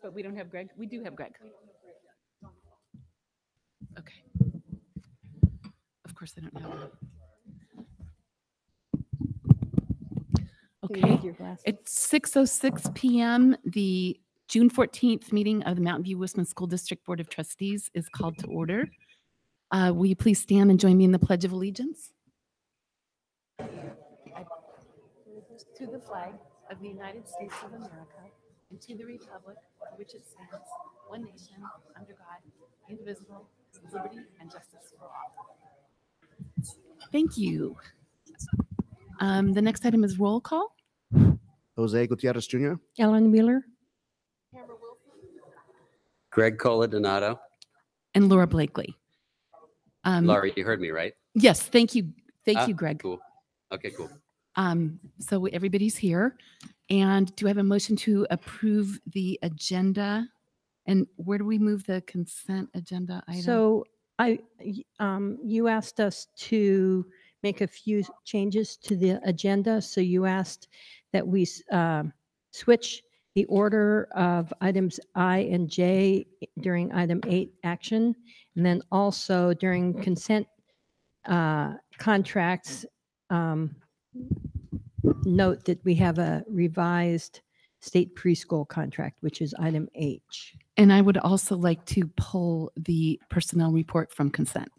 But we don't have Greg? We do have Greg. Okay. Of course, I don't have him. Can you use Okay. your glasses? It's 6:06 p.m. The June 14th meeting of the Mountain View Wisman School District Board of Trustees is called to order. Will you please stand and join me in the Pledge of Allegiance? To the flag of the United States of America and to the republic for which it stands, one nation, under God, indivisible, with liberty and justice for all. Thank you. The next item is roll call. Jose Gutierrez Jr., Ellen Wheeler? Greg Coladonato. And Laura Blakely. Laurie, you heard me, right? Yes, thank you. Thank Ah, you, Greg. Cool. Okay, cool. So everybody's here. And do I have a motion to approve the agenda? And where do we move the consent agenda item? So you asked us to make a few changes to the agenda. So you asked that we switch the order of items I and J during item 8 action, and then also during consent contracts, note that we have a revised state preschool contract, which is item H. And I would also like to pull the personnel report from consent.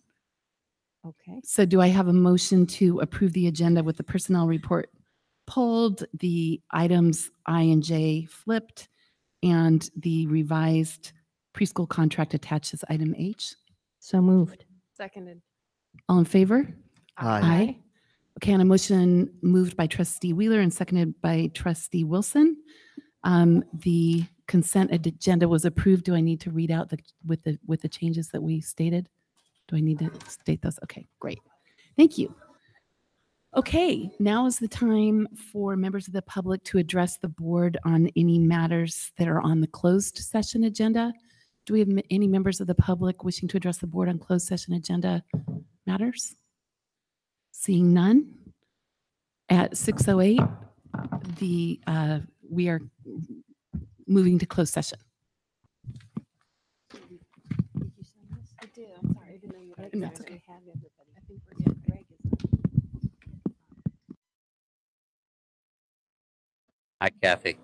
Okay. So do I have a motion to approve the agenda with the personnel report pulled, the items I and J flipped, and the revised preschool contract attached as item H? So moved. Seconded. All in favor? Aye. Okay, on a motion moved by trustee Wheeler and seconded by trustee Wilson. The consent agenda was approved. Do I need to read out with the changes that we stated? Do I need to state those? Okay, great. Thank you. Okay, now is the time for members of the public to address the board on any matters that are on the closed session agenda. Do we have any members of the public wishing to address the board on closed session agenda matters? Seeing none. At 6:08, we are moving to closed session. Did you sign this? I did. I'm sorry. I didn't know you had. No, it's okay. Have everybody. I think we're good. Greg is. Hi, Kathy.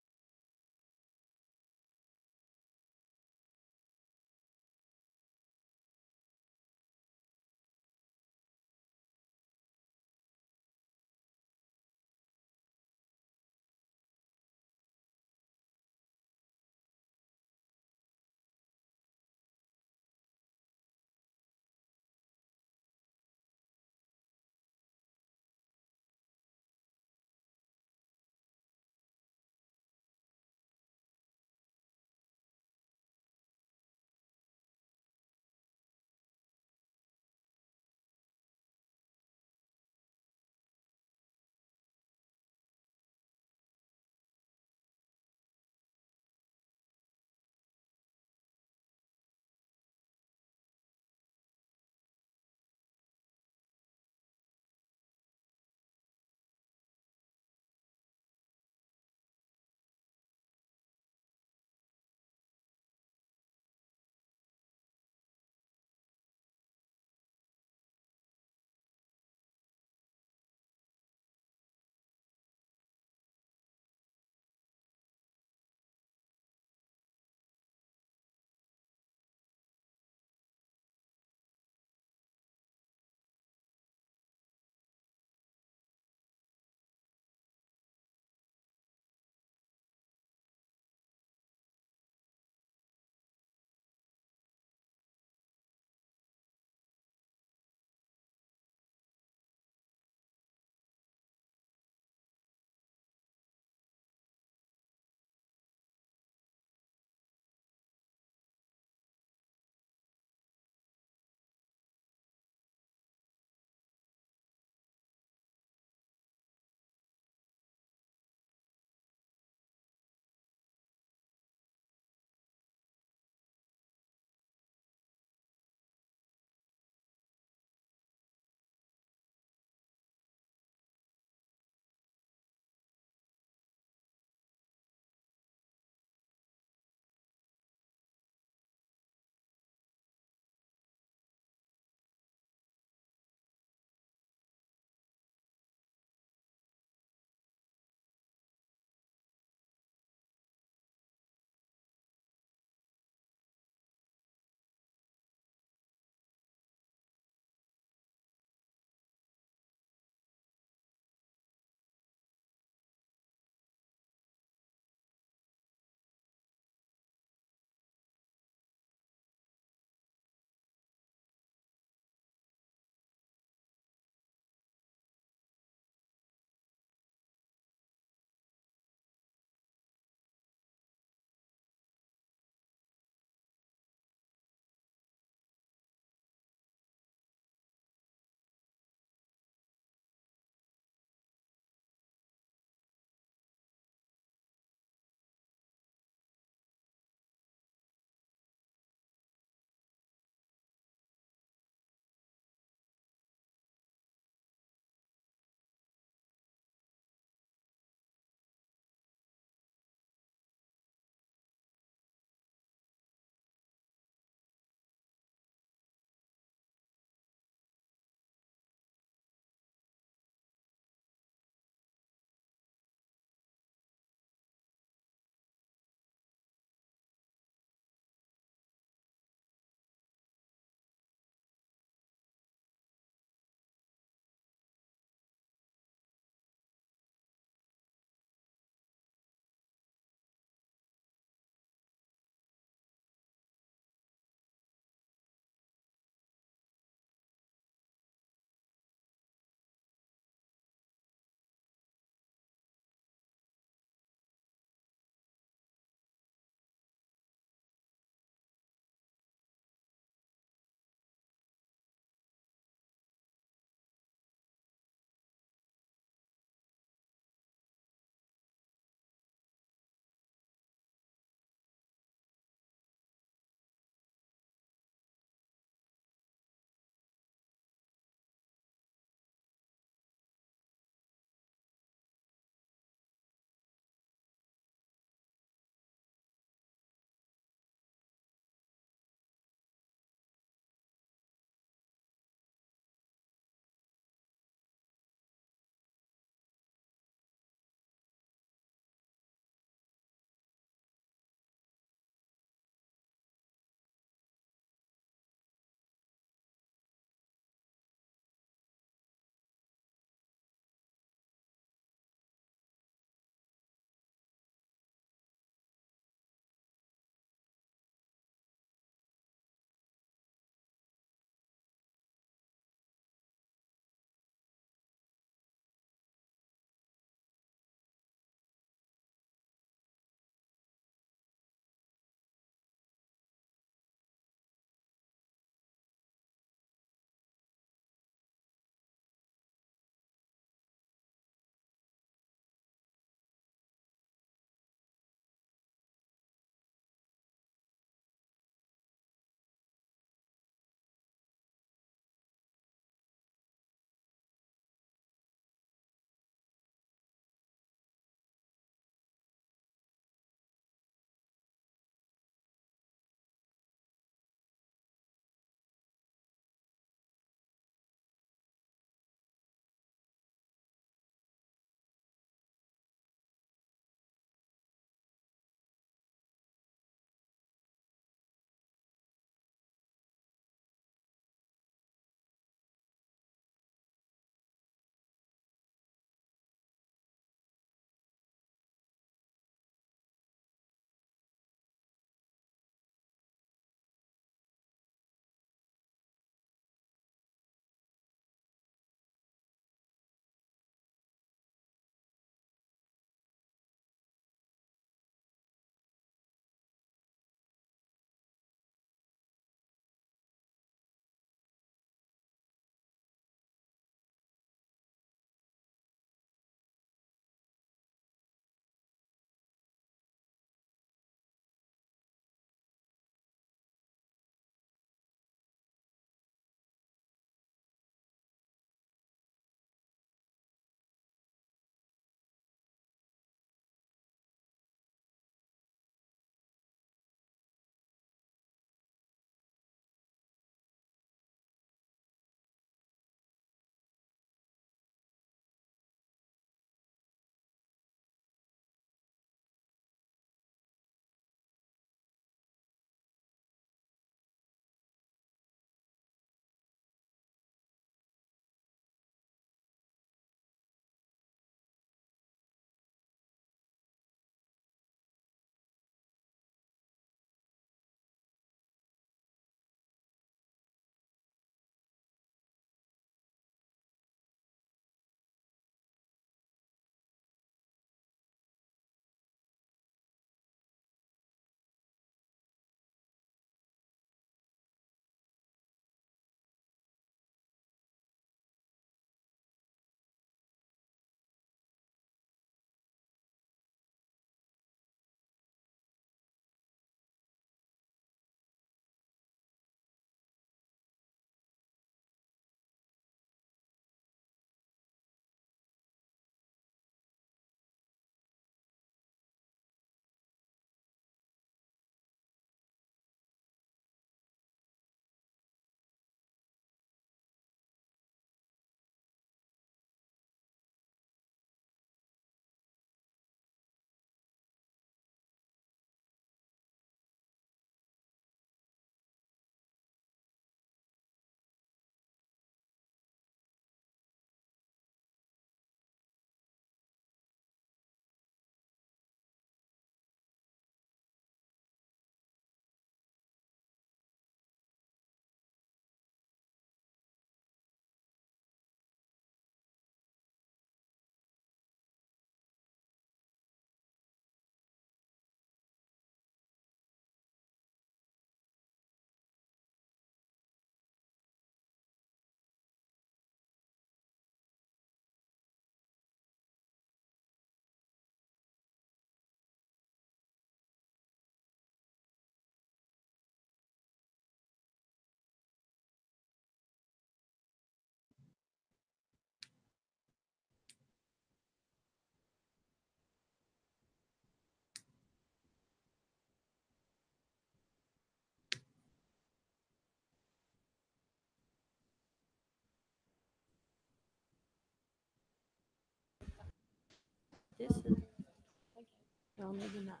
No, maybe not.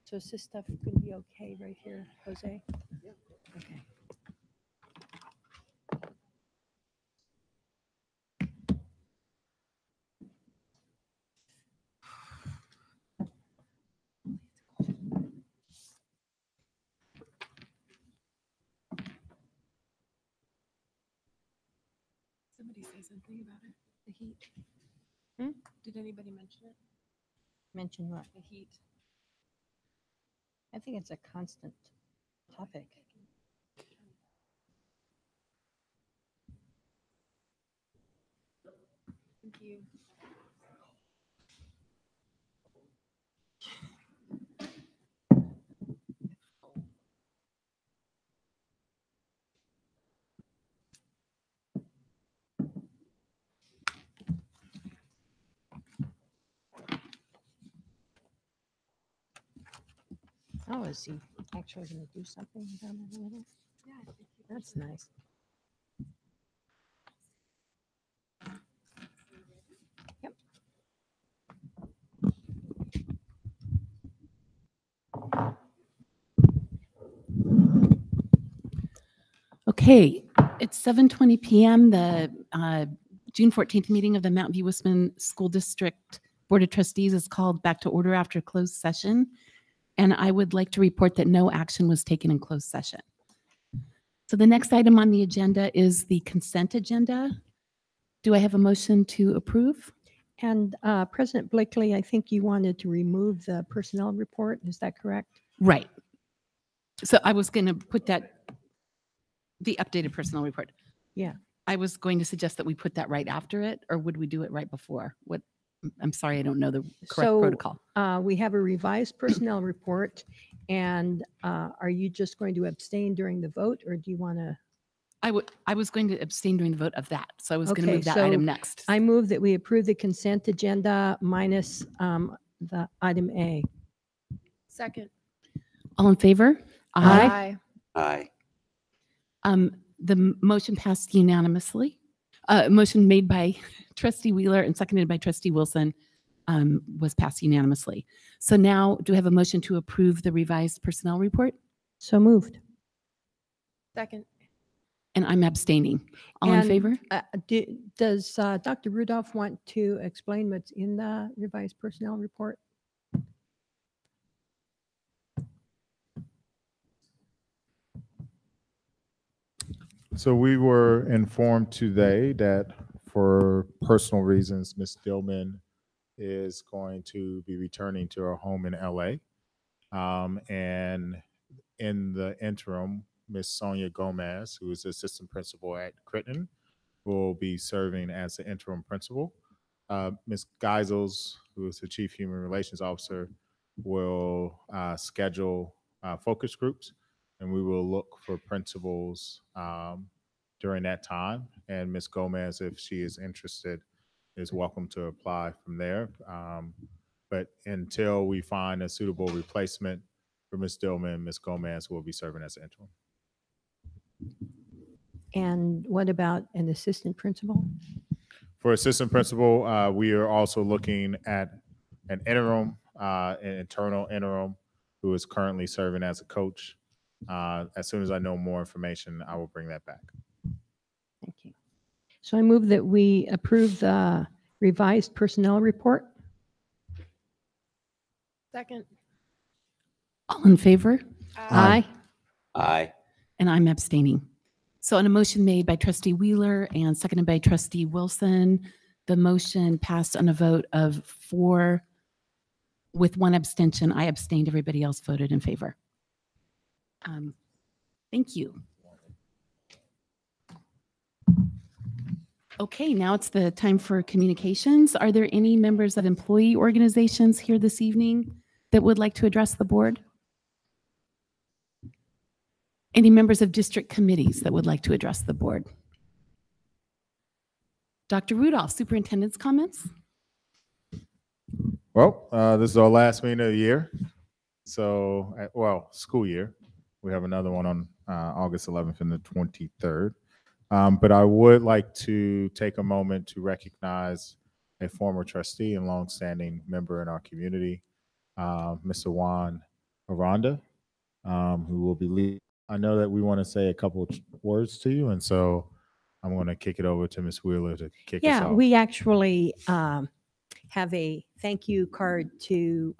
So is this stuff going to be okay right here, Jose? Okay. Somebody say something about it, the heat. Hmm? Did anybody mention it? Mention what? The heat. I think it's a constant topic. Thank you. Oh, is he actually going to do something down the middle? Yeah, I think you That's nice. Yep. Okay, it's 7:20 PM. The June 14th meeting of the Mountain View Wisman School District Board of Trustees is called back to order after closed session. And I would like to report that no action was taken in closed session. So the next item on the agenda is the consent agenda. Do I have a motion to approve? And President Blakely, I think you wanted to remove the personnel report. Is that correct? Right. So I was going to put that, the updated personnel report. Yeah. I was going to suggest that we put that right after it, or would we do it right before? What, I'm sorry, I don't know the correct So, protocol. We have a revised personnel report. And are you just going to abstain during the vote, or do you want to? I was going to abstain during the vote of that. So I was going to Okay, move that so item next. I move that we approve the consent agenda minus the item A. Second. All in favor? Aye. Aye. The motion passed unanimously. Motion made by trustee Wheeler and seconded by trustee Wilson was passed unanimously. So now do we have a motion to approve the revised personnel report? So moved. Second. And I'm abstaining. All in And, favor? Does Dr. Rudolph want to explain what's in the revised personnel report? So we were informed today that for personal reasons, Ms. Dillman is going to be returning to her home in LA. And in the interim, Ms. Sonia Gomez, who is the assistant principal at Crittenden, will be serving as the interim principal. Ms. Geisels, who is the chief human relations officer, will schedule focus groups, and we will look for principals during that time. And Ms. Gomez, if she is interested, is welcome to apply from there. But until we find a suitable replacement for Ms. Dillman, Ms. Gomez will be serving as interim. And what about an assistant principal? For assistant principal, we are also looking at an interim, an internal interim who is currently serving as a coach. As soon as I know more information, I will bring that back. Thank you. So I move that we approve the revised personnel report. Second. All in favor? Aye. Aye. And I'm abstaining. So on a motion made by trustee Wheeler and seconded by trustee Wilson, the motion passed on a vote of 4 with 1 abstention. I abstained. Everybody else voted in favor. Thank you. Okay, now it's the time for communications. Are there any members of employee organizations here this evening that would like to address the board? Any members of district committees that would like to address the board? Dr. Rudolph, superintendent's comments? Well, this is our last meeting of the year. So, well, school year. We have another one on August 11th and the 23rd. But I would like to take a moment to recognize a former trustee and longstanding member in our community, Mr. Juan Aranda, who will be leaving. I know that we want to say a couple of words to you, and so I'm going to kick it over to Ms. Wheeler to kick us Yeah, off. we actually have a thank you card to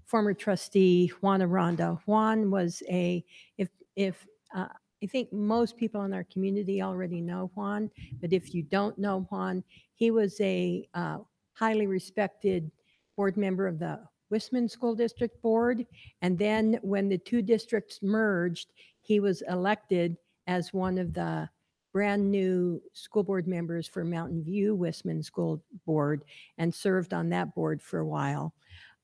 former trustee Juan Aranda. Juan was if I think most people in our community already know Juan, but if you don't know Juan, he was a highly respected board member of the Wistman School District Board. And then when the two districts merged, he was elected as one of the brand new school board members for Mountain View Wistman School Board and served on that board for a while.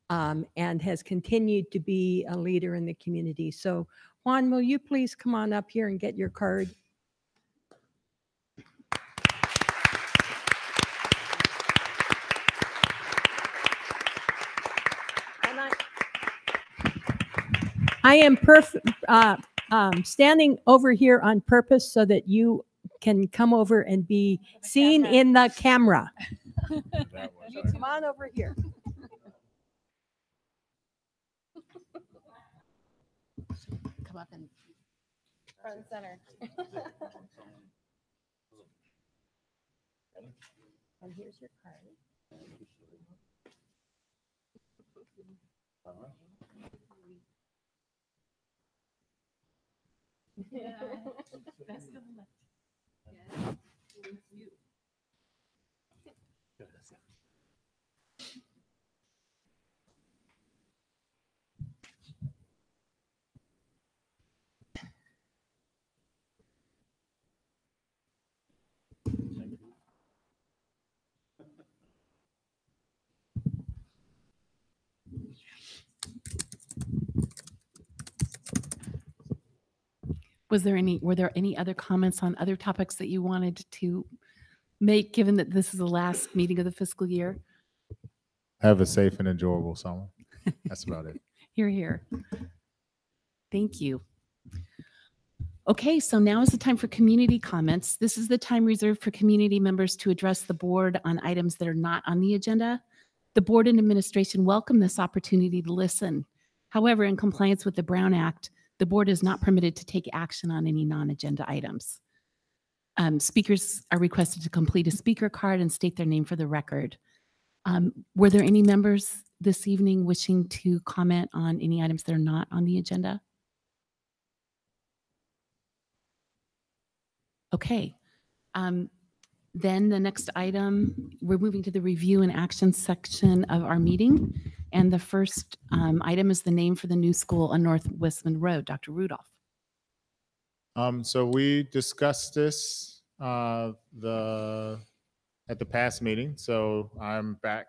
And has continued to be a leader in the community. So Juan, will you please come on up here and get your card? And I am standing over here on purpose so that you can come over and be seen in the camera. You come on over here. Come up and Front and center. And here's your card. were there any other comments on other topics that you wanted to make, given that this is the last meeting of the fiscal year? Have a safe and enjoyable summer. That's about it. Hear, hear. Thank you. Okay, so now is the time for community comments. This is the time reserved for community members to address the board on items that are not on the agenda. The board and administration welcome this opportunity to listen. However, in compliance with the Brown Act, the board is not permitted to take action on any non-agenda items. Speakers are requested to complete a speaker card and state their name for the record. Were there any members this evening wishing to comment on any items that are not on the agenda? Okay. Then the next item, we're moving to the review and action section of our meeting. And the first item is the name for the new school on North Westman Road. Dr. Rudolph. So we discussed this at the past meeting. So I'm back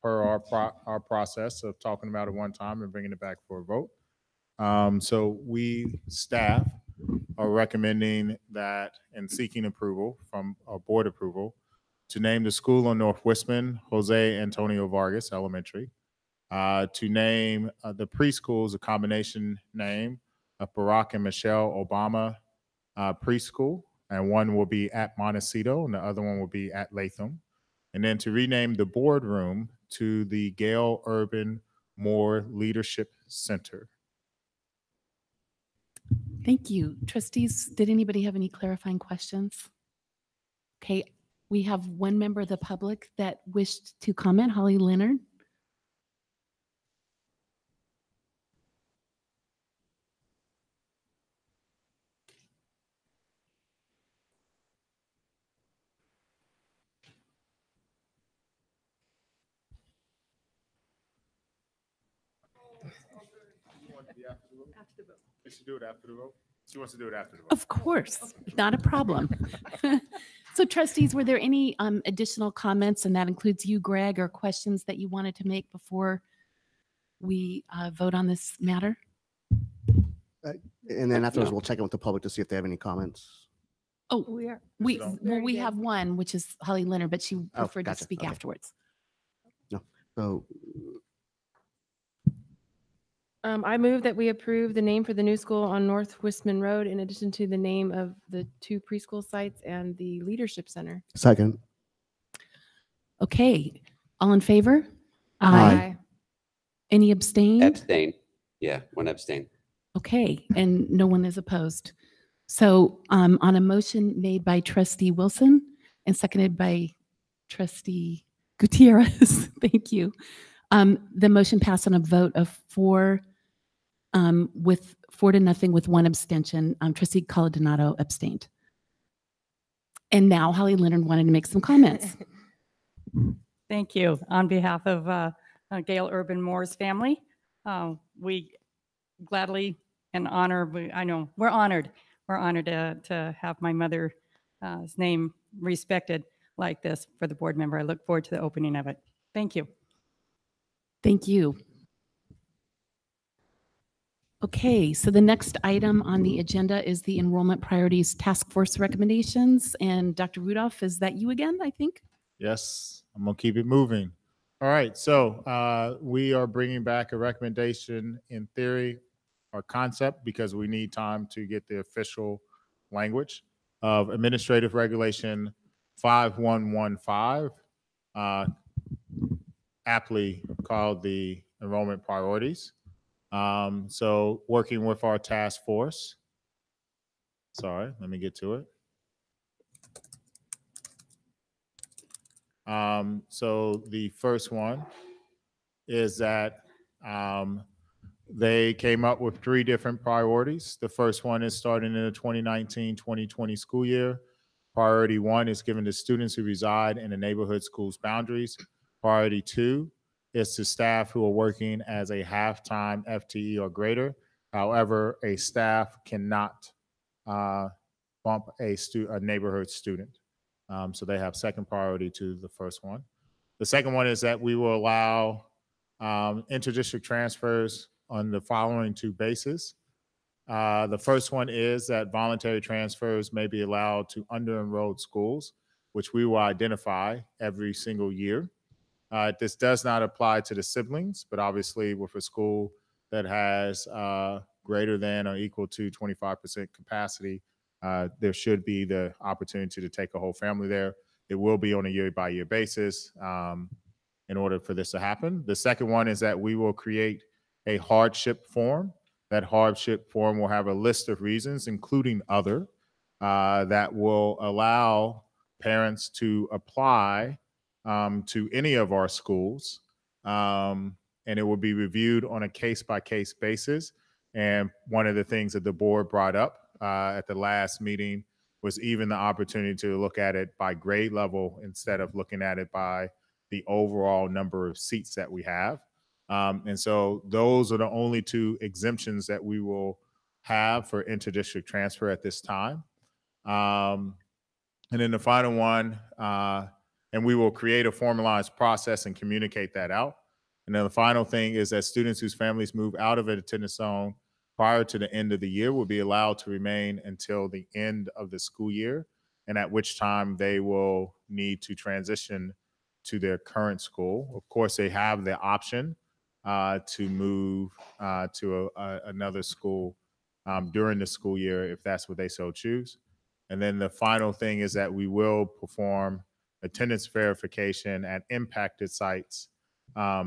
per our process of talking about it one time and bringing it back for a vote. So we staff are recommending that and seeking approval from board approval to name the school on North Wistman Jose Antonio Vargas Elementary. To name the preschools a combination name of Barack and Michelle Obama Preschool, and one will be at Montecito and the other one will be at Latham. And then to rename the boardroom to the Gail Urban Moore Leadership Center. Thank you. Trustees, did anybody have any clarifying questions? Okay, we have one member of the public that wished to comment, Holly Leonard. We should do it after the vote. She wants to do it after the vote. Of course, not a problem. So trustees, were there any additional comments, and that includes you, Greg, or questions that you wanted to make before we vote on this matter? And then afterwards, we'll check in with the public to see if they have any comments. Oh, We are. we Very we good. have one, which is Holly Leonard, but she preferred gotcha. to speak Okay. afterwards. So I move that we approve the name for the new school on North Wistman Road in addition to the name of the 2 preschool sites and the leadership center. Second. Okay, all in favor? Aye. Any abstained? Abstain. Yeah, one abstain. Okay, and no one is opposed. So on a motion made by trustee Wilson and seconded by trustee Gutierrez, thank you. The motion passed on a vote of 4 with 4-0 with 1 abstention. Trustee Coladonato abstained. And now Holly Leonard wanted to make some comments. Thank you. On behalf of Gail Urban Moore's family, we gladly and I know we're honored. We're honored to have my mother's name respected like this for the board member. I look forward to the opening of it. Thank you. Thank you. Okay, so the next item on the agenda is the Enrollment Priorities Task Force recommendations. And Dr. Rudolph, is that you again, I think? Yes, I'm gonna keep it moving. All right, so we are bringing back a recommendation in theory or concept because we need time to get the official language of Administrative Regulation 5115, aptly called the Enrollment Priorities. So working with our task force. Sorry, let me get to it. So the first one is that they came up with 3 different priorities. The first one is starting in the 2019-2020 school year. Priority 1 is given to students who reside in the neighborhood schools boundaries. Priority 2 is to staff who are working as a half-time FTE or greater. However, a staff cannot bump a neighborhood student. So they have second priority to the first one. The second one is that we will allow interdistrict transfers on the following 2 bases. The first one is that voluntary transfers may be allowed to under-enrolled schools, which we will identify every single year. This does not apply to the siblings, but obviously with a school that has greater than or equal to 25% capacity, there should be the opportunity to take a whole family there. It will be on a year-by-year basis in order for this to happen. The second one is that we will create a hardship form. That hardship form will have a list of reasons, including other, that will allow parents to apply to any of our schools, and it will be reviewed on a case-by-case basis. And one of the things that the board brought up at the last meeting was even the opportunity to look at it by grade level instead of looking at it by the overall number of seats that we have. And so those are the only 2 exemptions that we will have for interdistrict transfer at this time. And then the final one, and we will create a formalized process and communicate that out. And then the final thing is that students whose families move out of an attendance zone prior to the end of the year will be allowed to remain until the end of the school year, and at which time they will need to transition to their current school. Of course, they have the option to move to another school during the school year if that's what they so choose. And then the final thing is that we will perform attendance verification at impacted sites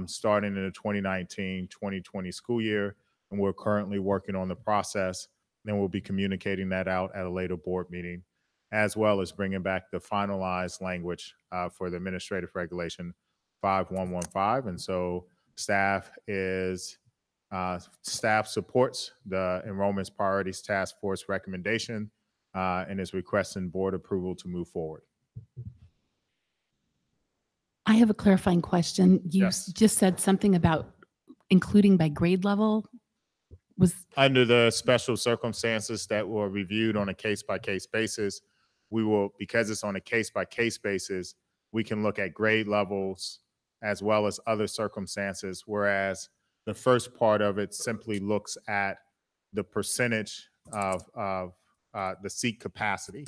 starting in the 2019-2020 school year. And we're currently working on the process. Then we'll be communicating that out at a later board meeting, as well as bringing back the finalized language for the Administrative Regulation 5115. And so staff supports the Enrollment Priorities Task Force recommendation and is requesting board approval to move forward. I have a clarifying question. You Yes. just said something about including by grade level. Was Under the special circumstances that were reviewed on a case-by-case basis, we will, because it's on a case-by-case basis, we can look at grade levels as well as other circumstances, whereas the first part of it simply looks at the percentage of the seat capacity.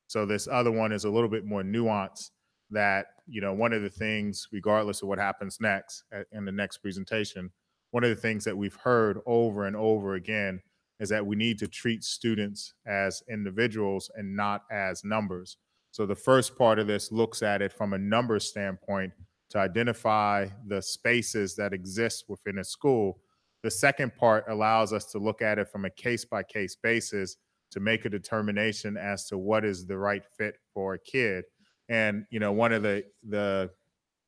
So this other one is a little bit more nuanced that, one of the things, regardless of what happens next in the next presentation, one of the things that we've heard over and over again is that we need to treat students as individuals and not as numbers. So the first part of this looks at it from a number standpoint to identify the spaces that exist within a school. The second part allows us to look at it from a case-by-case basis to make a determination as to what is the right fit for a kid. And, you know, one of the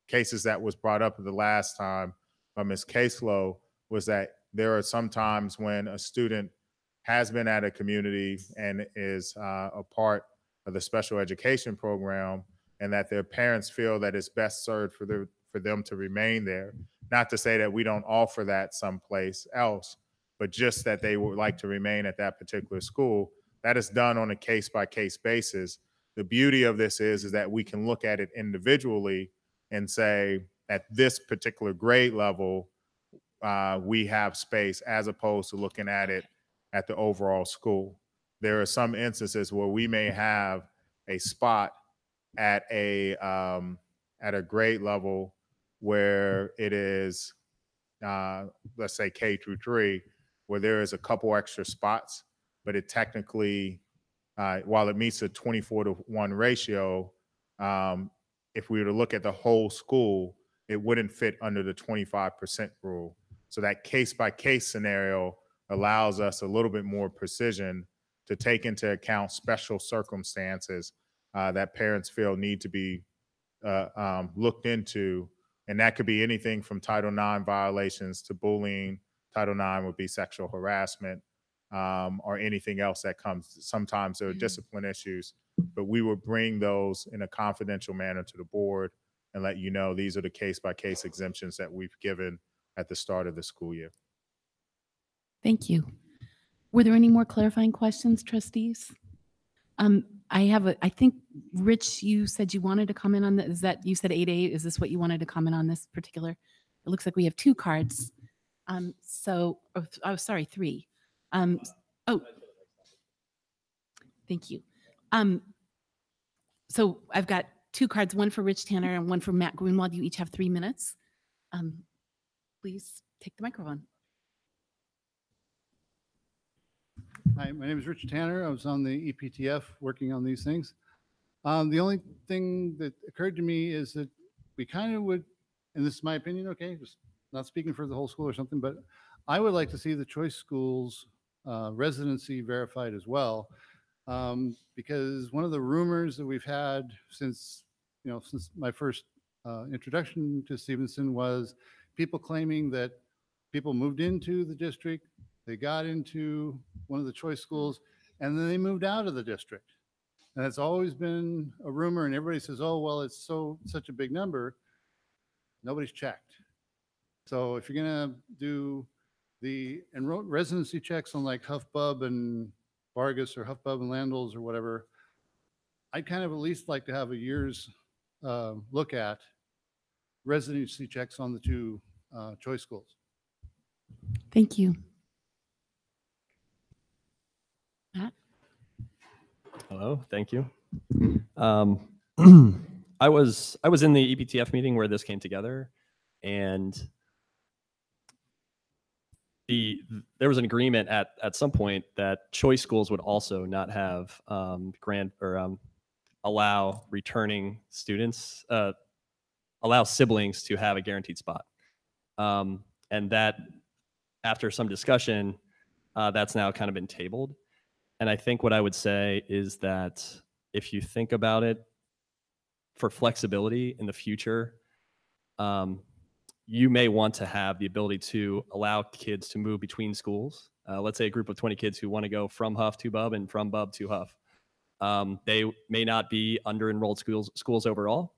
cases that was brought up the last time by Ms. Caslow was that there are some times when a student has been at a community and is a part of the special education program, and that their parents feel that it's best served for them to remain there. Not to say that we don't offer that someplace else, but just that they would like to remain at that particular school. That is done on a case-by-case basis. The beauty of this is that we can look at it individually and say, at this particular grade level, we have space, as opposed to looking at it at the overall school. There are some instances where we may have a spot at a grade level where it is, let's say K through 3, where there is a couple extra spots, but it technically, while it meets a 24-to-1 ratio, if we were to look at the whole school, it wouldn't fit under the 25% rule. So that case-by-case scenario allows us a little bit more precision to take into account special circumstances that parents feel need to be looked into. And that could be anything from Title IX violations to bullying. Title IX would be sexual harassment, or anything else that comes. Sometimes there are discipline issues, but we would bring those in a confidential manner to the board and let you know these are the case-by-case exemptions that we've given at the start of the school year. Thank you. Were there any more clarifying questions, trustees? I think, Rich, you said you wanted to comment on that. Is that, you said 8A, is this what you wanted to comment on this particular? It looks like we have 2 cards. Sorry, 3. Thank you. So I've got 2 cards, one for Rich Tanner and one for Matt Grunwald. You each have 3 minutes. Please take the microphone. Hi, my name is Richard Tanner. I was on the EPTF working on these things. The only thing that occurred to me is that we kind of would, and this is my opinion, okay, just not speaking for the whole school or something, but I would like to see the choice schools residency verified as well. Because one of the rumors that we've had since my first introduction to Stevenson was people claiming that people moved into the district, they got into one of the choice schools, and then they moved out of the district. And it's always been a rumor, and everybody says, oh, well, it's such a big number. Nobody's checked. So if you're going to do the residency checks on like HuffBub and Vargas or HuffBub and Landals or whatever, I'd kind of at least like to have a year's look at residency checks on the 2 choice schools. Thank you. Matt? Hello, thank you. I was in the EPTF meeting where this came together, and there was an agreement at some point that choice schools would also not have allow returning students, allow siblings to have a guaranteed spot, and that after some discussion, that's now kind of been tabled. And I think what I would say is that if you think about it, for flexibility in the future, you may want to have the ability to allow kids to move between schools. Let's say a group of 20 kids who want to go from Huff to Bub and from Bub to Huff. They may not be under-enrolled schools overall,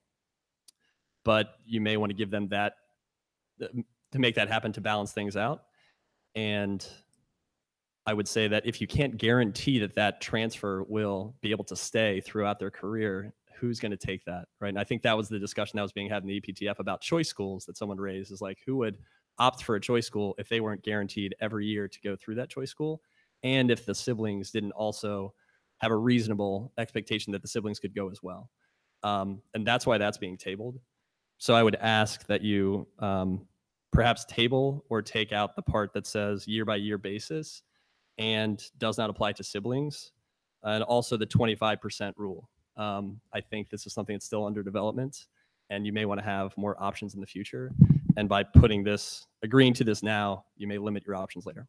but you may want to give them that, to make that happen, to balance things out. And I would say that if you can't guarantee that that transfer will be able to stay throughout their career, who's going to take that, right? And I think that was the discussion that was being had in the EPTF about choice schools that someone raised, is like, who would opt for a choice school if they weren't guaranteed every year to go through that choice school, and if the siblings didn't also have a reasonable expectation that the siblings could go as well. And that's why that's being tabled. So I would ask that you perhaps table or take out the part that says year by year basis and does not apply to siblings, and also the 25% rule. I think this is something that's still under development, and you may want to have more options in the future. And by agreeing to this now, you may limit your options later.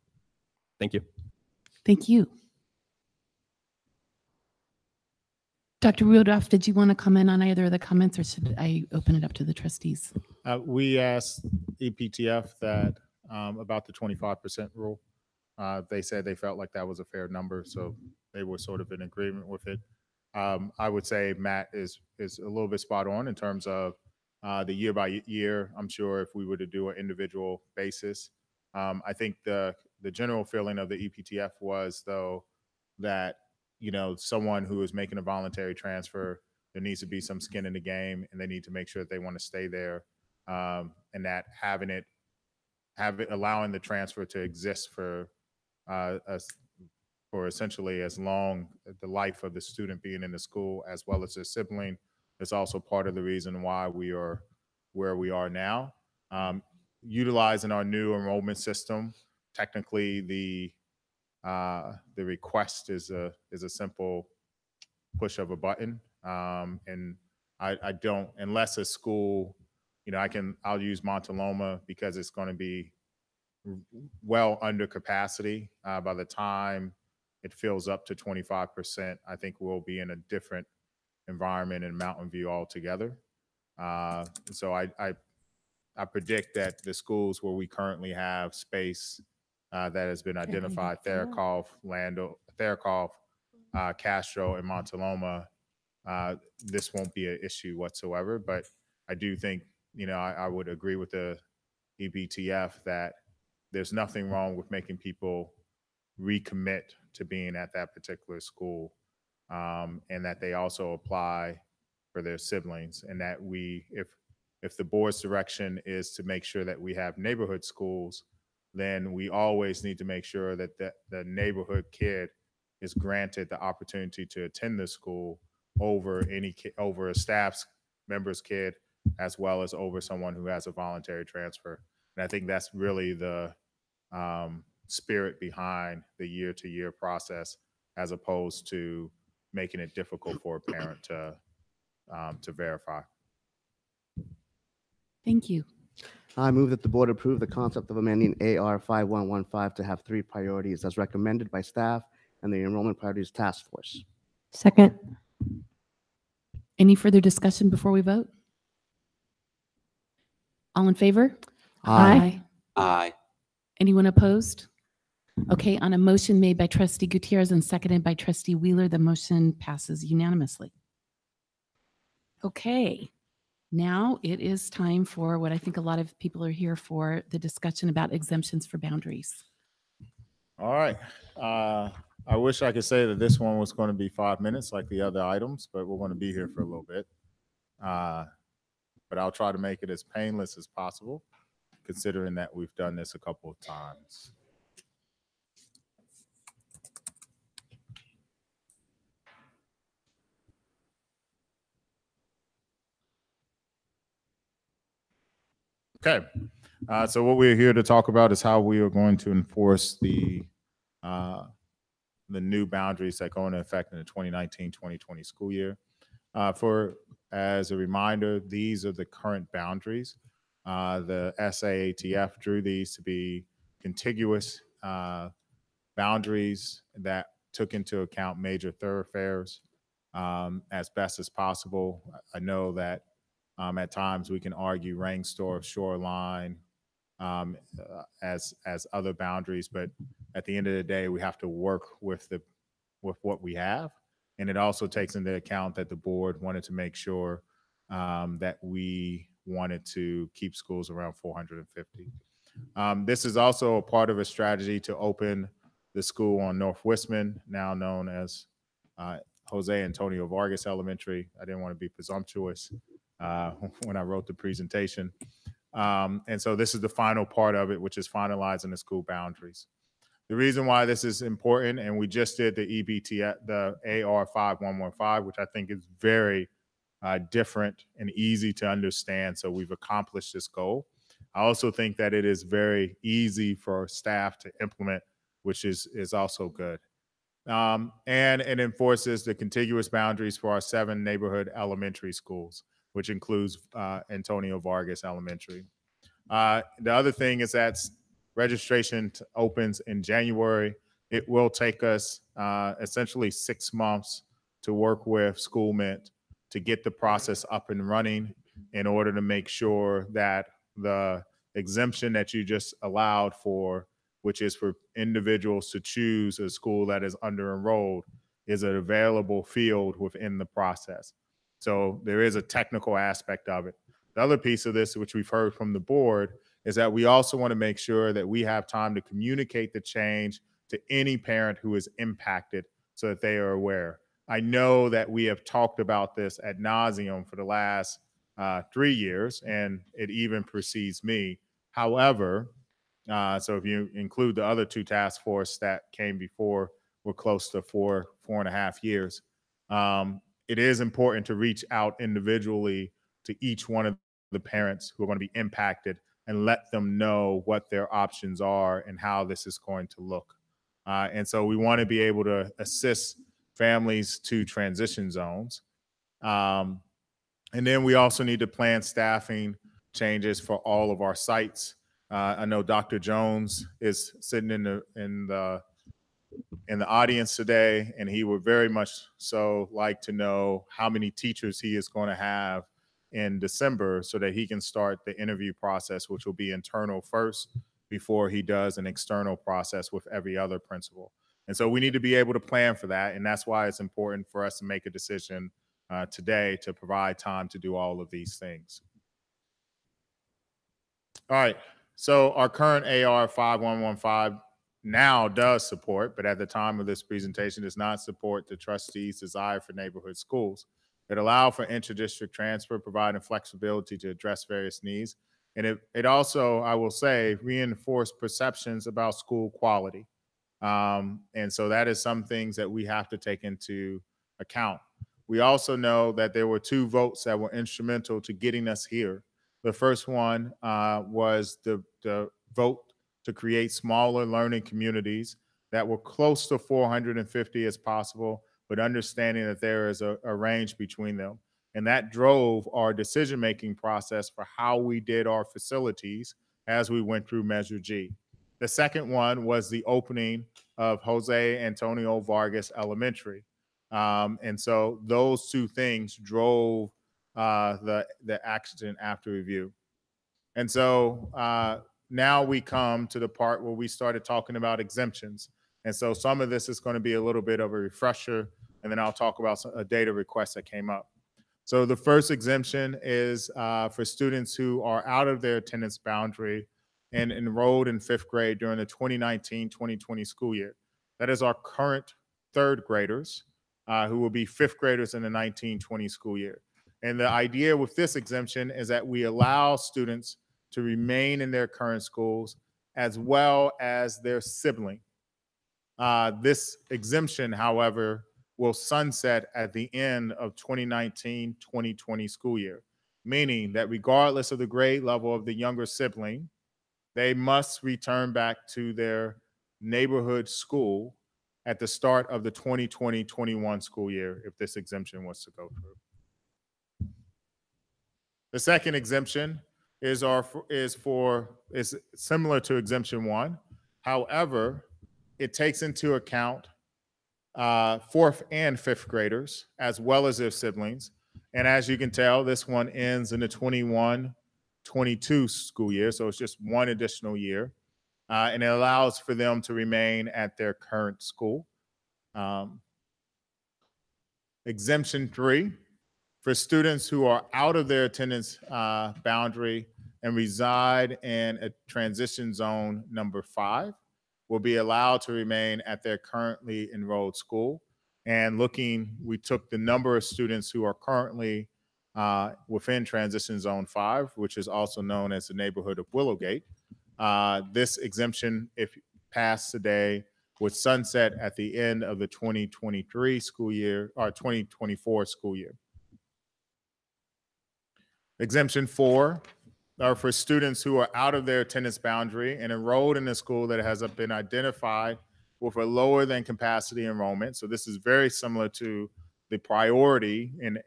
Thank you. Thank you. Dr. Rudolph, did you want to comment on either of the comments, or should I open it up to the trustees? We asked EPTF that about the 25% rule. They said they felt like that was a fair number, so they were sort of in agreement with it. I would say Matt is a little bit spot on in terms of the year by year. I'm sure if we were to do an individual basis, I think the general feeling of the EPTF was, though, that someone who is making a voluntary transfer, there needs to be some skin in the game, and they need to make sure that they want to stay there, and that allowing the transfer to exist for essentially as long the life of the student being in the school as well as their sibling is also part of the reason why we are where we are now. Utilizing our new enrollment system, technically the request is a simple push of a button, and I don't, unless a school, I'll use Montaloma because it's going to be well under capacity. By the time it fills up to 25%, I think we'll be in a different environment in Mountain View altogether. So I predict that the schools where we currently have space that has been identified, Theracov, Castro, and Montaloma, this won't be an issue whatsoever. But I do think, I would agree with the EBTF that there's nothing wrong with making people recommit to being at that particular school, and that they also apply for their siblings, and that if the board's direction is to make sure that we have neighborhood schools, then we always need to make sure that the neighborhood kid is granted the opportunity to attend the school over a staff member's kid, as well as over someone who has a voluntary transfer. And I think that's really the spirit behind the year-to-year process, as opposed to making it difficult for a parent to verify. Thank you. I move that the board approve the concept of amending AR 5115 to have 3 priorities as recommended by staff and the Enrollment Priorities Task Force. Second. Any further discussion before we vote? All in favor? Aye. Aye. Anyone opposed? Okay, on a motion made by Trustee Gutierrez and seconded by Trustee Wheeler, the motion passes unanimously. Okay, now it is time for what I think a lot of people are here for, the discussion about exemptions for boundaries. All right. I wish I could say that this one was going to be 5 minutes like the other items, but we're going to be here for a little bit. But I'll try to make it as painless as possible, considering that we've done this a couple of times. Okay, so what we're here to talk about is how we are going to enforce the new boundaries that go into effect in the 2019-2020 school year. As a reminder, these are the current boundaries. The SAATF drew these to be contiguous boundaries that took into account major thoroughfares as best as possible. I know that at times we can argue Rangsdorf, Shoreline as other boundaries, but at the end of the day, we have to work with what we have. And it also takes into account that the board wanted to make sure that we wanted to keep schools around 450. This is also a part of a strategy to open the school on North Wistman, now known as Jose Antonio Vargas Elementary. I didn't want to be presumptuous when I wrote the presentation. And so this is the final part of it, which is finalizing the school boundaries. The reason why this is important, and we just did the EBT, the AR 5115, which I think is very different and easy to understand. So we've accomplished this goal. I also think that it is very easy for staff to implement, which is also good. And it enforces the contiguous boundaries for our 7 neighborhood elementary schools, which includes Antonio Vargas Elementary. The other thing is that registration opens in January. It will take us essentially 6 months to work with SchoolMint to get the process up and running in order to make sure that the exemption that you just allowed for, which is for individuals to choose a school that is under enrolled, is an available field within the process. So there is a technical aspect of it. The other piece of this, which we've heard from the board, is that we also want to make sure that we have time to communicate the change to any parent who is impacted so that they are aware. I know that we have talked about this ad nauseum for the last 3 years, and it even precedes me. However, so if you include the other 2 task force that came before, we're close to 4.5 years. It is important to reach out individually to each one of the parents who are going to be impacted and let them know what their options are and how this is going to look. And so we want to be able to assist families to transition zones. And then we also need to plan staffing changes for all of our sites. I know Dr. Jones is sitting in the audience today, and he would very much so like to know how many teachers he is going to have in December so that he can start the interview process, which will be internal first before he does an external process with every other principal. And so we need to be able to plan for that, and that's why it's important for us to make a decision today to provide time to do all of these things. All right, so our current AR 5115 now does support, but at the time of this presentation does not support the trustees' desire for neighborhood schools. It allowed for inter-district transfer, providing flexibility to address various needs. And it also, I will say, reinforced perceptions about school quality. And so that is some things that we have to take into account. We also know that there were 2 votes that were instrumental to getting us here. The first one was the vote to create smaller learning communities that were close to 450 as possible, but understanding that there is a range between them. And that drove our decision-making process for how we did our facilities as we went through Measure G. The second one was the opening of Jose Antonio Vargas Elementary. And so those 2 things drove the action after review. And so now we come to the part where we started talking about exemptions. And so some of this is going to be a little bit of a refresher, and then I'll talk about a data request that came up. So the first exemption is for students who are out of their attendance boundary and enrolled in 5th grade during the 2019-2020 school year. That is our current 3rd graders who will be 5th graders in the 19-20 school year. And the idea with this exemption is that we allow students to remain in their current schools as well as their sibling. This exemption, however, will sunset at the end of 2019-2020 school year, meaning that regardless of the grade level of the younger sibling, they must return back to their neighborhood school at the start of the 2020-21 school year if this exemption was to go through. The second exemption is similar to exemption 1. However, it takes into account 4th and 5th graders as well as their siblings. And as you can tell, this one ends in the 21-22 school year, so it's just 1 additional year. And it allows for them to remain at their current school. Exemption 3, for students who are out of their attendance boundary and reside in a transition zone number 5 will be allowed to remain at their currently enrolled school. And we took the number of students who are currently within transition zone 5, which is also known as the neighborhood of Willowgate. This exemption, if passed today, would sunset at the end of the 2023 school year or 2024 school year. Exemption 4 are for students who are out of their attendance boundary and enrolled in a school that has been identified with a lower than capacity enrollment. So this is very similar to the priority in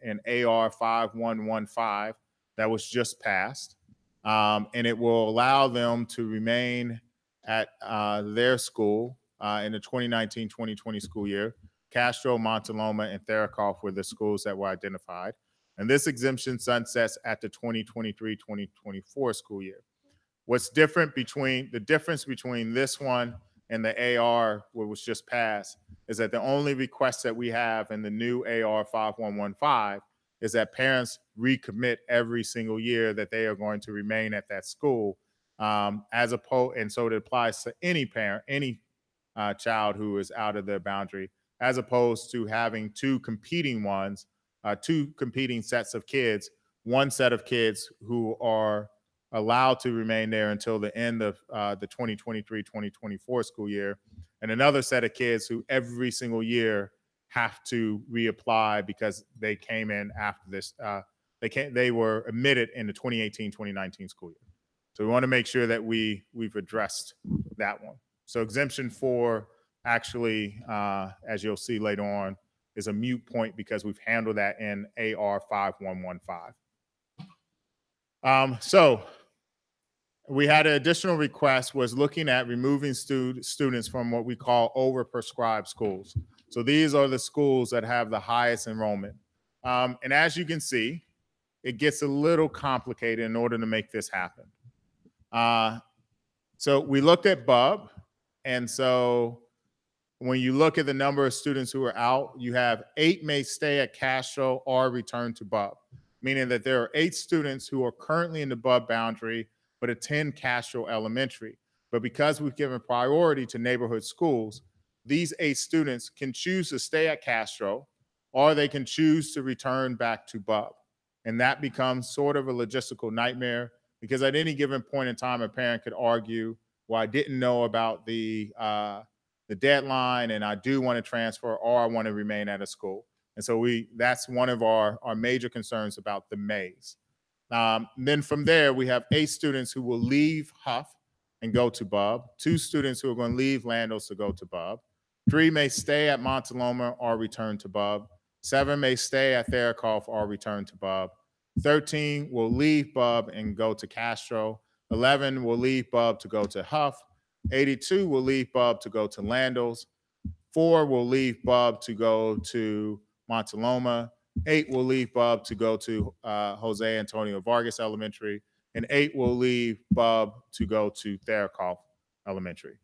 AR 5115 that was just passed. And it will allow them to remain at their school in the 2019-2020 school year. Castro, Montaloma, and Therakoff were the schools that were identified. And this exemption sunsets at the 2023-2024 school year. What's different between the difference between this one and the AR, what was just passed, is that the only request that we have in the new AR 5115 is that parents recommit every single year that they are going to remain at that school, as opposed, and so it applies to any parent, any child who is out of their boundary, as opposed to having two competing sets of kids, one set of kids who are allowed to remain there until the end of the 2023-2024 school year, and another set of kids who every single year have to reapply because they came in after this. They were admitted in the 2018-2019 school year. So we want to make sure that we've addressed that one. So exemption 4 actually, as you'll see later on, is a moot point because we've handled that in AR 5115. So we had an additional request was looking at removing students from what we call overprescribed schools. So these are the schools that have the highest enrollment. And as you can see, it gets a little complicated in order to make this happen. So we looked at BUB. And so when you look at the number of students who are out, you have 8 may stay at Castro or return to BUB, meaning that there are 8 students who are currently in the BUB boundary but attend Castro Elementary. But because we've given priority to neighborhood schools, these 8 students can choose to stay at Castro or they can choose to return back to BUB. And that becomes sort of a logistical nightmare because at any given point in time, a parent could argue, well, I didn't know about the deadline and I do want to transfer or I want to remain at a school. And so that's one of our major concerns about the maze. Then from there, we have 8 students who will leave Huff and go to BUB, 2 students who are going to leave Landos to go to BUB, 3 may stay at Montaloma or return to BUB, 7 may stay at Therakoff or return to BUB, 13 will leave BUB and go to Castro, 11 will leave BUB to go to Huff, 82 will leave BUB to go to Landos, 4 will leave BUB to go to Montaloma, 8 will leave BUB to go to Jose Antonio Vargas Elementary, and 8 will leave BUB to go to Therakoff Elementary.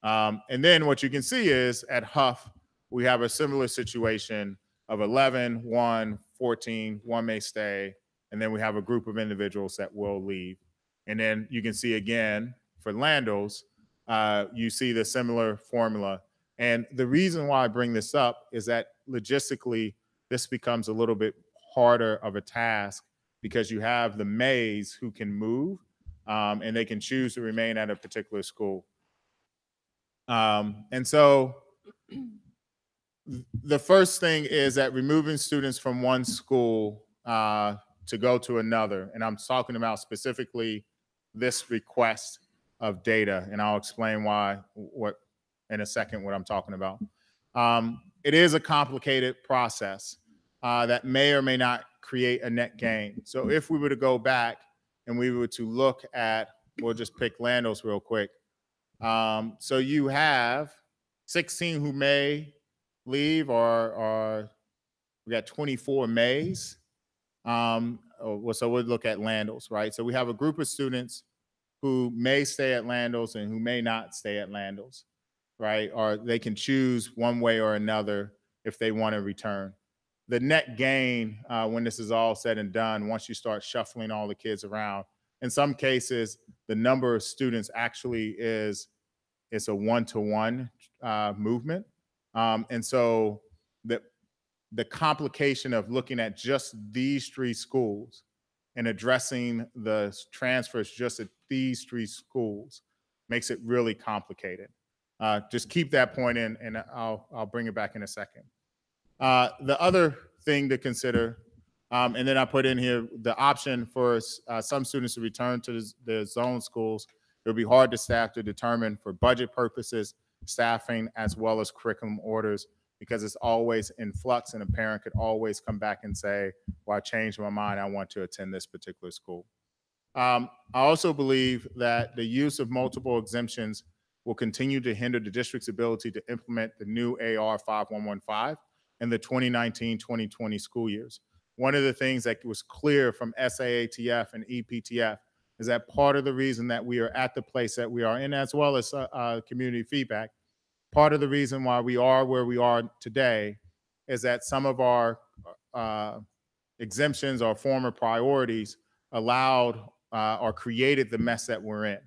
And then what you can see is at Huff, we have a similar situation of 11, 1, 14, 1 may stay, and then we have a group of individuals that will leave. And then you can see again for Landos, you see the similar formula. And the reason why I bring this up is that logistically, this becomes a little bit harder of a task because you have the mays who can move and they can choose to remain at a particular school. And so the first thing is that removing students from one school to go to another, and I'm talking about specifically this request of data, and I'll explain why in a second what I'm talking about. It is a complicated process that may or may not create a net gain. So if we were to go back and we were to look at, we'll just pick Landos real quick. So you have 16 who may leave, or we got 24 mays. So we'll look at Landos, right? So we have a group of students who may stay at Landos and who may not stay at Landos, right? Or they can choose one way or another if they want to return. The net gain, when this is all said and done, once you start shuffling all the kids around, in some cases, the number of students actually it's a one-to-one movement. And so the complication of looking at just these 3 schools and addressing the transfers just at these 3 schools makes it really complicated. Just keep that point in, and I'll bring it back in a second. The other thing to consider And then I put in here the option for some students to return to the zone schools. It would be hard to staff to determine for budget purposes, staffing, as well as curriculum orders, because it's always in flux and a parent could always come back and say, well, I changed my mind. I want to attend this particular school. I also believe that the use of multiple exemptions will continue to hinder the district's ability to implement the new AR 5115 in the 2019-2020 school years. One of the things that was clear from SAATF and EPTF is that part of the reason that we are at the place that we are in, as well as community feedback, part of the reason why we are where we are today is that some of our exemptions or former priorities allowed or created the mess that we're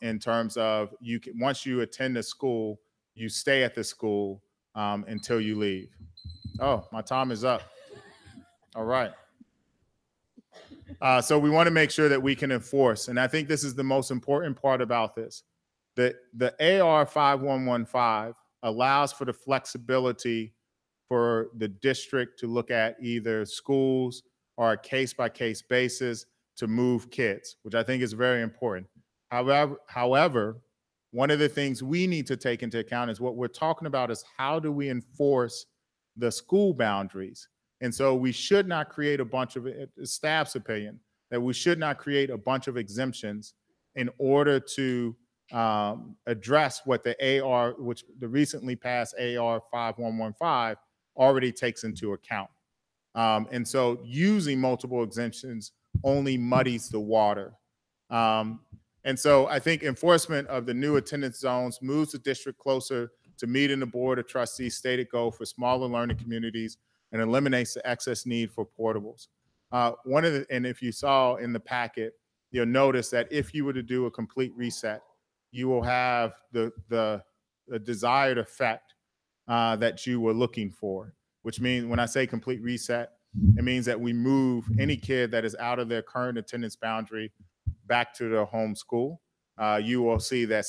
in terms of once you attend a school, you stay at the school until you leave. Oh, my time is up. All right. So we want to make sure that we can enforce, and I think this is the most important part about this. The AR 5115 allows for the flexibility for the district to look at either schools or a case-by-case basis to move kids, which I think is very important. However, one of the things we need to take into account is what we're talking about is how do we enforce the school boundaries? And so we should not create a bunch of, staff's opinion, that we should not create a bunch of exemptions in order to address what the AR, which the recently passed AR 5115 already takes into account. And so using multiple exemptions only muddies the water. And so I think enforcement of the new attendance zones moves the district closer to meeting the Board of Trustees' stated goal for smaller learning communities and eliminates the excess need for portables. And if you saw in the packet, you'll notice that if you were to do a complete reset, you will have the desired effect that you were looking for, which means when I say complete reset, it means that we move any kid that is out of their current attendance boundary back to their home school. You will see that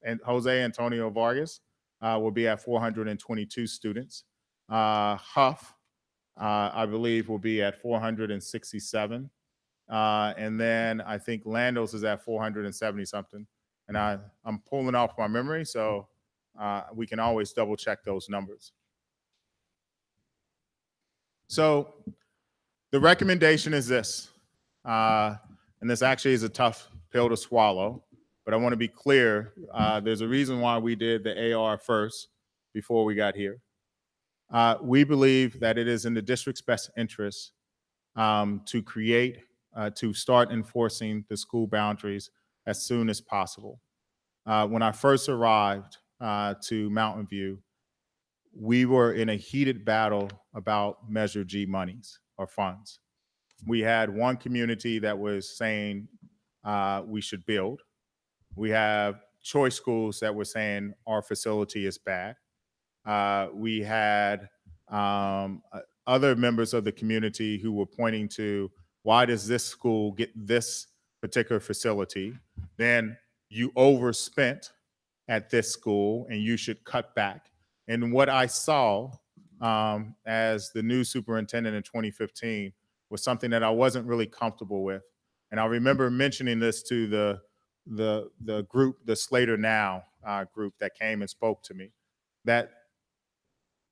and Jose Antonio Vargas will be at 422 students. Huff, I believe, will be at 467. And then I think Landos is at 470 something. And I'm pulling off my memory, so we can always double check those numbers. So the recommendation is this, and this actually is a tough pill to swallow, but I want to be clear. There's a reason why we did the AR first before we got here. We believe that it is in the district's best interest to start enforcing the school boundaries as soon as possible. When I first arrived to Mountain View, we were in a heated battle about Measure G monies or funds. We had one community that was saying we should build. We have choice schools that were saying our facility is bad. We had other members of the community who were pointing to, why does this school get this particular facility? Then you overspent at this school and you should cut back. And what I saw as the new superintendent in 2015 was something that I wasn't really comfortable with. And I remember mentioning this to the group, the Slater Now group that came and spoke to me, that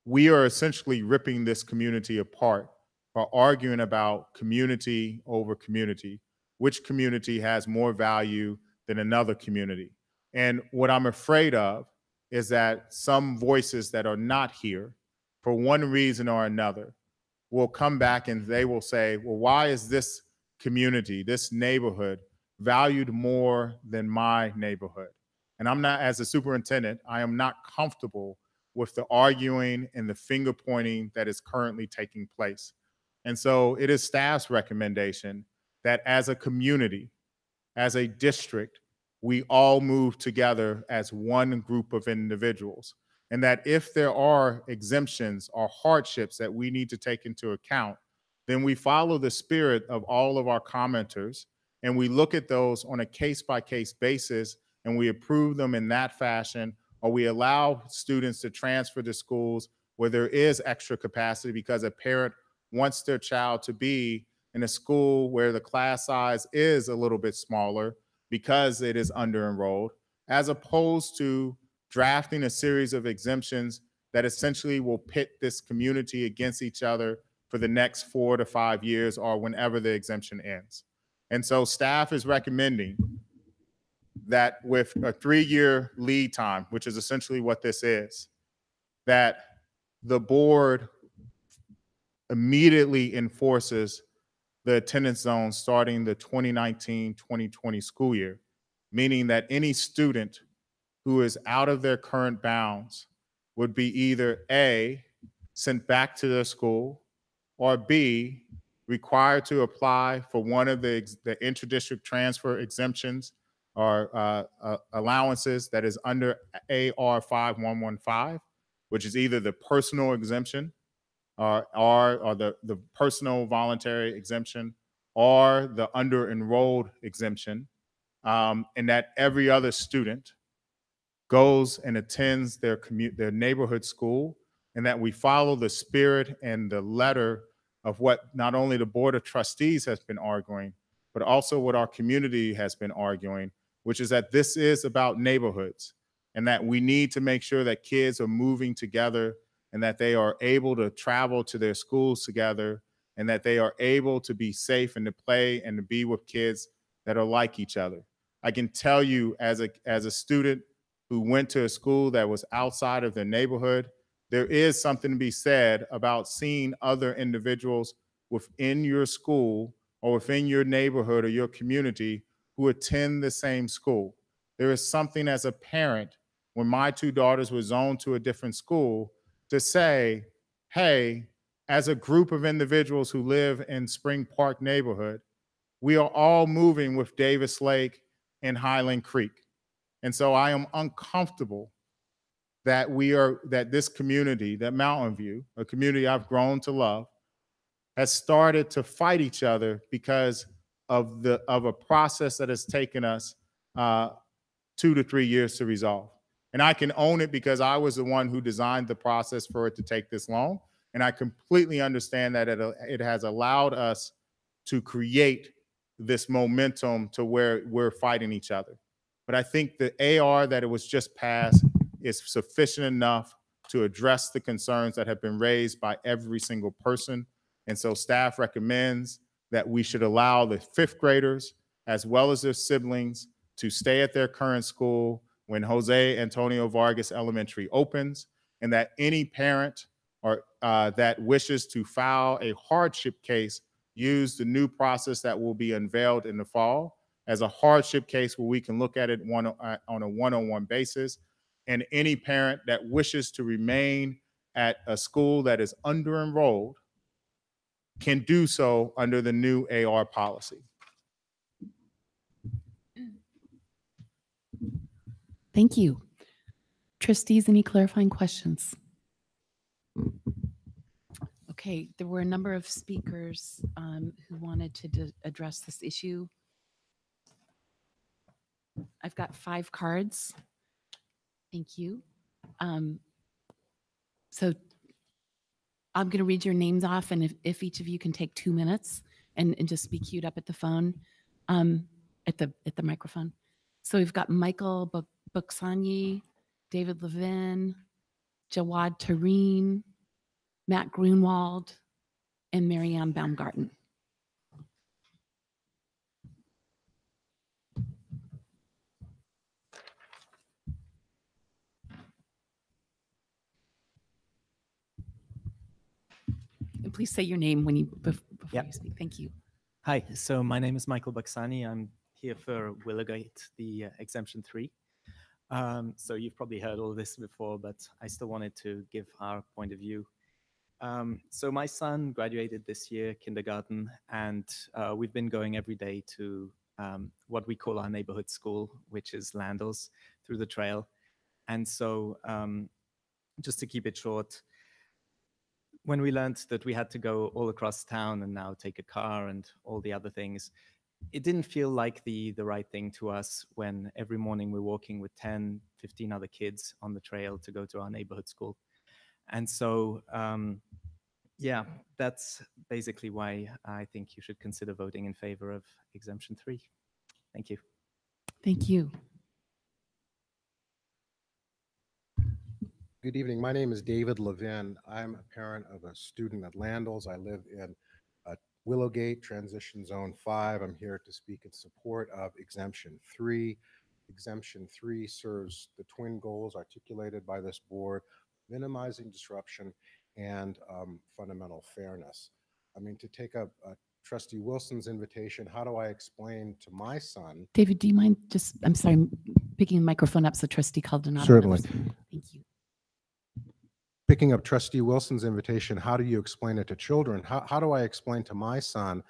we are essentially ripping this community apart by arguing about community over community, which community has more value than another community. And what I'm afraid of is that some voices that are not here, for one reason or another, will come back and they will say, well, why is this community, this neighborhood, valued more than my neighborhood? And I'm not, as a superintendent, I am not comfortable with the arguing and the finger pointing that is currently taking place. And so it is staff's recommendation that as a community, as a district, we all move together as one group of individuals. And that if there are exemptions or hardships that we need to take into account, then we follow the spirit of all of our commenters and we look at those on a case-by-case basis and we approve them in that fashion, or we allow students to transfer to schools where there is extra capacity because a parent wants their child to be in a school where the class size is a little bit smaller because it is under enrolled, as opposed to drafting a series of exemptions that essentially will pit this community against each other for the next 4 to 5 years or whenever the exemption ends. And so staff is recommending that with a 3-year lead time, which is essentially what this is, that the board immediately enforces the attendance zone starting the 2019-2020 school year, meaning that any student who is out of their current bounds would be either A, sent back to their school, or B, required to apply for one of the interdistrict transfer exemptions or allowances that is under AR 5115, which is either the personal exemption or the personal voluntary exemption or the under enrolled exemption, and that every other student goes and attends their neighborhood school, and that we follow the spirit and the letter of what not only the Board of Trustees has been arguing, but also what our community has been arguing, which is that this is about neighborhoods and that we need to make sure that kids are moving together and that they are able to travel to their schools together and that they are able to be safe and to play and to be with kids that are like each other. I can tell you as a student who went to a school that was outside of their neighborhood, there is something to be said about seeing other individuals within your school or within your neighborhood or your community who attend the same school. There is something as a parent, when my 2 daughters were zoned to a different school, to say, hey, as a group of individuals who live in Spring Park neighborhood, we are all moving with Davis Lake and Highland Creek. And so I am uncomfortable that this community, that Mountain View, a community I've grown to love, has started to fight each other because of a process that has taken us 2 to 3 years to resolve. And I can own it because I was the one who designed the process for it to take this long. And I completely understand that it has allowed us to create this momentum to where we're fighting each other. But I think the AR that it was just passed is sufficient enough to address the concerns that have been raised by every single person. And so staff recommends that we should allow the 5th graders as well as their siblings to stay at their current school when Jose Antonio Vargas Elementary opens, and that any parent or that wishes to file a hardship case use the new process that will be unveiled in the fall as a hardship case where we can look at it on a one-on-one basis. And any parent that wishes to remain at a school that is under enrolled can do so under the new AR policy. Thank you. Trustees, any clarifying questions? Okay, there were a number of speakers who wanted to address this issue. I've got 5 cards. Thank you. So I'm going to read your names off, and if each of you can take 2 minutes and just be queued up at the phone, at the microphone. So we've got Michael Buksani, David Levin, Jawad Tareen, Matt Grunwald, and Marianne Baumgarten. And please say your name when before Yep. you speak. Thank you. Hi, so my name is Michael Buksani. I'm here for Willowgate, the exemption 3. So you've probably heard all this before, but I still wanted to give our point of view. So my son graduated this year, kindergarten, and we've been going every day to what we call our neighborhood school, which is Landals, through the trail. And so just to keep it short, when we learned that we had to go all across town and now take a car and all the other things, it didn't feel like the right thing to us when every morning we're walking with 10, 15 other kids on the trail to go to our neighborhood school. And so, Yeah, that's basically why I think you should consider voting in favor of exemption 3. Thank you. Thank you. Good evening. My name is David Levin. I'm a parent of a student at Landals. I live in Willowgate, Transition Zone 5. I'm here to speak in support of Exemption 3. Exemption 3 serves the twin goals articulated by this board: minimizing disruption and fundamental fairness. I mean, to take up Trustee Wilson's invitation, how do I explain to my son? David, do you mind just, I'm sorry, picking the microphone up so Trustee Caldonado. Certainly. Thank you. Picking up Trustee Wilson's invitation, how do you explain it to children? How do I explain to my son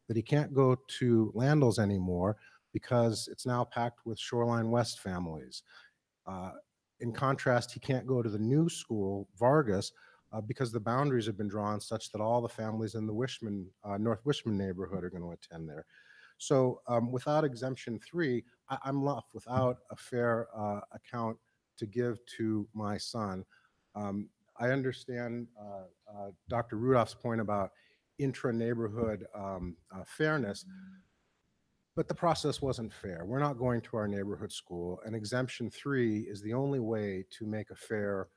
that he can't go to Landals anymore because it's now packed with Shoreline West families? In contrast, he can't go to the new school, Vargas, because the boundaries have been drawn such that all the families in the North Wishman neighborhood are going to attend there. So without Exemption 3, I'm left without a fair account to give to my son. I understand Dr. Rudolph's point about intra-neighborhood fairness, but the process wasn't fair. We're not going to our neighborhood school, and Exemption 3 is the only way to make a fair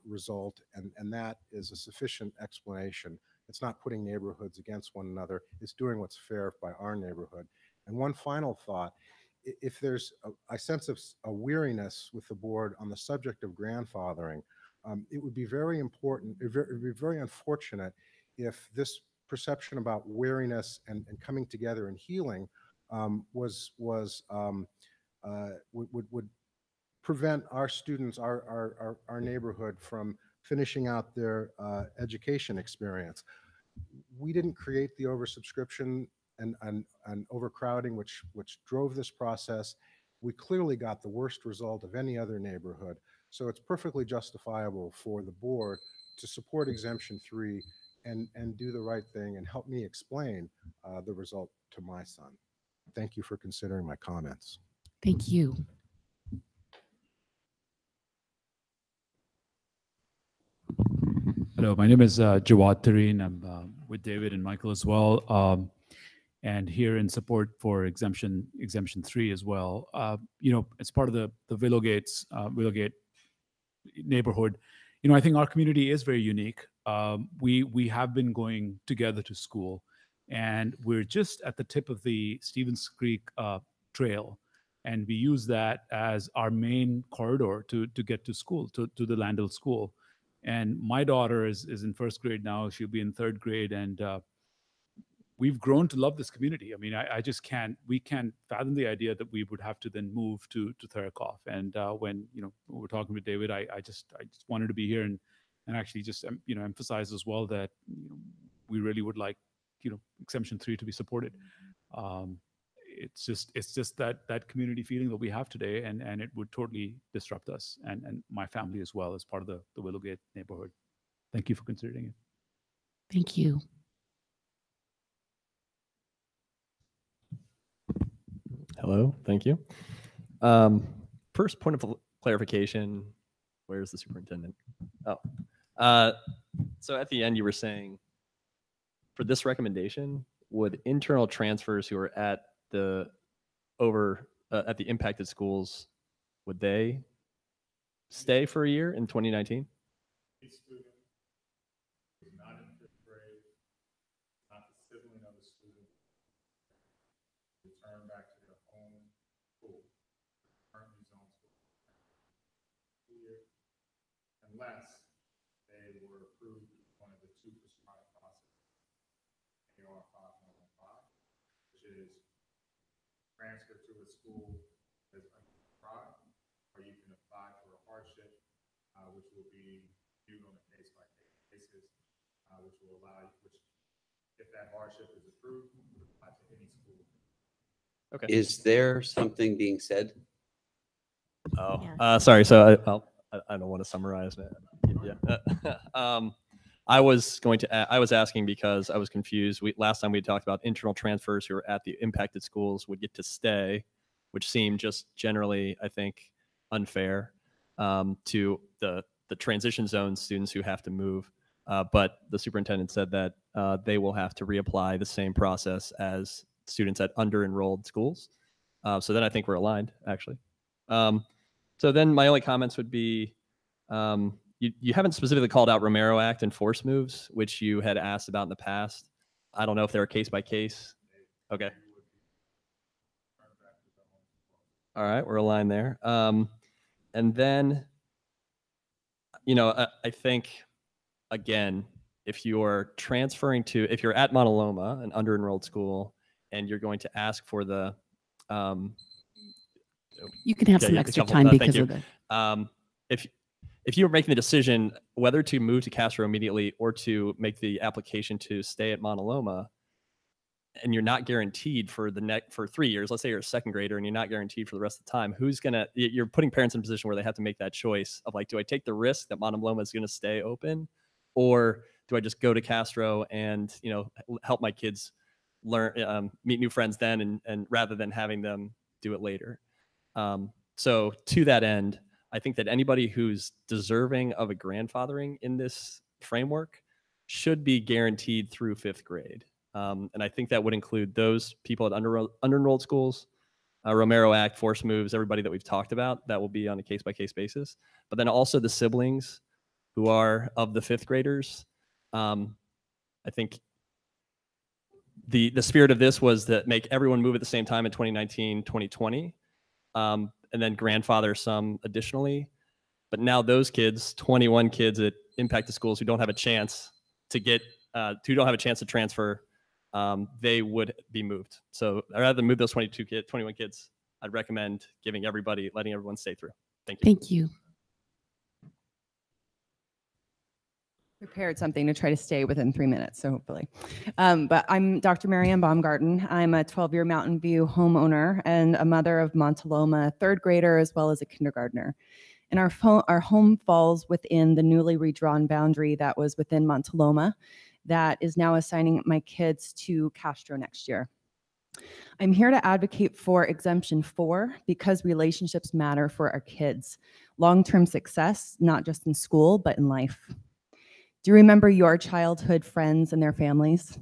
result, and that is a sufficient explanation. It's not putting neighborhoods against one another. It's doing what's fair by our neighborhood. And one final thought: if there's a sense of a weariness with the board on the subject of grandfathering, it would be very important, it would be very unfortunate if this perception about weariness and coming together and healing would prevent our students, our neighborhood, from finishing out their education experience. We didn't create the oversubscription and overcrowding which drove this process. We clearly got the worst result of any other neighborhood. So it's perfectly justifiable for the board to support Exemption 3 and do the right thing and help me explain the result to my son. Thank you for considering my comments. Thank you. Hello, my name is Jawad Tareen. I'm with David and Michael as well, and here in support for Exemption 3 as well. You know, as part of the Willowgate neighborhood, you know, I think our community is very unique. We have been going together to school, and we're just at the tip of the Stevens Creek Trail, and we use that as our main corridor to get to school, to the Landell School. And my daughter is in first grade now. She'll be in third grade, and we've grown to love this community. I mean, we can't fathom the idea that we would have to then move to Thurikoff. And when, you know, we were talking with David, I just wanted to be here and actually just, you know, emphasize as well that, you know, we really would like, you know, Exemption 3 to be supported. It's just that community feeling that we have today, and it would totally disrupt us and my family as well as part of the Willowgate neighborhood. Thank you for considering it. Thank you. Hello, thank you. First point of clarification, where's the superintendent? Oh, so at the end you were saying for this recommendation, would internal transfers who are at the impacted schools, would they stay for a year in 2019? Not in fifth grade, not the sibling of the student, return back to their home school, currently zone school, unless they were approved with one of the two prescribed processes, AR 5115, which is transfer to a school as prescribed, or you can apply for a hardship, which will be viewed on a case-by-case basis, which will allow you, which, if that hardship is approved, would apply to any school. Okay. Is there something being said? Oh, Yeah. sorry. So I don't want to summarize that. Yeah. I was asking because I was confused. Last time we talked about internal transfers who are at the impacted schools would get to stay, which seemed just generally, I think, unfair to the transition zone students who have to move. But the superintendent said that they will have to reapply the same process as students at under-enrolled schools. So then I think we're aligned, actually. So then my only comments would be, you haven't specifically called out Romero Act and force moves, which you had asked about in the past. I don't know if they're case by case. Okay. All right, we're aligned there. And then, I think, again, if you're transferring if you're at Monte Loma, an under-enrolled school, and you're going to ask for the You can have yeah, some yeah, extra couple- time thank because you. of the. If you were making the decision whether to move to Castro immediately or to make the application to stay at Monte Loma, and you're not guaranteed for for 3 years, let's say you're a second grader and you're not guaranteed for the rest of the time, you're putting parents in a position where they have to make that choice of like, do I take the risk that Monte Loma is going to stay open, or do I just go to Castro and help my kids learn, meet new friends then, and rather than having them do it later. So to that end, I think that anybody who's deserving of a grandfathering in this framework should be guaranteed through 5th grade. And I think that would include those people at under-enrolled schools, Romero Act, force moves, everybody that we've talked about. That will be on a case-by-case basis. But then also the siblings who are of the 5th graders. I think the spirit of this was to make everyone move at the same time in 2019, 2020. And then grandfather some additionally. But now those kids, 21 kids that impact the schools who don't have a chance to transfer, they would be moved. So rather than move those 21 kids, I'd recommend letting everyone stay through. Thank you. Thank you. Prepared something to try to stay within 3 minutes, so hopefully. But I'm Dr. Marianne Baumgarten. I'm a 12-year Mountain View homeowner and a mother of Monte Loma, 3rd grader, as well as a kindergartner. And our home falls within the newly redrawn boundary that was within Monte Loma that is now assigning my kids to Castro next year. I'm here to advocate for exemption 4 because relationships matter for our kids. Long-term success, not just in school, but in life. Do you remember your childhood friends and their families?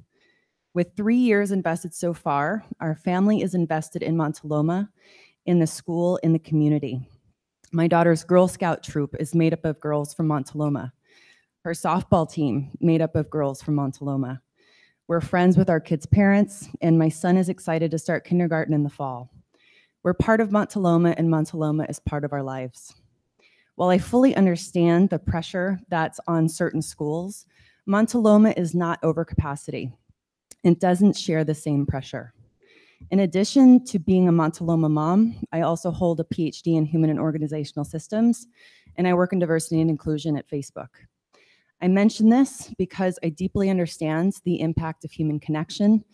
With 3 years invested so far, our family is invested in Monte Loma, in the school, in the community. My daughter's Girl Scout troop is made up of girls from Monte Loma. Her softball team made up of girls from Monte Loma. We're friends with our kids' parents, and my son is excited to start kindergarten in the fall. We're part of Monte Loma, and Monte Loma is part of our lives. While I fully understand the pressure that's on certain schools, Monte Loma is not overcapacity. It doesn't share the same pressure. In addition to being a Monte Loma mom, I also hold a PhD in Human and Organizational Systems, and I work in diversity and inclusion at Facebook. I mention this because I deeply understand the impact of human connection,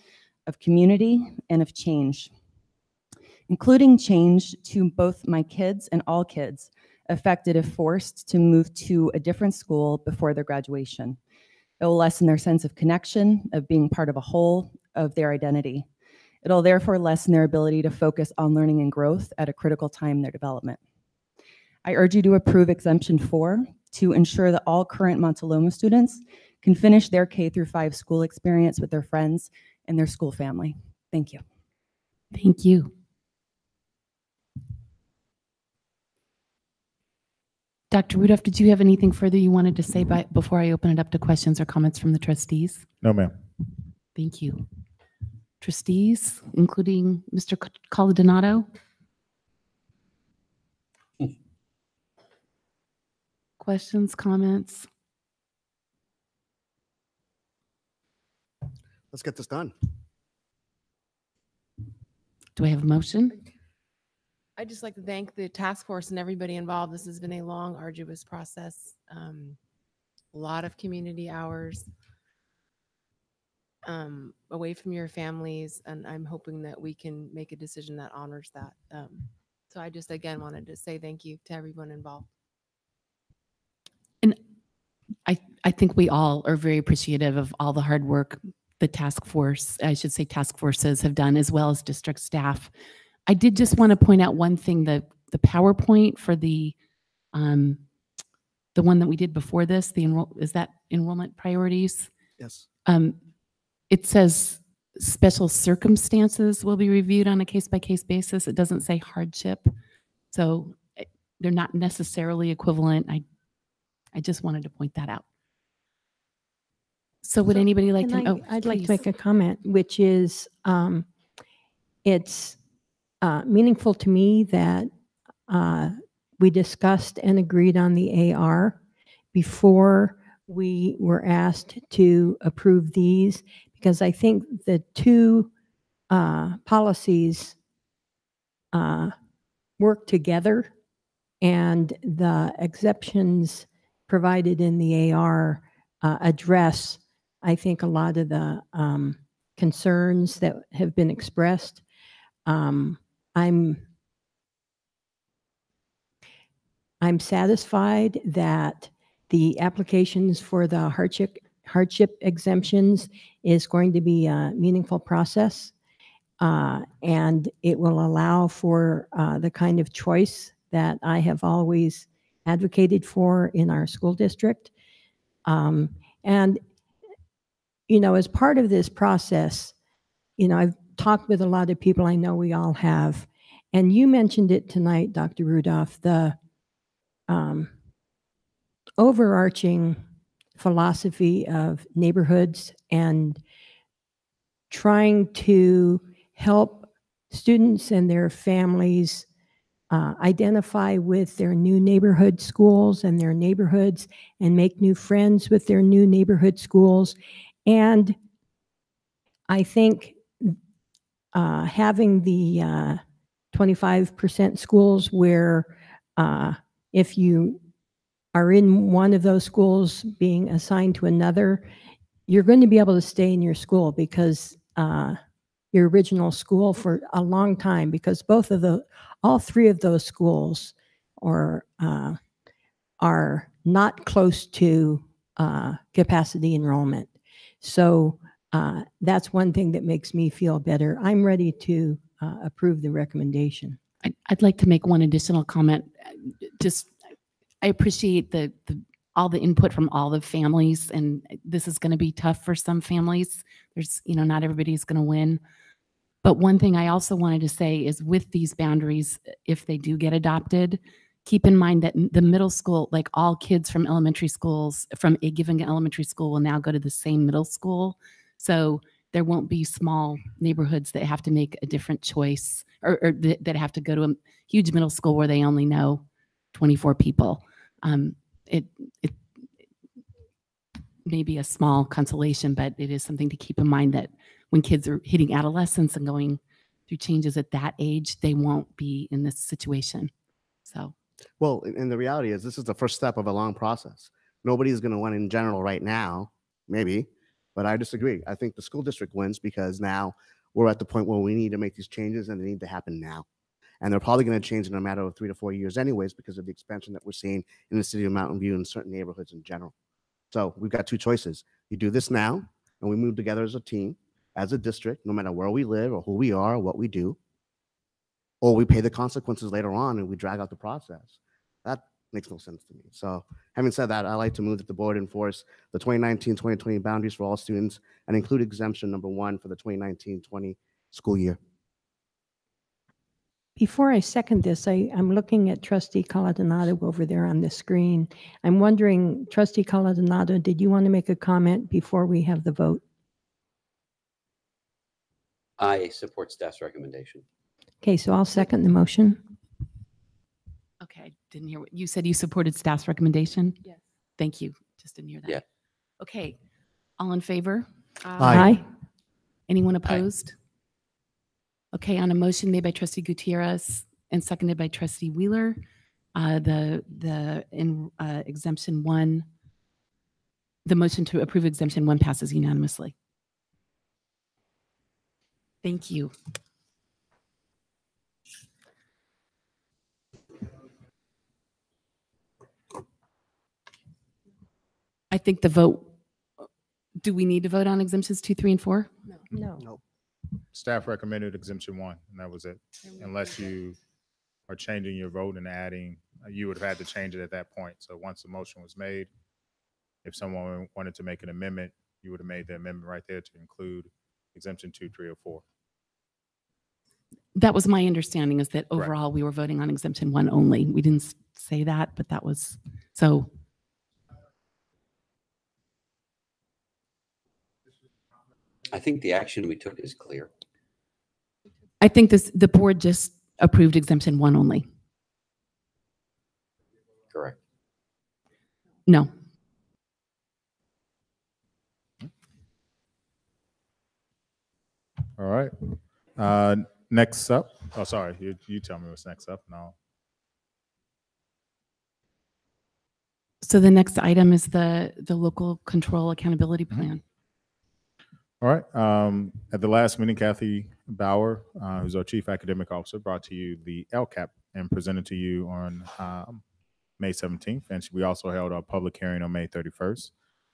of community, and of change, including change to both my kids and all kids affected if forced to move to a different school before their graduation. It will lessen their sense of connection, of being part of a whole, of their identity. It'll therefore lessen their ability to focus on learning and growth at a critical time in their development. I urge you to approve exemption 4 to ensure that all current Monte Loma students can finish their K-5 school experience with their friends and their school family. Thank you. Thank you. Dr. Rudolph, did you have anything further you wanted to say before I open it up to questions or comments from the trustees? No, ma'am. Thank you. Trustees, including Mr. Coladonato? Questions, comments? Let's get this done. Do I have a motion? I'd just like to thank the task force and everybody involved. This has been a long, arduous process. A lot of community hours away from your families, and I'm hoping that we can make a decision that honors that. So I just, again, wanted to say thank you to everyone involved. And I think we all are very appreciative of all the hard work the task force, I should say task forces, have done, as well as district staff. I did just want to point out one thing, the PowerPoint for the the one that we did before this, is that enrollment priorities? Yes. It says special circumstances will be reviewed on a case-by-case basis. It doesn't say hardship. So they're not necessarily equivalent. I just wanted to point that out. So would anybody like to? I'd like to please. make a comment, which is it's meaningful to me that we discussed and agreed on the AR before we were asked to approve these, because I think the two policies work together, and the exceptions provided in the AR address, I think, a lot of the concerns that have been expressed. I'm satisfied that the applications for the hardship exemptions is going to be a meaningful process, and it will allow for the kind of choice that I have always advocated for in our school district. And, you know, as part of this process, you know, I've talked with a lot of people, I know we all have, and you mentioned it tonight, Dr. Rudolph, the overarching philosophy of neighborhoods and trying to help students and their families identify with their new neighborhood schools and their neighborhoods and make new friends with their new neighborhood schools. And I think having the 25% schools where if you are in one of those schools being assigned to another, you're going to be able to stay in your school because your original school for a long time, because all three of those schools are not close to capacity enrollment. So that's one thing that makes me feel better. I'm ready to approve the recommendation. I'd like to make one additional comment. I appreciate all the input from all the families, and this is going to be tough for some families. There's, you know, not everybody's going to win. But one thing I also wanted to say is with these boundaries, if they do get adopted, keep in mind that the middle school, like all kids from elementary schools, from a given elementary school will now go to the same middle school. So there won't be small neighborhoods that have to make a different choice or that have to go to a huge middle school where they only know 24 people. It may be a small consolation, but it is something to keep in mind that when kids are hitting adolescence and going through changes at that age, they won't be in this situation. So, well, and the reality is this is the first step of a long process. Nobody's going to win in general right now, maybe, but I disagree. I think the school district wins because now we're at the point where we need to make these changes and they need to happen now. And they're probably going to change in a matter of 3 to 4 years anyways because of the expansion that we're seeing in the city of Mountain View and certain neighborhoods in general. So we've got two choices. You do this now and we move together as a team, as a district, no matter where we live or who we are or what we do, or we pay the consequences later on and we drag out the process. That makes no sense to me. So having said that, I like to move that the board enforce the 2019-2020 boundaries for all students and include exemption number 1 for the 2019-20 school year. Before I second this, I'm looking at Trustee Coladonado over there on the screen. I'm wondering, Trustee Coladonado, did you want to make a comment before we have the vote? I support staff's recommendation. Okay, so I'll second the motion. okay, I didn't hear what you said. You supported staff's recommendation? Yes. Thank you. Just didn't hear that. Yeah. Okay, all in favor? Aye. Anyone opposed? Okay, on a motion made by Trustee Gutierrez and seconded by Trustee Wheeler, exemption 1, the motion to approve exemption 1 passes unanimously. Thank you. I think the vote, do we need to vote on exemptions 2, 3, and 4? No. Nope. Staff recommended exemption 1, and that was it, unless you or changing your vote and adding, you would have had to change it at that point. So once the motion was made, if someone wanted to make an amendment, you would have made the amendment right there to include exemption 2, 3, or 4. That was my understanding, is that Correct. overall we were voting on exemption 1 only. We didn't say that, but that was, so. I think the action we took is clear. I think the board just approved exemption 1 only. Correct. No. All right. Next up, oh, sorry, you tell me what's next up. No. So the next item is the local control accountability plan. All right. At the last meeting, Kathy Bauer, who's our Chief Academic Officer, brought to you the LCAP and presented to you on May 17th. And we also held our public hearing on May 31st.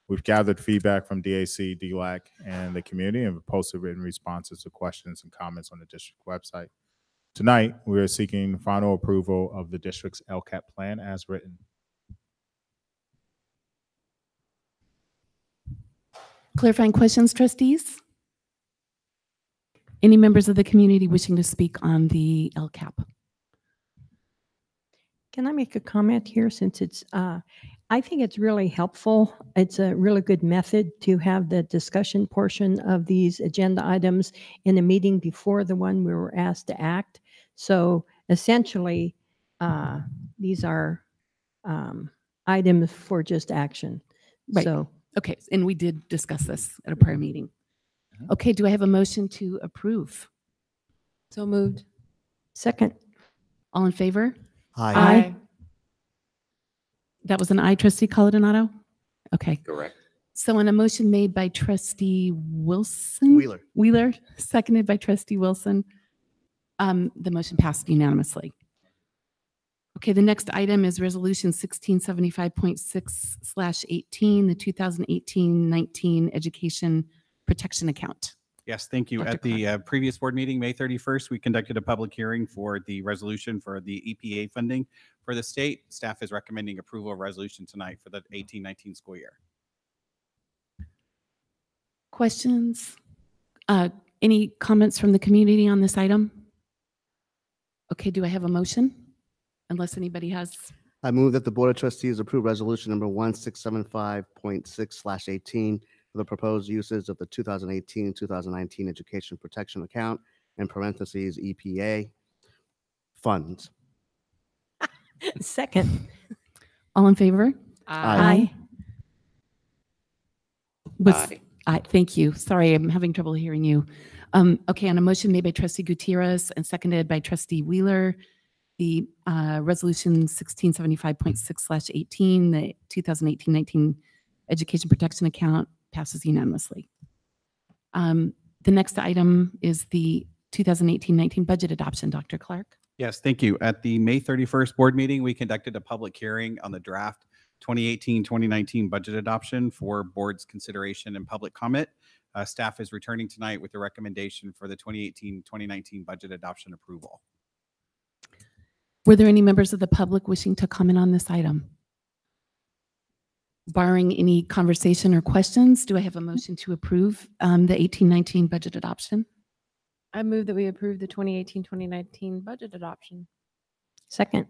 We've gathered feedback from DAC, DLAC, and the community and posted written responses to questions and comments on the district website. Tonight, we are seeking final approval of the district's LCAP plan as written. Clarifying questions, trustees? Any members of the community wishing to speak on the LCAP? Can I make a comment here since it's, I think it's really helpful. It's a really good method to have the discussion portion of these agenda items in a meeting before the one we were asked to act. So essentially, these are items for just action. Right. So Okay, and we did discuss this at a prior meeting. Okay, do I have a motion to approve? So moved. second, All in favor? Aye. That was an aye, trustee Coladonado? Okay. Correct. So on a motion made by trustee Wilson? Wheeler, seconded by trustee Wilson, the motion passed unanimously. Okay, the next item is resolution 1675.6/18, the 2018-19 education protection account. Yes, thank you. Dr. At the previous board meeting, May 31st, we conducted a public hearing for the resolution for the EPA funding for the state. Staff is recommending approval of resolution tonight for the 18-19 school year. Questions? Any comments from the community on this item? Okay, do I have a motion? Unless anybody has, I move that the Board of Trustees approve resolution number 1675.6/18 for the proposed uses of the 2018-2019 education protection account, in parentheses, EPA funds. second. all in favor? Aye. Was, thank you. Sorry, I'm having trouble hearing you. Okay, on a motion made by trustee Gutierrez and seconded by trustee Wheeler, the resolution 1675.6/18, the 2018-19 education protection account passes unanimously. The next item is the 2018-19 budget adoption. Dr. Clark? Yes, thank you. At the May 31st board meeting, we conducted a public hearing on the draft 2018-2019 budget adoption for board's consideration and public comment. Staff is returning tonight with a recommendation for the 2018-2019 budget adoption approval. Were there any members of the public wishing to comment on this item? Barring any conversation or questions, do I have a motion to approve the 18-19 budget adoption? I move that we approve the 2018-2019 budget adoption. Second.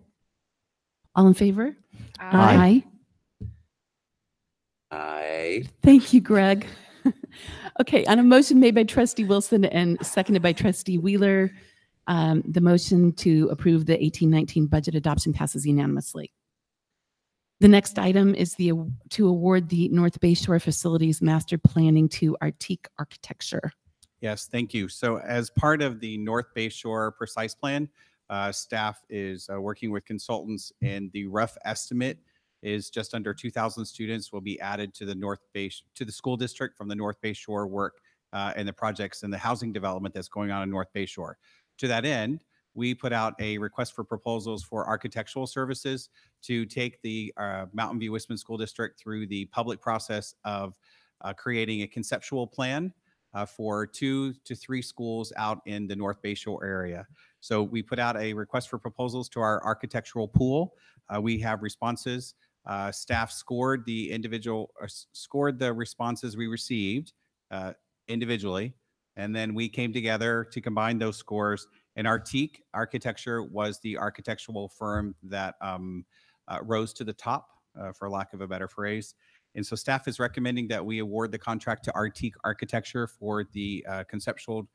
All in favor? Aye. Aye. Thank you, Greg. Okay, on a motion made by trustee Wilson and seconded by trustee Wheeler, the motion to approve the 18-19 budget adoption passes unanimously. The next item is to award the North Bay Shore Facilities Master Planning to Artique Architecture. Yes, thank you. So as part of the North Bay Shore Precise Plan, staff is working with consultants, and the rough estimate is just under 2,000 students will be added to the school district from the North Bay Shore work and the projects and the housing development that's going on in North Bay Shore. To that end, we put out a request for proposals for architectural services to take the Mountain View Wisman School District through the public process of creating a conceptual plan for 2 to 3 schools out in the North Bayshore area. So we put out a request for proposals to our architectural pool. We have responses. Staff scored the scored the responses we received individually, and then we came together to combine those scores. And Artique Architecture was the architectural firm that rose to the top, for lack of a better phrase. And so staff is recommending that we award the contract to Artique Architecture for the conceptual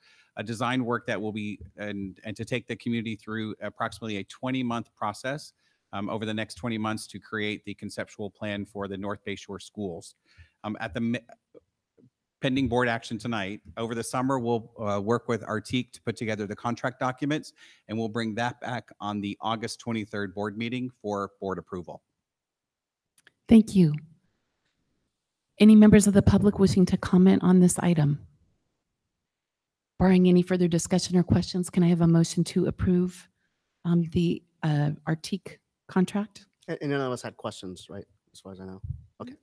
design work that will be, and to take the community through approximately a 20-month process over the next 20 months to create the conceptual plan for the North Bayshore schools. At the pending board action tonight, over the summer, we'll work with Artique to put together the contract documents, and we'll bring that back on the August 23rd board meeting for board approval. Thank you. Any members of the public wishing to comment on this item? Barring any further discussion or questions, can I have a motion to approve the Artique contract? And none of us had questions, right? As far as I know. Okay.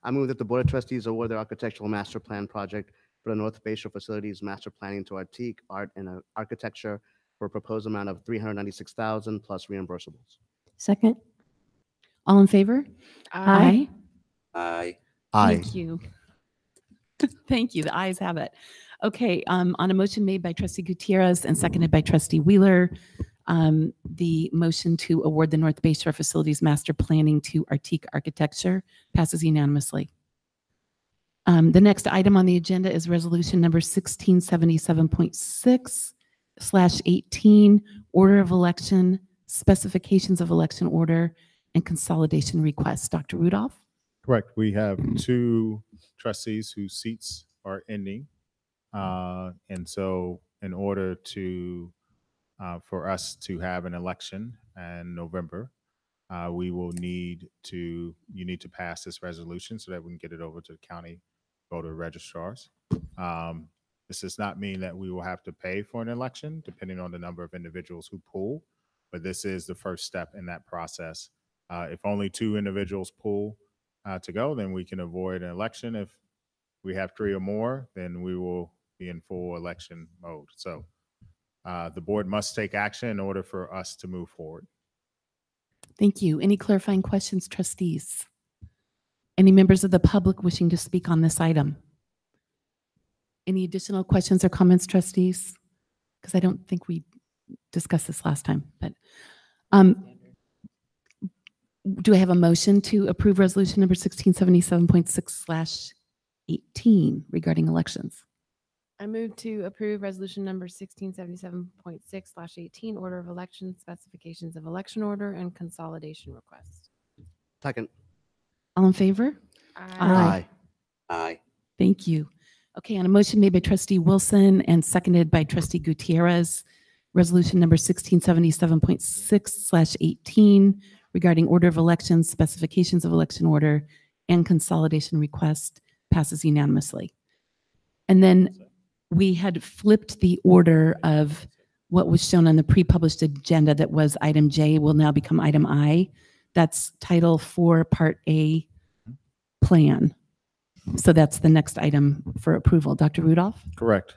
I move that the Board of Trustees award the architectural master plan project for the North Bayshore Facilities master planning to Artique Art and Architecture for a proposed amount of $396,000 plus reimbursables. Second. All in favor? Aye. Aye. Aye. Thank you. Thank you. The ayes have it. Okay, on a motion made by Trustee Gutierrez and seconded by Trustee Wheeler, the motion to award the North Bayshore Facilities Master Planning to Artique Architecture passes unanimously. The next item on the agenda is resolution number 1677.6/18, order of election, specifications of election order, and consolidation requests. Dr. Rudolph? Correct. We have 2 trustees whose seats are ending. And so in order to, for us to have an election in November, you need to pass this resolution so that we can get it over to the county voter registrars. This does not mean that we will have to pay for an election, depending on the number of individuals who pool, but this is the first step in that process. If only 2 individuals pool to go, then we can avoid an election. If we have 3 or more, then we will be in full election mode. So the board must take action in order for us to move forward. Thank you. Any clarifying questions, trustees? Any members of the public wishing to speak on this item? Any additional questions or comments, trustees? Because I don't think we discussed this last time, but do I have a motion to approve resolution number 1677.6/18 regarding elections? I move to approve resolution number 1677.6/18, order of election, specifications of election order, and consolidation request. Second. All in favor? Aye. Aye. Thank you. Okay, on a motion made by Trustee Wilson and seconded by Trustee Gutierrez, resolution number 1677.6/18 regarding order of elections, specifications of election order, and consolidation request passes unanimously. And then we had flipped the order of what was shown on the pre-published agenda that was item J will now become item I. That's Title 4, Part A plan. So that's the next item for approval. Dr. Rudolph? Correct.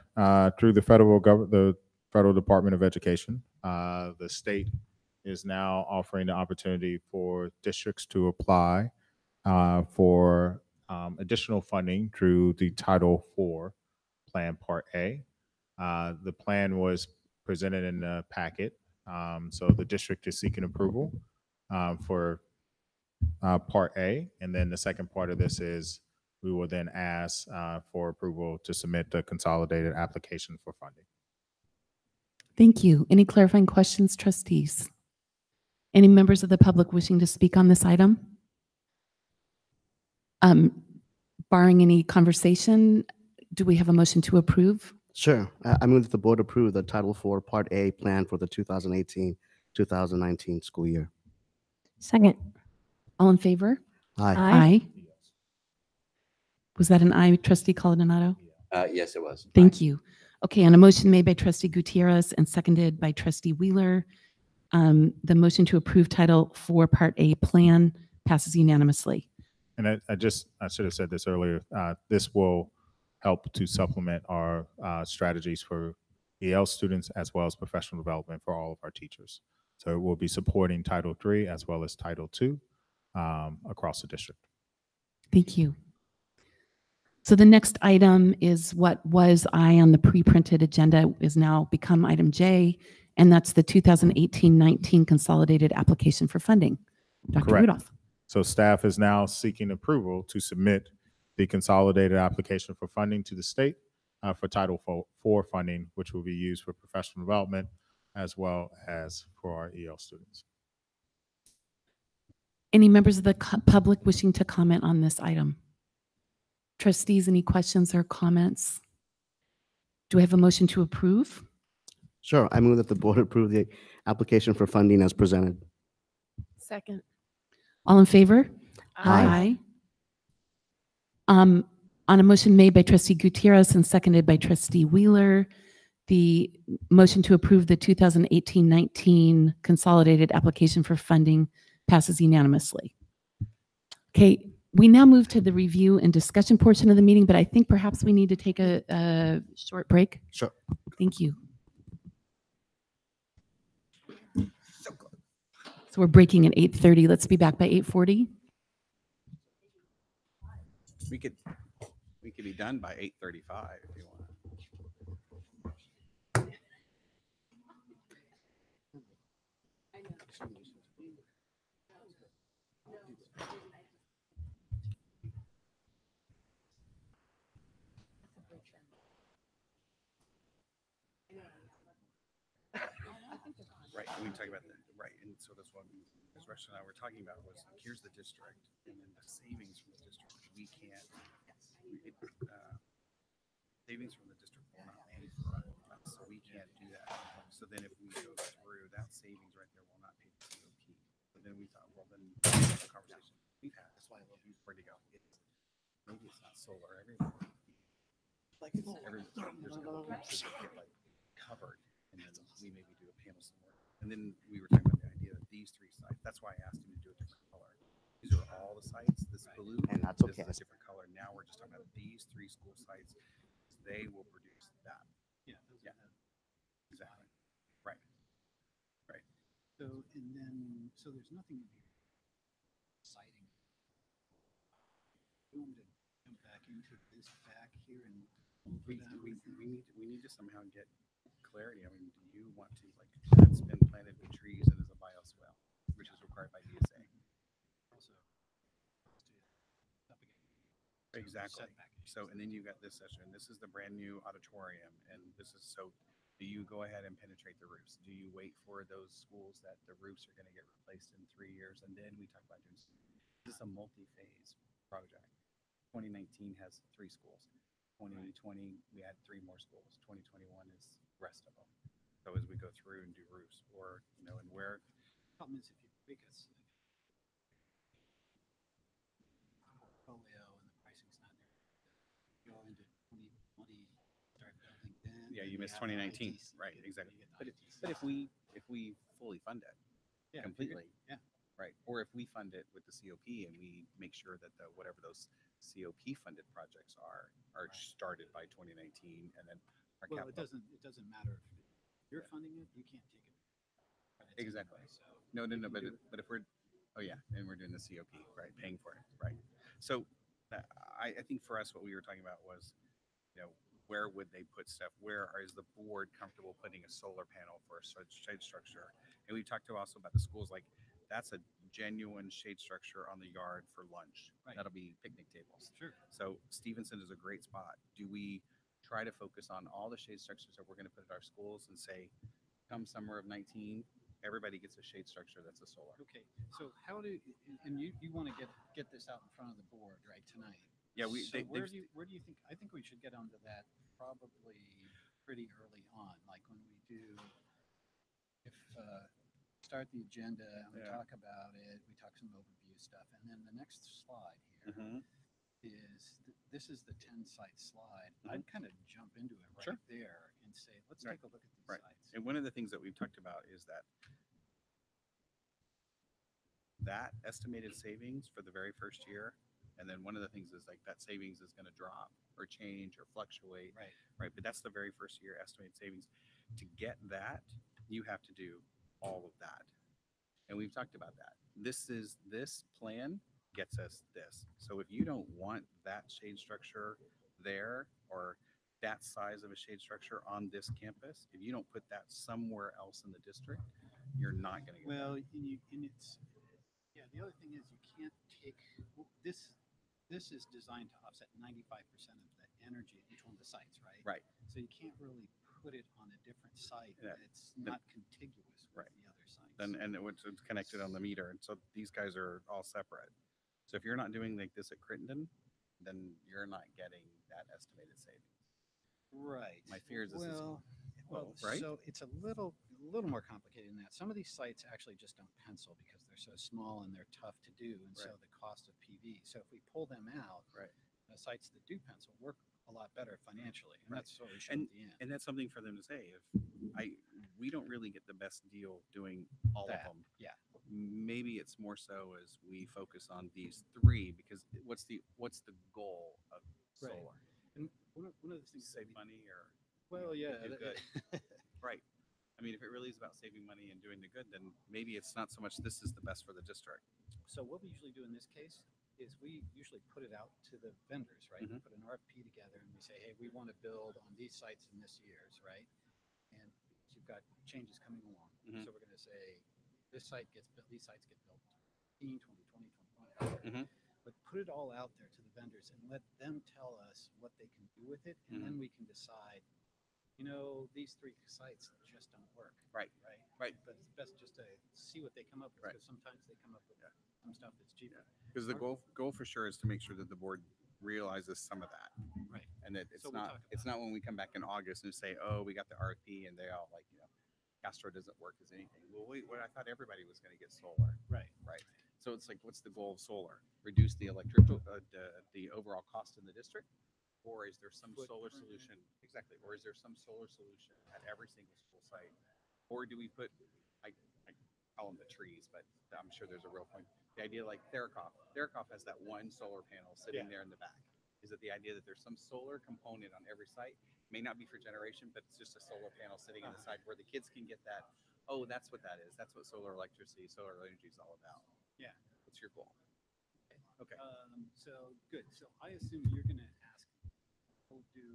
Through the federal Department of Education, the state is now offering the opportunity for districts to apply for additional funding through the Title IV Plan Part A. The plan was presented in the packet. So the district is seeking approval for Part A. And then the second part of this is we will then ask for approval to submit the consolidated application for funding. Thank you. Any clarifying questions, trustees? Any members of the public wishing to speak on this item? Barring any conversation, do we have a motion to approve? Sure. I move that the board approve the Title IV Part A plan for the 2018-2019 school year. Second. All in favor? Aye. Aye. Was that an aye, Trustee Coladonado? Yes, it was. Thank you. Okay, on a motion made by Trustee Gutierrez and seconded by Trustee Wheeler, the motion to approve Title IV Part A plan passes unanimously. And I should have said this earlier. This will help to supplement our strategies for EL students as well as professional development for all of our teachers. So we'll be supporting Title III as well as Title II across the district. Thank you. So the next item is what was I on the pre-printed agenda is now become item J, and that's the 2018-19 consolidated application for funding. Dr. Correct. Rudolph. So staff is now seeking approval to submit the consolidated application for funding to the state for Title IV funding, which will be used for professional development as well as for our EL students. Any members of the public wishing to comment on this item? Trustees, any questions or comments? Do I have a motion to approve? Sure, I move that the board approve the application for funding as presented. Second. All in favor? Aye. On a motion made by trustee Gutierrez and seconded by trustee Wheeler, the motion to approve the 2018-19 consolidated application for funding passes unanimously. Okay, we now move to the review and discussion portion of the meeting, but I think perhaps we need to take a short break. Sure. Thank you. So we're breaking at 8:30. Let's be back by 8:40. We could be done by 8:35 if you want. Right, we talk about that, right, and so that's what Ms. Rush and I were talking about was, here's the district, and then the savings from the district, we can't, savings from the district will not pay for us, so we can't do that. So then if we go through that savings right there, will not pay the COP. So then we thought, well, then the conversation we've had, that's why I love you, where to go. Maybe it's not solar everywhere. Like it's every, there's a couple pieces that get like covered, and then we maybe do a panel somewhere. And then we were talking about the idea that these three sites, that's why I asked him to do a different color. These are all the sites, this blue And that's okay. is a different color. Now we're just talking about these three school sites. They will produce that. Yeah. Exactly. Right. Right. So, and then, so there's nothing exciting. You want to jump back into this back here and We need to somehow get clarity. I mean, do you want to, like, that's been planted with trees and is a bioswale, which is required by DSA. Also, Exactly. So, and then you got this session. This is the brand new auditorium, and this is so. Do you go ahead and penetrate the roofs? Do you wait for those schools that the roofs are going to get replaced in 3 years, and then we talk about doing this is a multi-phase project. 2019 has 3 schools. 2020 we had 3 more schools. 2021 is the rest of them. So as we go through and do roofs, or and where. problem is if you pick us portfolio and the pricing's not there, go into 2020, start building then. Yeah, you and missed have 2019, ITC, right? you Exactly. get But ITC. if we fully fund it Yeah, completely, yeah. right? Or if we fund it with the COP and we make sure that whatever those COP funded projects are started by 2019, and then our Well, capital. it doesn't matter if you're funding it, you can't take it. credits Exactly. anyway, so No, you but can do it. but if we're, oh yeah, and we're doing the COP, right, paying for it, right? So I think for us, what we were talking about was, where would they put stuff? Where is the board comfortable putting a solar panel for a shade structure? And we talked also about the schools, like that's a genuine shade structure on the yard for lunch. Right. That'll be picnic tables. Sure. So Stevenson is a great spot. Do we try to focus on all the shade structures that we're going to put at our schools and say, come summer of 19, everybody gets a shade structure that's a solar? Okay, so how do, and you want to get this out in front of the board, right, tonight? Yeah, So where do you think, I think we should get onto that probably pretty early on, like when we do, start the agenda and we Yeah. talk about it, we talk some overview stuff, and then the next slide here Mhm. is, this is the 10-site slide. Mhm. I'd kind of jump into it right Sure. there and say, let's Right. take a look at these Right. sites. And one of the things that we've talked about is that estimated savings for the very first year And then one of the things is like that savings is going to drop or change or fluctuate. Right. Right. But that's the very first year estimated savings. To get that, you have to do all of that. And we've talked about that. This plan gets us this. So if you don't want that shade structure there or that size of a shade structure on this campus, if you don't put that somewhere else in the district, you're not going to get Well, that. and it's, yeah, the other thing is you can't take, this is designed to offset 95% of the energy at each one of the sites, right? Right. So you can't really put it on a different site Yeah. that's not contiguous with Right. the other sites. And it's connected on the meter. And so these guys are all separate. So if you're not doing like this at Crittenden, then you're not getting that estimated savings. Right. My fear is this is well, right? so it's a little more complicated than that. Some of these sites actually just don't pencil because they're so small and they're tough to do, and so Right. the cost of PV. So if we pull them out, Right. the sites that do pencil work a lot better financially, and Right. that's what we show And, at the end. and that's something for them to say. If we don't really get the best deal doing all That, of them. yeah. Maybe it's more so as we focus on these three because what's the goal of Right. solar? And one of the things that Save we- money or Well, yeah, do that- good. Right. I mean, if it really is about saving money and doing the good, then maybe it's not so much this is the best for the district. So what we usually do in this case is we usually put it out to the vendors, right? We Mhm. put an RFP together and we say, hey, we want to build on these sites in this year's, right? And you've got changes coming along. Mhm. So we're going to say, this site gets built, these sites get built 20, 21. Mhm. But put it all out there to the vendors and let them tell us what they can do with it. And then we can decide, these three sites just don't work. Right. Right. Right. But it's best just to see what they come up with, Right. because sometimes they come up with some stuff that's cheaper. Because the goal for sure is to make sure that the board realizes some of that. Right. And that it's So we'll not talk it's not when we come back in August and say, oh, we got the RFP and they all Castro doesn't work as anything. Well, wait, I thought everybody was going to get solar. Right. Right. So it's like, what's the goal of solar? Reduce the electrical, the overall cost in the district? Or is there some solar solution? Exactly. Or is there some solar solution at every single school site? Or do we put, I call them the trees, but I'm sure there's a real point. The idea like Therakoff. Therakoff has that one solar panel sitting there in the back. Is it the idea that there's some solar component on every site? May not be for generation, but it's just a solar panel sitting on the side where the kids can get that. Oh, that's what that is. That's what solar electricity, solar energy is all about. Yeah. What's your goal? Okay. So good. So I assume you're going to ask, we'll do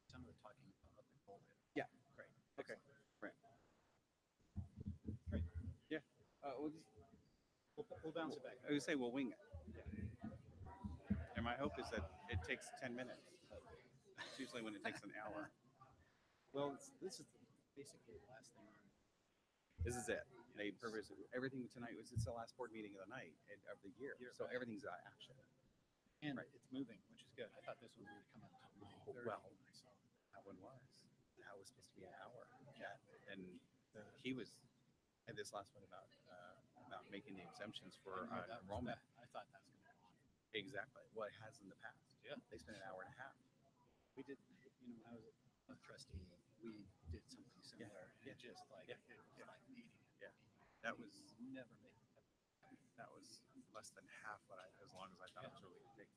some of the talking about the goal. Yeah. Great. Okay. Right. Great. Yeah. We'll bounce it back. I would say we'll wing it. And my hope is that it takes 10 minutes. It's usually when it takes an hour. Well, this is basically the last thing. This is it. They purpose everything tonight it's the last board meeting of the night of the year. So everything's action. And it's moving, which is good. I thought this one would come up until 9:30 Well, when I saw it. that one was. That was supposed to be an hour. Yeah. And he was had this last one about making the exemptions for enrollment. I thought that was going to go on. Exactly. What it has in the past. Yeah. They spent an hour and a half. We did, when I was a trustee, we did something similar. Yeah. It just like, Yeah. it was like meeting. Yeah. That was Never made that was less than half what as long as I thought it was really going to take.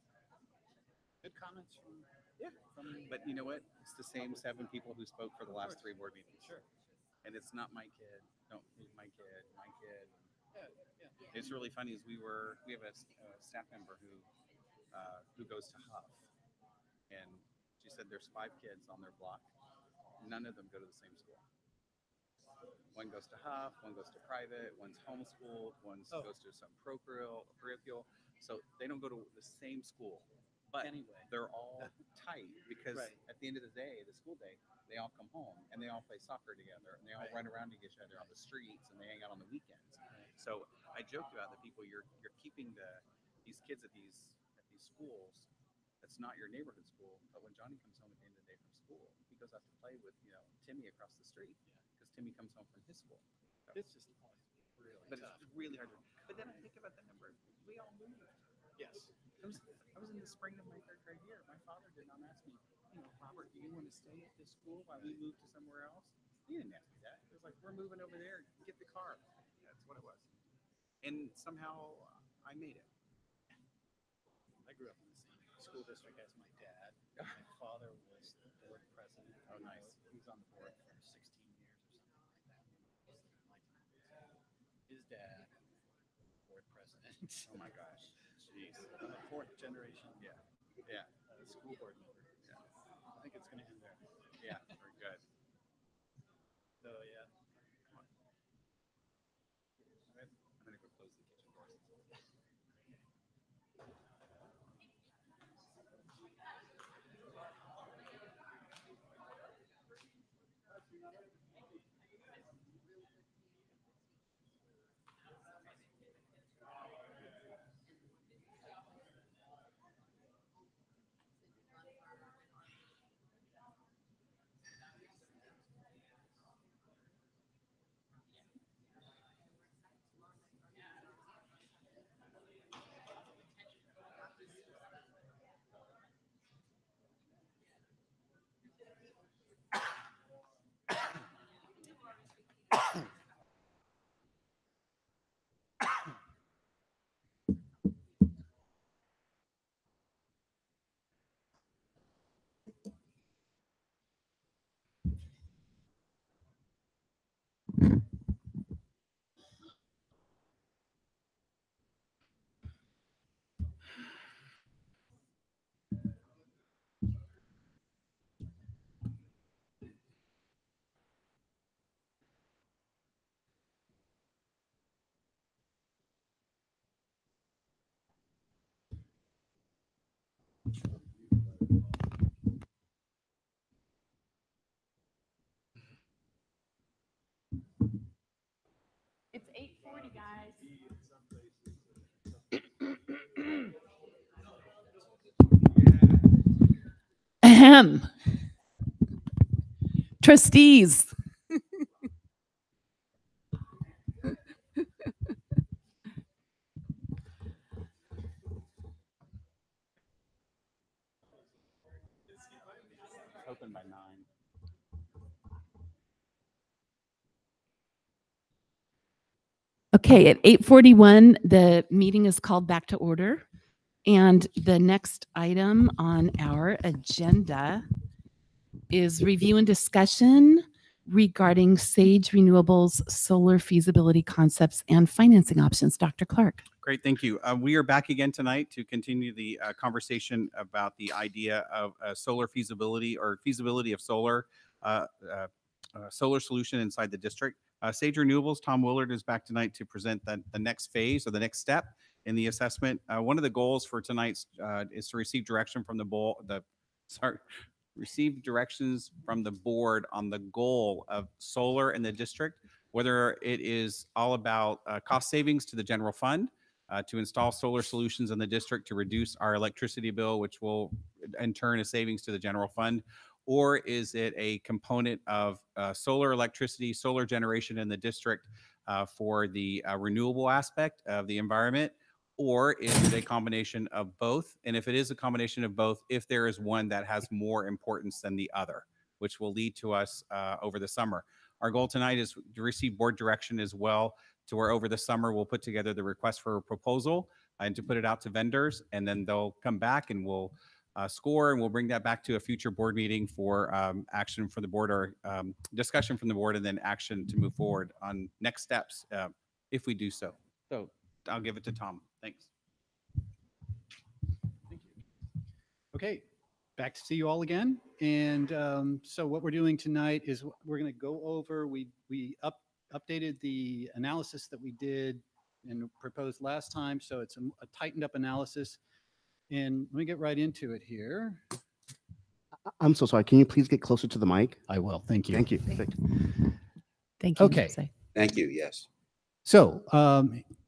good comments from. Yeah. But you know what? It's the same 7 people who spoke for the last 3 board meetings. Sure. And it's not my kid. No, my kid. Yeah. It's really funny is we have a staff member who goes to Huff, and she said there's 5 kids on their block. None of them go to the same school. One goes to Huff, one goes to private, one's homeschooled, one goes to some parochial. So they don't go to the same school. But Anyway. they're all tight because Right. at the end of the day, the school day, they all come home and they all play soccer together and they all Right. run around to each other on the streets and they hang out on the weekends. So I joked about the people you're keeping these kids at these schools. That's not your neighborhood school, but when Johnny comes home at the end of the day from school, he goes out to play with Timmy across the street because Timmy comes home from his school. So, It's just always really but tough. it's really hard. But then I think about the number. We all moved. Yes. I was in the spring of my 3rd grade year. My father did not ask me, Robert, do you want to stay at this school while we move to somewhere else? He didn't ask me that. It was like, we're moving over there. Get the car. That's what it was. And somehow I made it. I grew school district as my dad. My father was the board president. Oh, nice. He was on the board for 16 years or something like that. His dad, board president. Oh my gosh. Jeez. I'm a fourth generation. Yeah. Yeah. School board member. Yeah. I think it's going to end there. Yeah. Very good. So yeah. I'm going to go close the kitchen doors. It's 8:40, guys. Ahem. Trustees. Open by 9. Okay, at 8:41, the meeting is called back to order. And the next item on our agenda is review and discussion regarding Sage Renewables solar feasibility concepts and financing options. Dr. Clark. Great, thank you. We are back again tonight to continue the conversation about the idea of solar feasibility or feasibility of solar solar solution inside the district. Sage Renewables, Tom Willard is back tonight to present the next phase or the next step in the assessment. One of the goals for tonight's is to receive direction from receive directions from the board on the goal of solar in the district, whether it is all about cost savings to the general fund, to install solar solutions in the district to reduce our electricity bill, which will in turn a savings to the general fund, or is it a component of solar electricity, solar generation in the district for the renewable aspect of the environment, or is it a combination of both? And if it is a combination of both, if there is one that has more importance than the other, which will lead to us over the summer. Our goal tonight is to receive board direction as well, to where over the summer we'll put together the request for a proposal and to put it out to vendors, and then they'll come back and we'll score, and we'll bring that back to a future board meeting for action for the board or discussion from the board, and then action to move forward on next steps if we do so. So I'll give it to Tom. Thanks. Thank you. Okay, back to see you all again. And so what we're doing tonight is we're going to go over, we updated the analysis that we did and proposed last time. So it's a tightened up analysis. And let me get right into it here. I'm so sorry. Can you please get closer to the mic? I will. Thank you. Thank you. Thank you. Okay. Thank you. Yes. So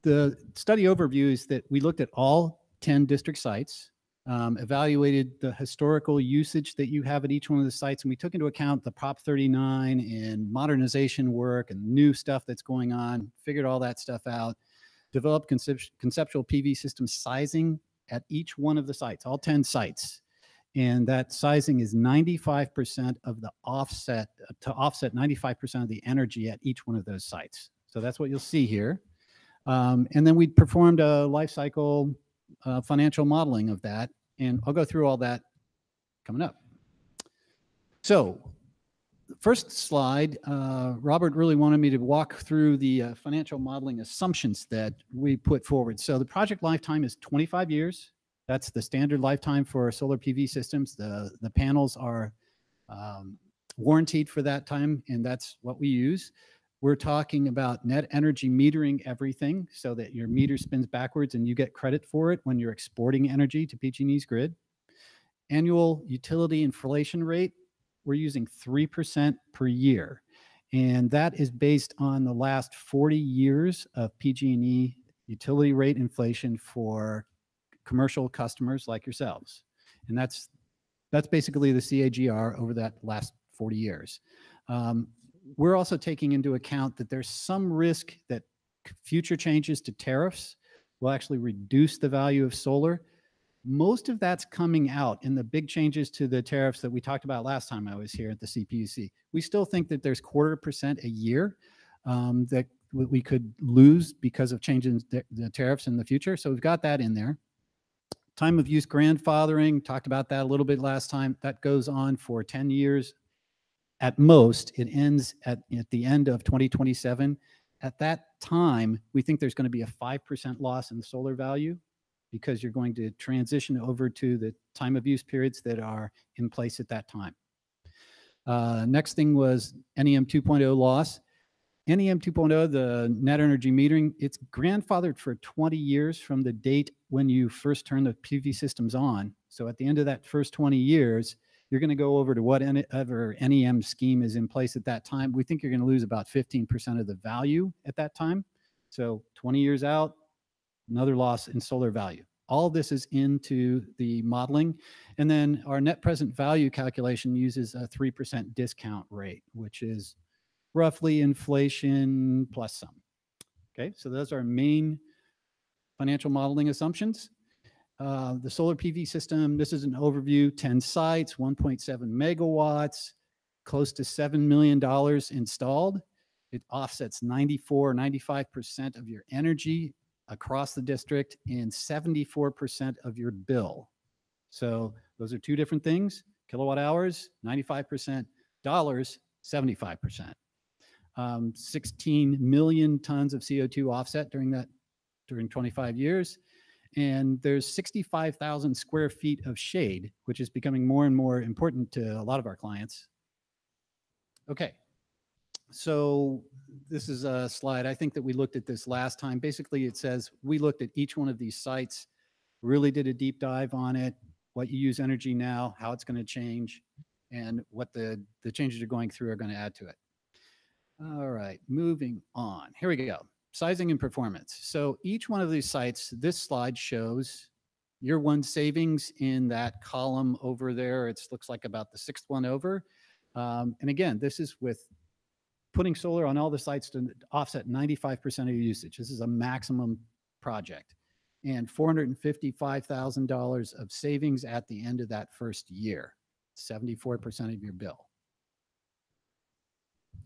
the study overview is that we looked at all 10 district sites, evaluated the historical usage that you have at each one of the sites, and we took into account the Prop 39 and modernization work and new stuff that's going on, figured all that stuff out, developed conceptual PV system sizing at each one of the sites, all 10 sites. And that sizing is 95% of the offset to offset 95% of the energy at each one of those sites. So that's what you'll see here. And then we performed a life cycle financial modeling of that. And I'll go through all that coming up. So first slide, Robert really wanted me to walk through the financial modeling assumptions that we put forward. So the project lifetime is 25 years. That's the standard lifetime for solar PV systems. The panels are warranted for that time, and that's what we use. We're talking about net energy metering everything so that your meter spins backwards and you get credit for it when you're exporting energy to PG&E's grid. Annual utility inflation rate, we're using 3% per year. And that is based on the last 40 years of PG&E utility rate inflation for commercial customers like yourselves. And that's basically the CAGR over that last 40 years. We're also taking into account that there's some risk that future changes to tariffs will actually reduce the value of solar. Most of that's coming out in the big changes to the tariffs that we talked about last time I was here at the CPUC. We still think that there's 0.25% a year that we could lose because of changing the tariffs in the future. So we've got that in there. Time of use grandfathering, talked about that a little bit last time. That goes on for 10 years. At most, it ends at the end of 2027. At that time, we think there's going to be a 5% loss in the solar value because you're going to transition over to the time of use periods that are in place at that time. Next thing was NEM 2.0 loss. NEM 2.0, the net energy metering, it's grandfathered for 20 years from the date when you first turn the PV systems on. So at the end of that first 20 years, you're going to go over to whatever NEM scheme is in place at that time. We think you're going to lose about 15% of the value at that time. So 20 years out, another loss in solar value. All this is into the modeling. And then our net present value calculation uses a 3% discount rate, which is roughly inflation plus some. Okay, so those are our main financial modeling assumptions. The solar PV system, this is an overview, 10 sites, 1.7 megawatts, close to $7 million installed. It offsets 95% of your energy across the district and 74% of your bill. So those are two different things. Kilowatt hours, 95%, dollars, 75%. 16 million tons of CO2 offset during 25 years. And there's 65,000 square feet of shade, which is becoming more and more important to a lot of our clients. Okay, so this is a slide. I think that we looked at this last time. Basically, it says we looked at each one of these sites, really did a deep dive on it, what you use energy now, how it's going to change, and what the changes you're going through are going to add to it. All right, moving on. Here we go. Sizing and performance. So each one of these sites, this slide shows year one savings in that column over there. It looks like about the sixth one over. And again, this is with putting solar on all the sites to offset 95% of your usage. This is a maximum project. And $455,000 of savings at the end of that first year, 74% of your bill.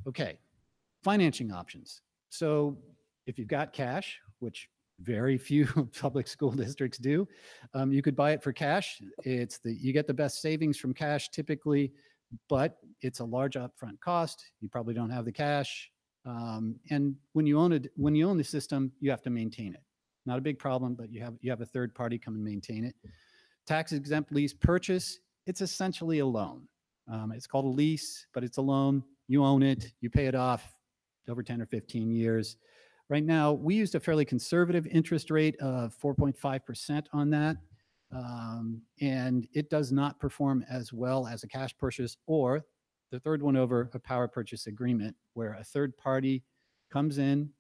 Okay, financing options. So if you've got cash, which very few public school districts do, you could buy it for cash. You get the best savings from cash typically, but it's a large upfront cost. You probably don't have the cash. And when you own the system, you have to maintain it. Not a big problem, but you have a third party come and maintain it. Tax exempt lease purchase, it's essentially a loan. It's called a lease, but it's a loan. You own it, you pay it off over 10 or 15 years. Right now, we used a fairly conservative interest rate of 4.5% on that. And it does not perform as well as a cash purchase or the third one over, a power purchase agreement, where a third party comes in,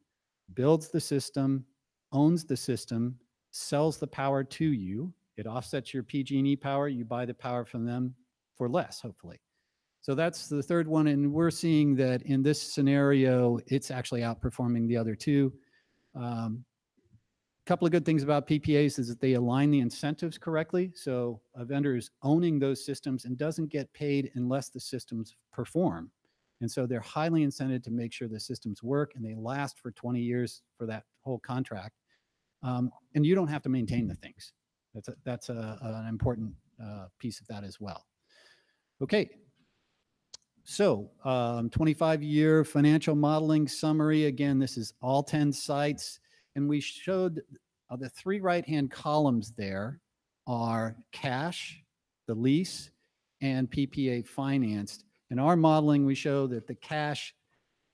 builds the system, owns the system, sells the power to you. It offsets your PG&E power. You buy the power from them for less, hopefully. So that's the third one, and we're seeing that in this scenario, it's actually outperforming the other two. Couple of good things about PPAs is that they align the incentives correctly. So a vendor is owning those systems and doesn't get paid unless the systems perform. And so they're highly incented to make sure the systems work and they last for 20 years for that whole contract. And you don't have to maintain the things. An important piece of that as well. Okay. So 25-year financial modeling summary. Again, this is all 10 sites. And we showed the 3 right-hand columns there are cash, the lease, and PPA financed. In our modeling, we show that the cash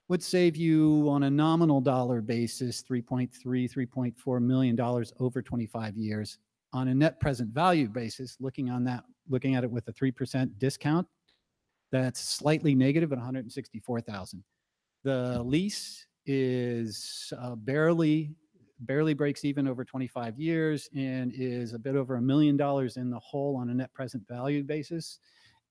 would save you on a nominal dollar basis, $3.4 million over 25 years. On a net present value basis, looking at it with a 3% discount, that's slightly negative at $164,000. The lease is barely breaks even over 25 years and is a bit over $1 million in the hole on a net present value basis.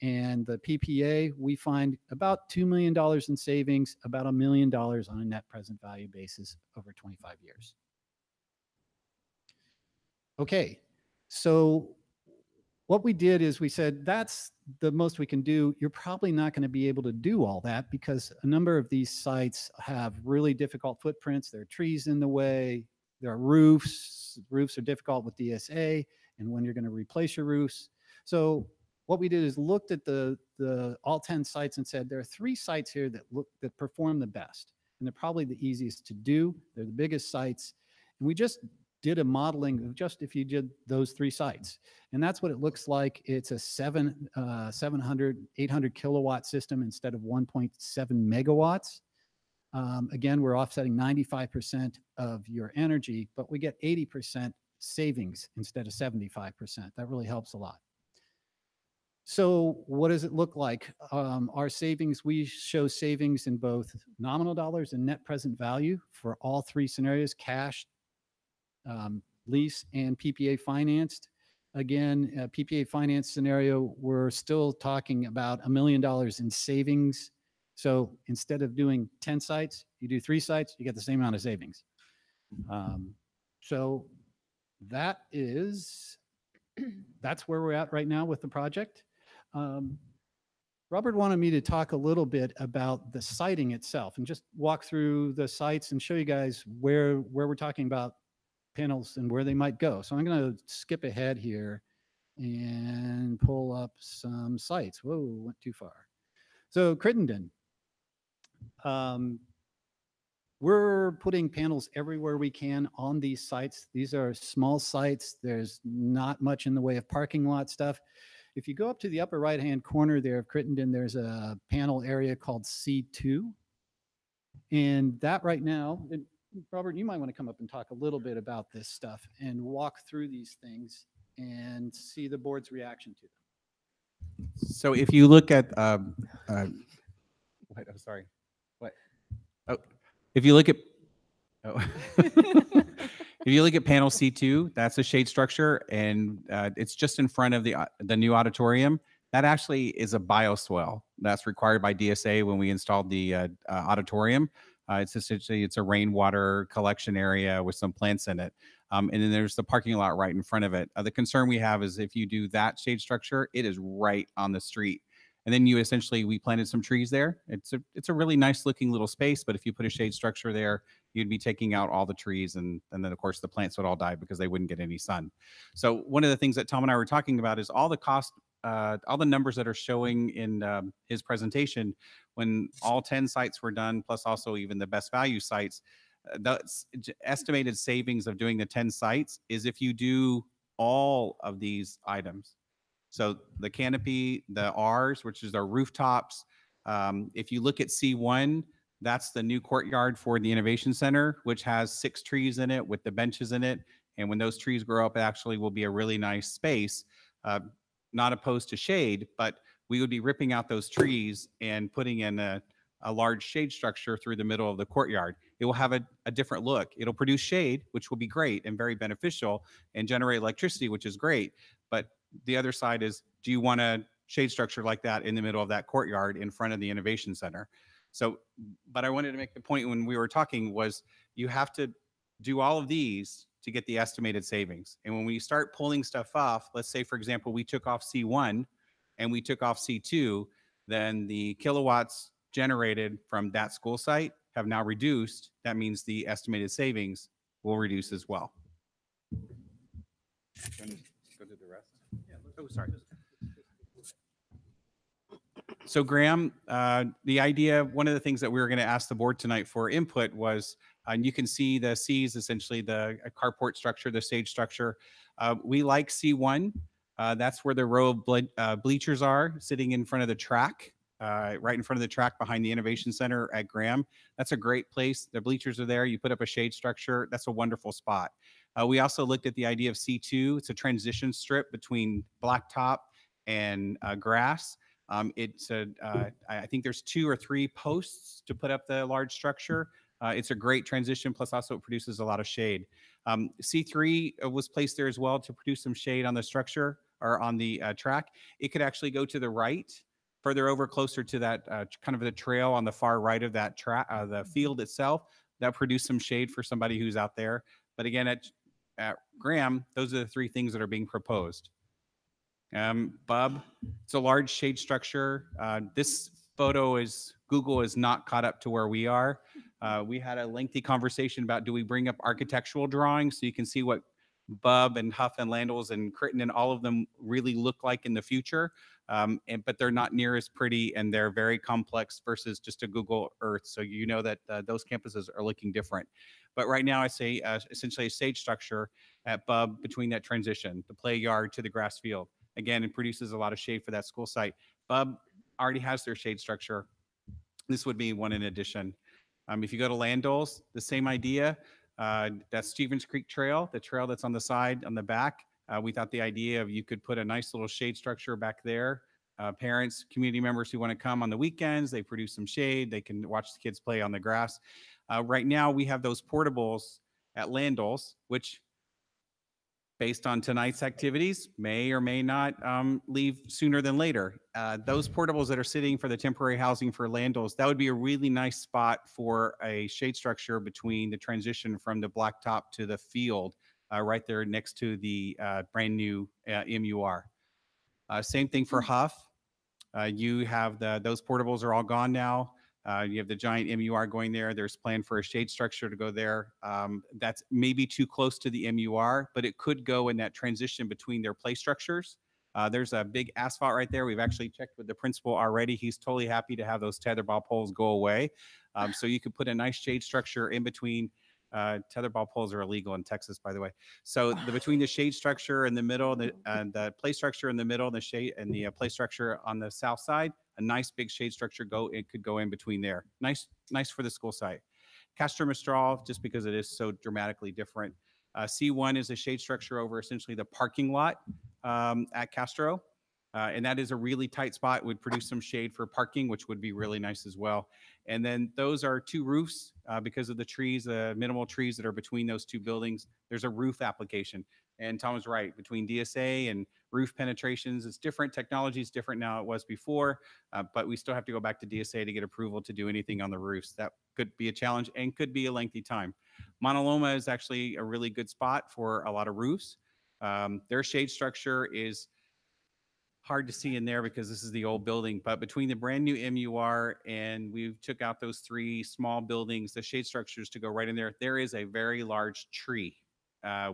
And the PPA, we find about $2 million in savings, about $1 million on a net present value basis over 25 years. Okay, so what we did is we said, that's the most we can do. You're probably not going to be able to do all that because a number of these sites have really difficult footprints. There are trees in the way. There are roofs. Roofs are difficult with DSA and when you're going to replace your roofs. So what we did is looked at the all 10 sites and said, there are 3 sites here that perform the best. And they're probably the easiest to do. They're the biggest sites. And we just did a modeling of just if you did those 3 sites. And that's what it looks like. It's a 800 kilowatt system instead of 1.7 megawatts. Again, we're offsetting 95% of your energy, but we get 80% savings instead of 75%. That really helps a lot. So what does it look like? Our savings, we show savings in both nominal dollars and net present value for all 3 scenarios, cash, lease, and PPA financed. Again, PPA finance scenario, we're still talking about $1 million in savings. So instead of doing 10 sites, you do 3 sites, you get the same amount of savings. So that's where we're at right now with the project. Robert wanted me to talk a little bit about the siting itself and just walk through the sites and show you guys where we're talking about panels and where they might go. So I'm going to skip ahead here and pull up some sites. Whoa, went too far. So Crittenden. We're putting panels everywhere we can on these sites. These are small sites. There's not much in the way of parking lot stuff. If you go up to the upper right-hand corner there of Crittenden, there's a panel area called C2. And that right now, Robert, you might want to come up and talk a little bit about this stuff and walk through these things and see the board's reaction to them. So if you look at, I'm sorry. What? Oh, if you look at, if you look at panel C2, that's a shade structure, and it's just in front of the new auditorium. That actually is a bioswale that's required by DSA when we installed the auditorium. It's essentially, it's a rainwater collection area with some plants in it. And then there's the parking lot right in front of it. The concern we have is if you do that shade structure, it is right on the street. And then we planted some trees there. It's a really nice looking little space, but if you put a shade structure there, you'd be taking out all the trees, and then of course the plants would all die because they wouldn't get any sun. So one of the things that Tom and I were talking about is all the cost, all the numbers that are showing in his presentation, when all 10 sites were done, plus also even the best value sites, the estimated savings of doing the 10 sites is if you do all of these items. So the canopy, the Rs, which is our rooftops. If you look at C1, that's the new courtyard for the Innovation Center, which has 6 trees in it with the benches in it. And when those trees grow up, it actually will be a really nice space, not opposed to shade, but we would be ripping out those trees and putting in a large shade structure through the middle of the courtyard. It will have a different look. It'll produce shade, which will be great and very beneficial, and generate electricity, which is great. But the other side is, do you want a shade structure like that in the middle of that courtyard in front of the Innovation Center? So, but I wanted to make the point when we were talking was you have to do all of these to get the estimated savings. And when we start pulling stuff off, let's say, for example, we took off C1 and we took off C2, then the kilowatts generated from that school site have now reduced. That means the estimated savings will reduce as well. Oh, sorry. So Graham, the idea, one of the things that we were going to ask the board tonight for input was, and you can see the C is essentially the carport structure, the stage structure. We like C1. That's where the row of bleachers are sitting in front of the track, right in front of the track behind the Innovation Center at Graham. That's a great place. The bleachers are there. You put up a shade structure. That's a wonderful spot. We also looked at the idea of C2. It's a transition strip between blacktop and grass. I think there's 2 or 3 posts to put up the large structure. It's a great transition, plus also it produces a lot of shade. C3 was placed there as well to produce some shade on the structure or on the track. It could actually go to the right, further over closer to that kind of the trail on the far right of that track, the field itself. That produced some shade for somebody who's out there. But again, at Graham, those are the 3 things that are being proposed. Bub, it's a large shade structure. This photo is, Google is not caught up to where we are. We had a lengthy conversation about, do we bring up architectural drawings so you can see what Bub and Huff and Landals and Critton and all of them really look like in the future. But they're not near as pretty and they're very complex versus just a Google Earth. So you know that those campuses are looking different. But right now I say essentially a stage structure at Bub between that transition, the play yard to the grass field. Again, it produces a lot of shade for that school site. Bub already has their shade structure. This would be one in addition. If you go to Landals, the same idea. That's Stevens Creek Trail, the trail that's on the side, on the back. We thought the idea of you could put a nice little shade structure back there. Parents, community members who want to come on the weekends, they produce some shade. They can watch the kids play on the grass. Right now, we have those portables at Landals, which based on tonight's activities, may or may not leave sooner than later. Those portables that are sitting for the temporary housing for Landals, that would be a really nice spot for a shade structure between the transition from the blacktop to the field, right there next to the brand new MUR. Same thing for Huff. You have those portables are all gone now. You have the giant MUR going there. There's plan for a shade structure to go there. That's maybe too close to the MUR, but it could go in that transition between their play structures. There's a big asphalt right there. We've actually checked with the principal already. He's totally happy to have those tetherball poles go away. So you could put a nice shade structure in between. Tetherball poles are illegal in Texas, by the way. So between the shade structure in the middle, the play structure in the middle, and the shade and the play structure on the south side, a nice big shade structure could go in between there. Nice for the school site. Castro Mistral, just because it is so dramatically different. C1 is a shade structure over essentially the parking lot at Castro. And that is a really tight spot, would produce some shade for parking, which would be really nice as well. And then those are 2 roofs because of the trees, minimal trees that are between those 2 buildings. There's a roof application. And Tom was right, between DSA and roof penetrations, it's different. Technology is different now than it was before, but we still have to go back to DSA to get approval to do anything on the roofs. That could be a challenge and could be a lengthy time. Mauna Loma is actually a really good spot for a lot of roofs. Their shade structure is hard to see in there because this is the old building, but between the brand new MUR and we took out those 3 small buildings, the shade structures to go right in there, there is a very large tree.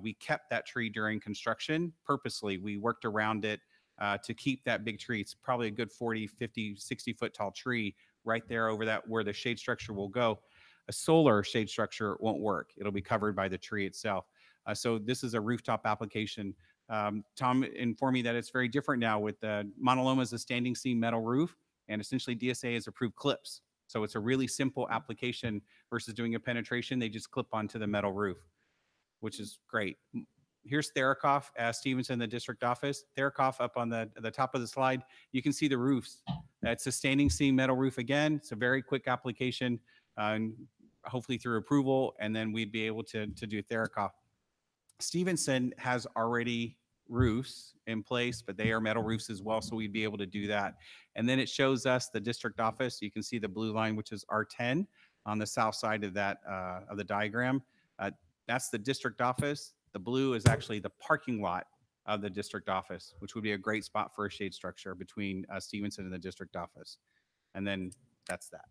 We kept that tree during construction purposely. We worked around it to keep that big tree. It's probably a good 40, 50, 60 foot tall tree right there over that where the shade structure will go. A solar shade structure won't work. It'll be covered by the tree itself. So this is a rooftop application. Tom informed me that it's very different now with Mauna Loma is a standing seam metal roof, and essentially DSA has approved clips. So it's a really simple application versus doing a penetration. They just clip onto the metal roof, which is great. Here's Therakoff, Stevenson, the district office. Therakoff up on the top of the slide. You can see the roofs. It's a standing seam metal roof again. It's a very quick application, hopefully through approval, and then we'd be able to do Therakoff. Stevenson has already roofs in place, but they are metal roofs as well, so we'd be able to do that. And then it shows us the district office. You can see the blue line, which is R10 on the south side of that of the diagram. That's the district office. The blue is actually the parking lot of the district office, which would be a great spot for a shade structure between Stevenson and the district office. And then that's that.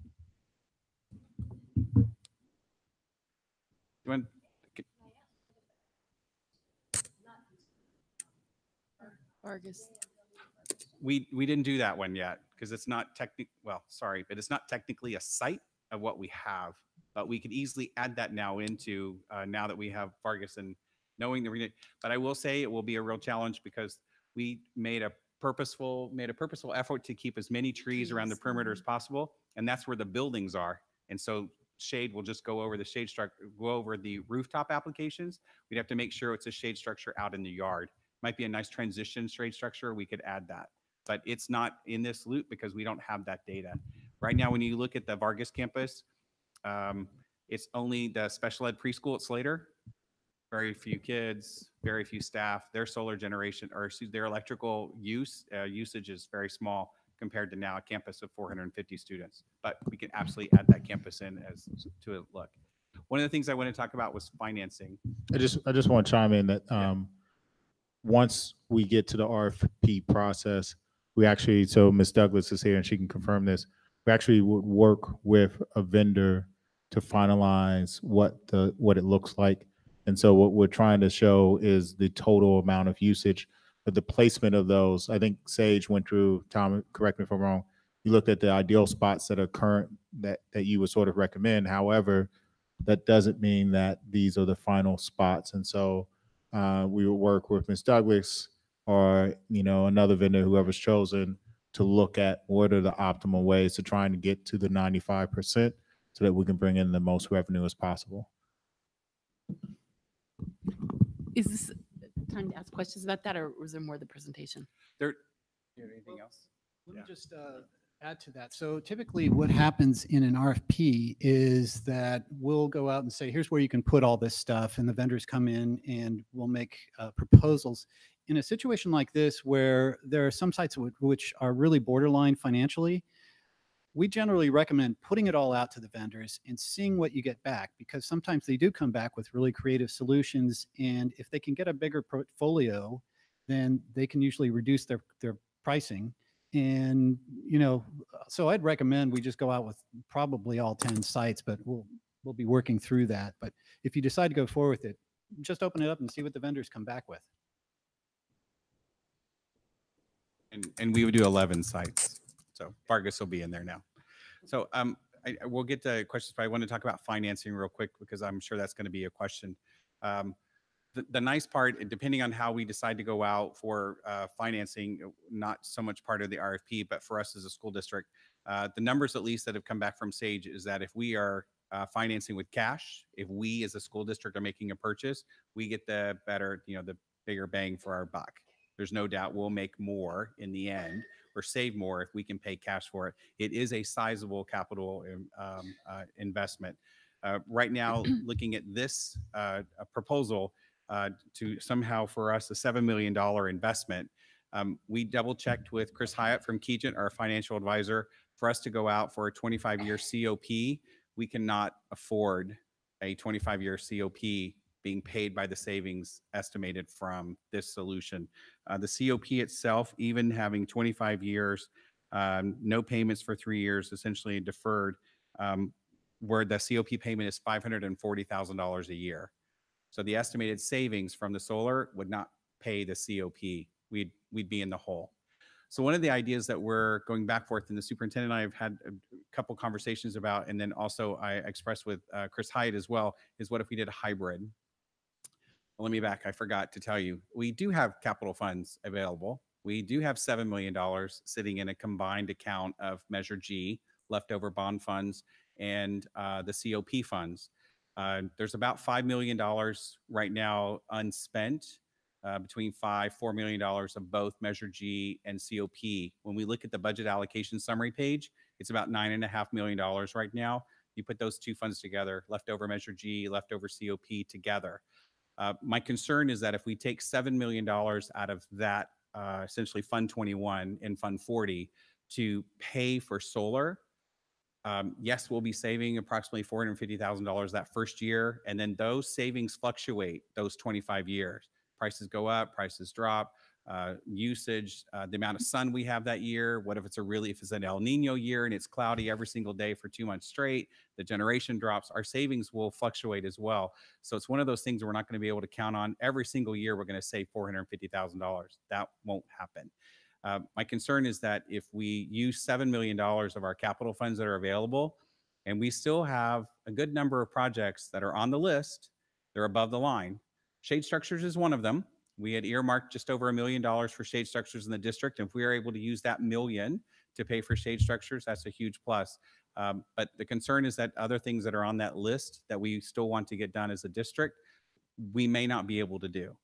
You want? Vargas. We didn't do that one yet because it's not well, sorry, but it's not technically a site of what we have. But we could easily add that now into now that we have Vargas and knowing the. But I will say it will be a real challenge because we made a purposeful effort to keep as many trees around the perimeter as possible, and that's where the buildings are. And so shade will just go over the shade structure, go over the rooftop applications. We'd have to make sure it's a shade structure out in the yard. Might be a nice transition shade structure. We could add that, but it's not in this loop because we don't have that data right now. When you look at the Vargas campus, it's only the special ed preschool at Slater. Very few kids, very few staff. Their solar generation or their electrical usage is very small compared to now a campus of 450 students. But we can absolutely add that campus in as to a look. One of the things I want to talk about was financing. I just want to chime in that once we get to the RFP process, we actually, so Ms. Douglas is here and she can confirm this, we actually would work with a vendor to finalize what it looks like. And so what we're trying to show is the total amount of usage, but the placement of those. I think Sage went through, Tom, correct me if I'm wrong, you looked at the ideal spots that are current that you would sort of recommend. However, that doesn't mean that these are the final spots. And so we would work with Ms. Douglas or, another vendor, whoever's chosen, to look at what are the optimal ways to try and get to the 95% so that we can bring in the most revenue as possible. Is this time to ask questions about that, or was there more of the presentation? Anything else? Let me just add to that. So typically what happens in an RFP is that we'll go out and say, here's where you can put all this stuff, and the vendors come in and we'll make proposals. In a situation like this, where there are some sites which are really borderline financially, we generally recommend putting it all out to the vendors and seeing what you get back, because sometimes they do come back with really creative solutions. And if they can get a bigger portfolio, then they can usually reduce their pricing. And, so I'd recommend we just go out with probably all 10 sites, but we'll be working through that. But if you decide to go forward with it, just open it up and see what the vendors come back with. And we would do 11 sites. So Vargas will be in there now. So we'll get to questions, but I want to talk about financing real quick because I'm sure that's going to be a question. The nice part, depending on how we decide to go out for financing, not so much part of the RFP, but for us as a school district, the numbers at least that have come back from Sage is that if we are financing with cash, if we as a school district are making a purchase, we get the better, the bigger bang for our buck. There's no doubt we'll make more in the end or save more if we can pay cash for it. It is a sizable capital investment. Right now, looking at this proposal to somehow for us a $7 million investment, we double checked with Chris Hyatt from Kegent, our financial advisor. For us to go out for a 25-year COP, we cannot afford a 25-year COP being paid by the savings estimated from this solution. The COP itself, even having 25 years, no payments for 3 years, essentially deferred, where the COP payment is $540,000 a year. So the estimated savings from the solar would not pay the COP. We'd be in the hole. So one of the ideas that we're going back forth, and the superintendent and I have had a couple conversations about, and then also I expressed with Chris Hyatt as well, is what if we did a hybrid? Let me back. I forgot to tell you, we do have capital funds available. We do have $7 million sitting in a combined account of Measure G, leftover bond funds, and the COP funds. There's about $5 million right now unspent, between $4 million of both Measure G and COP. When we look at the budget allocation summary page, it's about $9.5 million right now. You put those two funds together, leftover Measure G, leftover COP together. My concern is that if we take $7 million out of that, essentially Fund 21 and Fund 40 to pay for solar, yes, we'll be saving approximately $450,000 that first year. And then those savings fluctuate those 25 years. Prices go up, prices drop, usage, the amount of sun we have that year. What if it's an El Nino year and it's cloudy every single day for 2 months straight? The generation drops. Our savings will fluctuate as well. So it's one of those things we're not going to be able to count on every single year. We're going to save $450,000. That won't happen. My concern is that if we use $7 million of our capital funds that are available, and we still have a good number of projects that are on the list, they're above the line. Shade structures is one of them. We had earmarked just over $1 million for shade structures in the district. If we are able to use that million to pay for shade structures, that's a huge plus. But the concern is that other things that are on that list that we still want to get done as a district, we may not be able to do.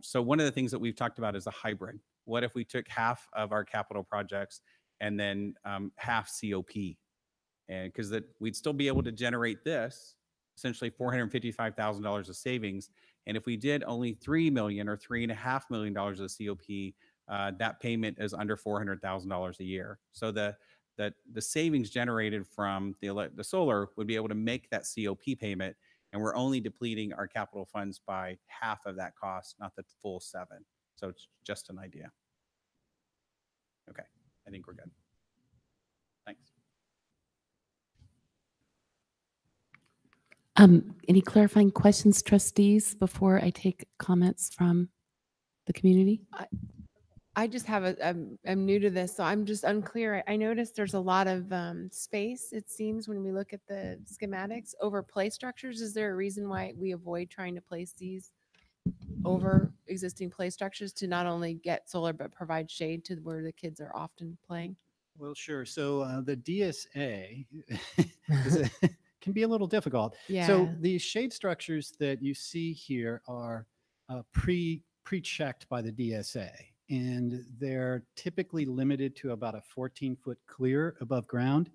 So one of the things that we've talked about is a hybrid. What if we took half of our capital projects and then half COP? And because that we'd still be able to generate this, essentially $455,000 of savings. And if we did only $3 million or $3.5 million of COP, that payment is under $400,000 a year. So the savings generated from the solar would be able to make that COP payment, and we're only depleting our capital funds by half of that cost, not the full 7. So it's just an idea. Okay, I think we're good. Thanks. Any clarifying questions, trustees, before I take comments from the community? I just have I'm new to this, so I'm just unclear. I noticed there's a lot of space, it seems, when we look at the schematics over play structures. Is there a reason why we avoid trying to place these over existing play structures to not only get solar, but provide shade to where the kids are often playing? Well, sure. So the DSA can be a little difficult. Yeah. So the shade structures that you see here are pre-checked by the DSA, and they're typically limited to about a 14-foot clear above ground.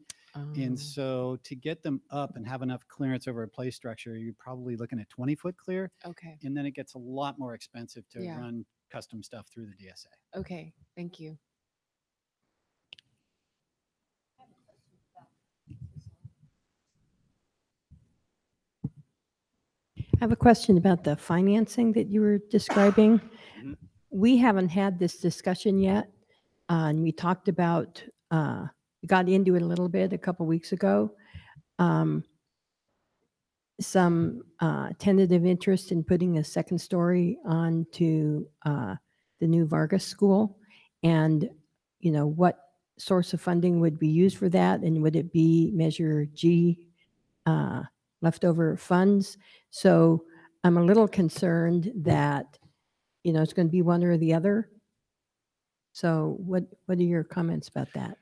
And so to get them up and have enough clearance over a play structure, you're probably looking at 20-foot clear. Okay. And then it gets a lot more expensive to Yeah. run custom stuff through the DSA. Okay, thank you. I have a question about the financing that you were describing. We haven't had this discussion yet. And we talked about, we got into it a little bit a couple weeks ago. Some tentative interest in putting a second story onto the new Vargas School. And, you know, what source of funding would be used for that? And would it be Measure G leftover funds? So I'm a little concerned that, you know, it's going to be one or the other. So what are your comments about that?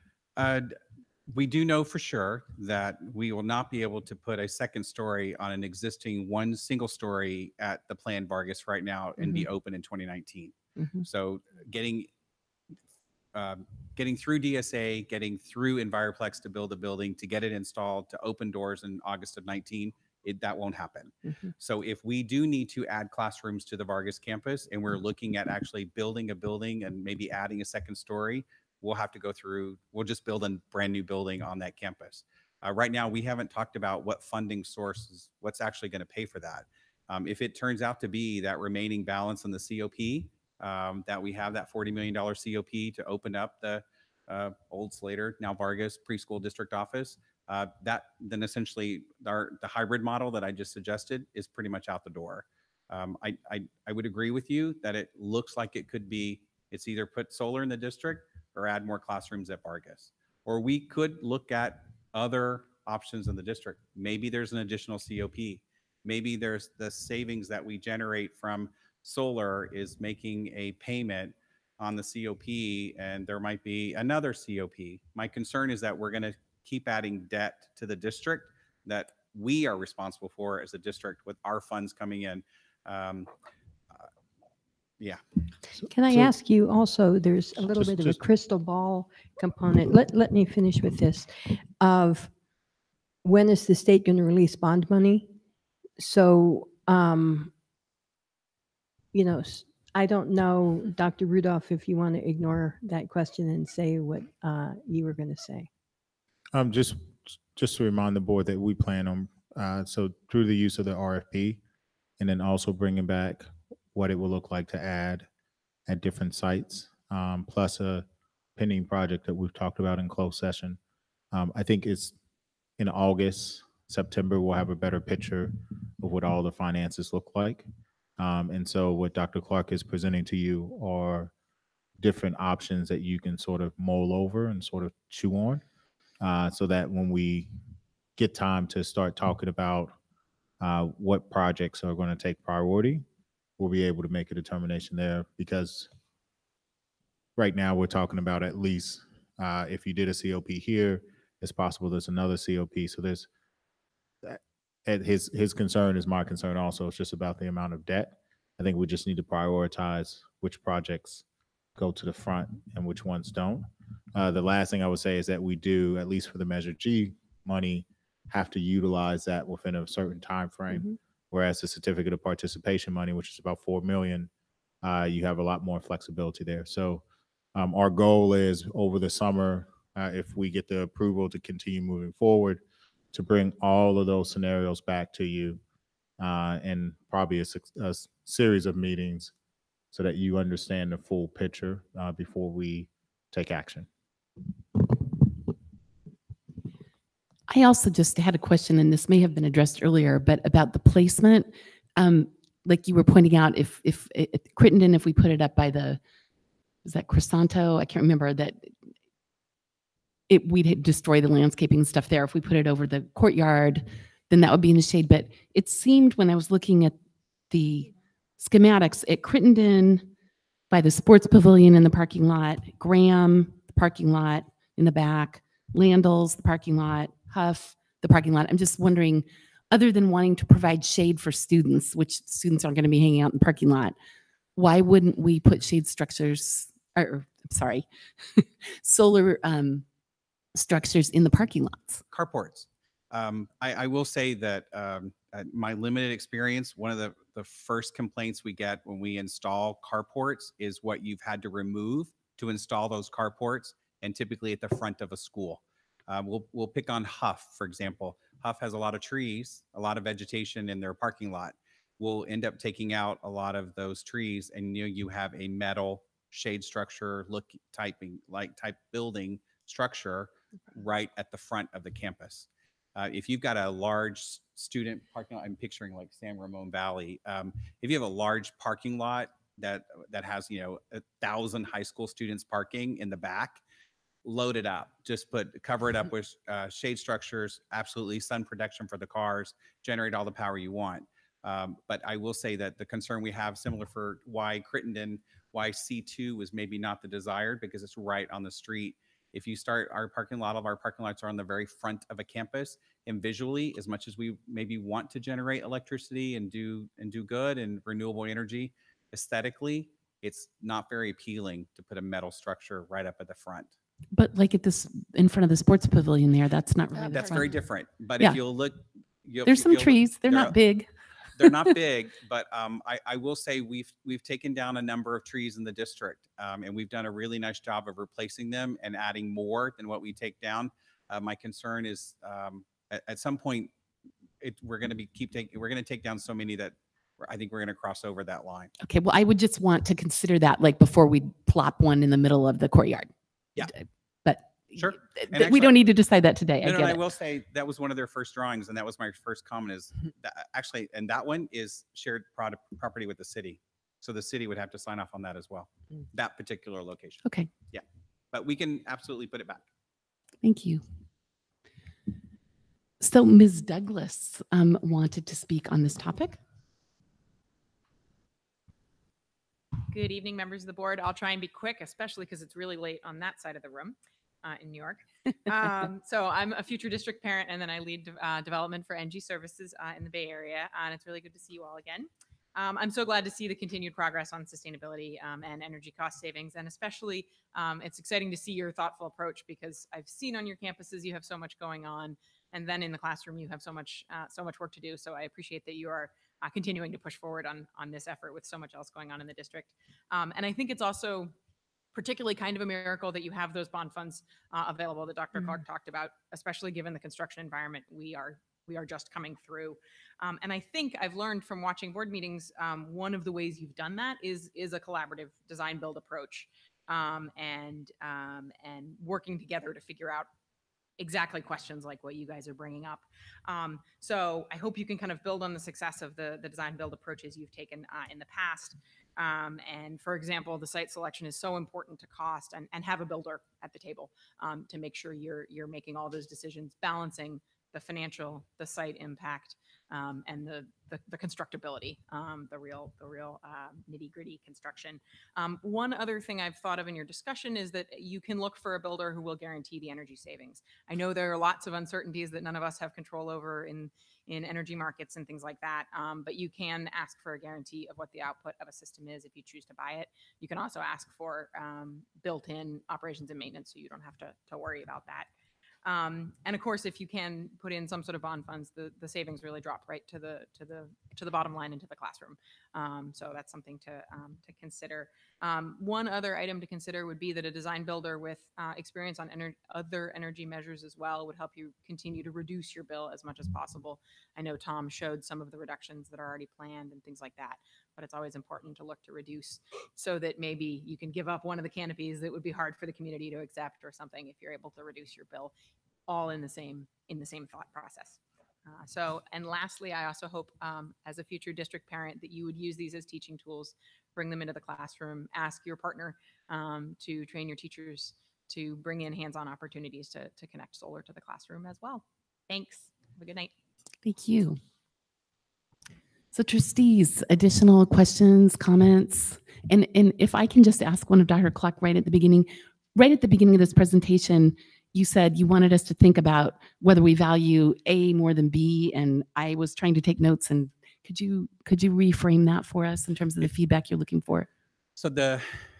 We do know for sure that we will not be able to put a second story on an existing one single story at the planned Vargas right now and be open in 2019. So getting through DSA, getting through Enviroplex to build a building, to get it installed, to open doors in August of 19, that won't happen. So if we do need to add classrooms to the Vargas campus and we're looking at actually building a building and maybe adding a second story, we'll have to go through, we'll just build a brand new building on that campus. Right now, we haven't talked about what funding sources, what's actually going to pay for that. If it turns out to be that remaining balance in the COP, that we have that $40 million COP to open up the old Slater, now Vargas preschool district office, that then essentially the hybrid model that I just suggested is pretty much out the door. I would agree with you that it looks like it could be, it's either put solar in the district or add more classrooms at Vargas. Or we could look at other options in the district. Maybe there's an additional COP. Maybe there's the savings that we generate from solar is making a payment on the COP, and there might be another COP. My concern is that we're going to keep adding debt to the district that we are responsible for as a district with our funds coming in. Yeah. Can I ask you also, there's a little bit of a crystal ball component. Let me finish with this of when is the state going to release bond money? So, you know, I don't know, Dr. Rudolph, if you want to ignore that question and say what you were going to say. Just to remind the board that we plan on, so through the use of the RFP, and then also bringing back what it will look like to add at different sites, plus a pending project that we've talked about in closed session. I think it's in August, September, we'll have a better picture of what all the finances look like. And so what Dr. Clark is presenting to you are different options that you can sort of mull over and sort of chew on, so that when we get time to start talking about what projects are going to take priority, we'll be able to make a determination there. Because right now we're talking about at least if you did a COP here, it's possible there's another COP. So there's and his concern is my concern also. It's just about the amount of debt. I think we just need to prioritize which projects go to the front and which ones don't. The last thing I would say is that we do, at least for the Measure G money, have to utilize that within a certain time frame. Whereas the certificate of participation money, which is about 4 million, you have a lot more flexibility there. So our goal is over the summer, if we get the approval to continue moving forward, to bring all of those scenarios back to you and probably a series of meetings so that you understand the full picture before we take action. I also just had a question, and this may have been addressed earlier, but about the placement. Like you were pointing out, if Crittenden, if we put it up by the, is that Crisanto? I can't remember that. We'd destroy the landscaping stuff there. If we put it over the courtyard, then that would be in the shade. But it seemed when I was looking at the schematics at Crittenden, by the sports pavilion in the parking lot, Graham, the parking lot in the back, Landals, the parking lot, Huff, the parking lot. I'm just wondering, other than wanting to provide shade for students, which students aren't going to be hanging out in the parking lot, why wouldn't we put shade structures, or sorry, solar structures in the parking lots? Carports. I will say that my limited experience, one of the first complaints we get when we install carports is what you've had to remove to install those carports, and typically at the front of a school. We'll pick on Huff, for example. Huff has a lot of trees, a lot of vegetation in their parking lot. We'll end up taking out a lot of those trees, and you have a metal shade structure type building structure right at the front of the campus. If you've got a large student parking lot, I'm picturing like San Ramon Valley. If you have a large parking lot that has 1,000 high school students parking in the back, load it up. Just cover it up with shade structures, absolutely sun protection for the cars, generate all the power you want. But I will say that the concern we have, similar for why Crittenden, why C2 was maybe not the desired, because it's right on the street. If you start, our parking lot, all of our parking lots are on the very front of a campus, and visually, as much as we maybe want to generate electricity and do good and renewable energy, aesthetically, it's not very appealing to put a metal structure right up at the front. But like at this, in front of the sports pavilion there, that's not really the That's front. very different. But Yeah. if you'll look, There's some trees. They're not big. They're not big, but I will say we've taken down a number of trees in the district, and we've done a really nice job of replacing them and adding more than what we take down. My concern is at some point we're going to take down so many that I think we're going to cross over that line. Okay, well, I would just want to consider that, like, before we plop one in the middle of the courtyard. Yeah. But Sure. we don't need to decide that today. No, I get I it. will say that was one of their first drawings, and that was my first comment is that actually, and that one is shared property with the city. So the city would have to sign off on that as well, that particular location. Okay. Yeah, but we can absolutely put it back. Thank you. So Ms. Douglas wanted to speak on this topic. Good evening, members of the board. I'll try and be quick, especially because it's really late on that side of the room in New York. So I'm a future district parent, and then I lead development for NG Services in the Bay Area, and it's really good to see you all again. I'm so glad to see the continued progress on sustainability and energy cost savings, and especially it's exciting to see your thoughtful approach, because I've seen on your campuses you have so much going on, and then in the classroom you have so much work to do. So I appreciate that you are continuing to push forward on this effort with so much else going on in the district. And I think it's also particularly kind of a miracle that you have those bond funds available that Dr. Clark talked about, especially given the construction environment we are just coming through. And I think I've learned from watching board meetings, one of the ways you've done that is a collaborative design build approach, and working together to figure out exactly questions like what you guys are bringing up. So I hope you can kind of build on the success of the design build approaches you've taken in the past. And for example, the site selection is so important to cost, and have a builder at the table to make sure you're making all those decisions, balancing the financial, the site impact, and the constructability, the real nitty gritty construction. One other thing I've thought of in your discussion is that you can look for a builder who will guarantee the energy savings. I know there are lots of uncertainties that none of us have control over in energy markets and things like that, but you can ask for a guarantee of what the output of a system is if you choose to buy it. You can also ask for built-in operations and maintenance, so you don't have to worry about that. And of course, if you can put in some sort of bond funds, the savings really drop right to the bottom line into the classroom. So that's something to consider. One other item to consider would be that a design builder with experience on other energy measures as well would help you continue to reduce your bill as much as possible. I know Tom showed some of the reductions that are already planned and things like that, but it's always important to look to reduce so that maybe you can give up one of the canopies that would be hard for the community to accept or something if you're able to reduce your bill, all in the same thought process. And lastly, I also hope as a future district parent that you would use these as teaching tools, bring them into the classroom, ask your partner to train your teachers to bring in hands-on opportunities to connect solar to the classroom as well. Thanks. Have a good night. Thank you. So trustees, additional questions, comments? And if I can just ask one of Dr. Cluck right at the beginning of this presentation, you said you wanted us to think about whether we value A more than B, and I was trying to take notes. And could you reframe that for us in terms of the feedback you're looking for? So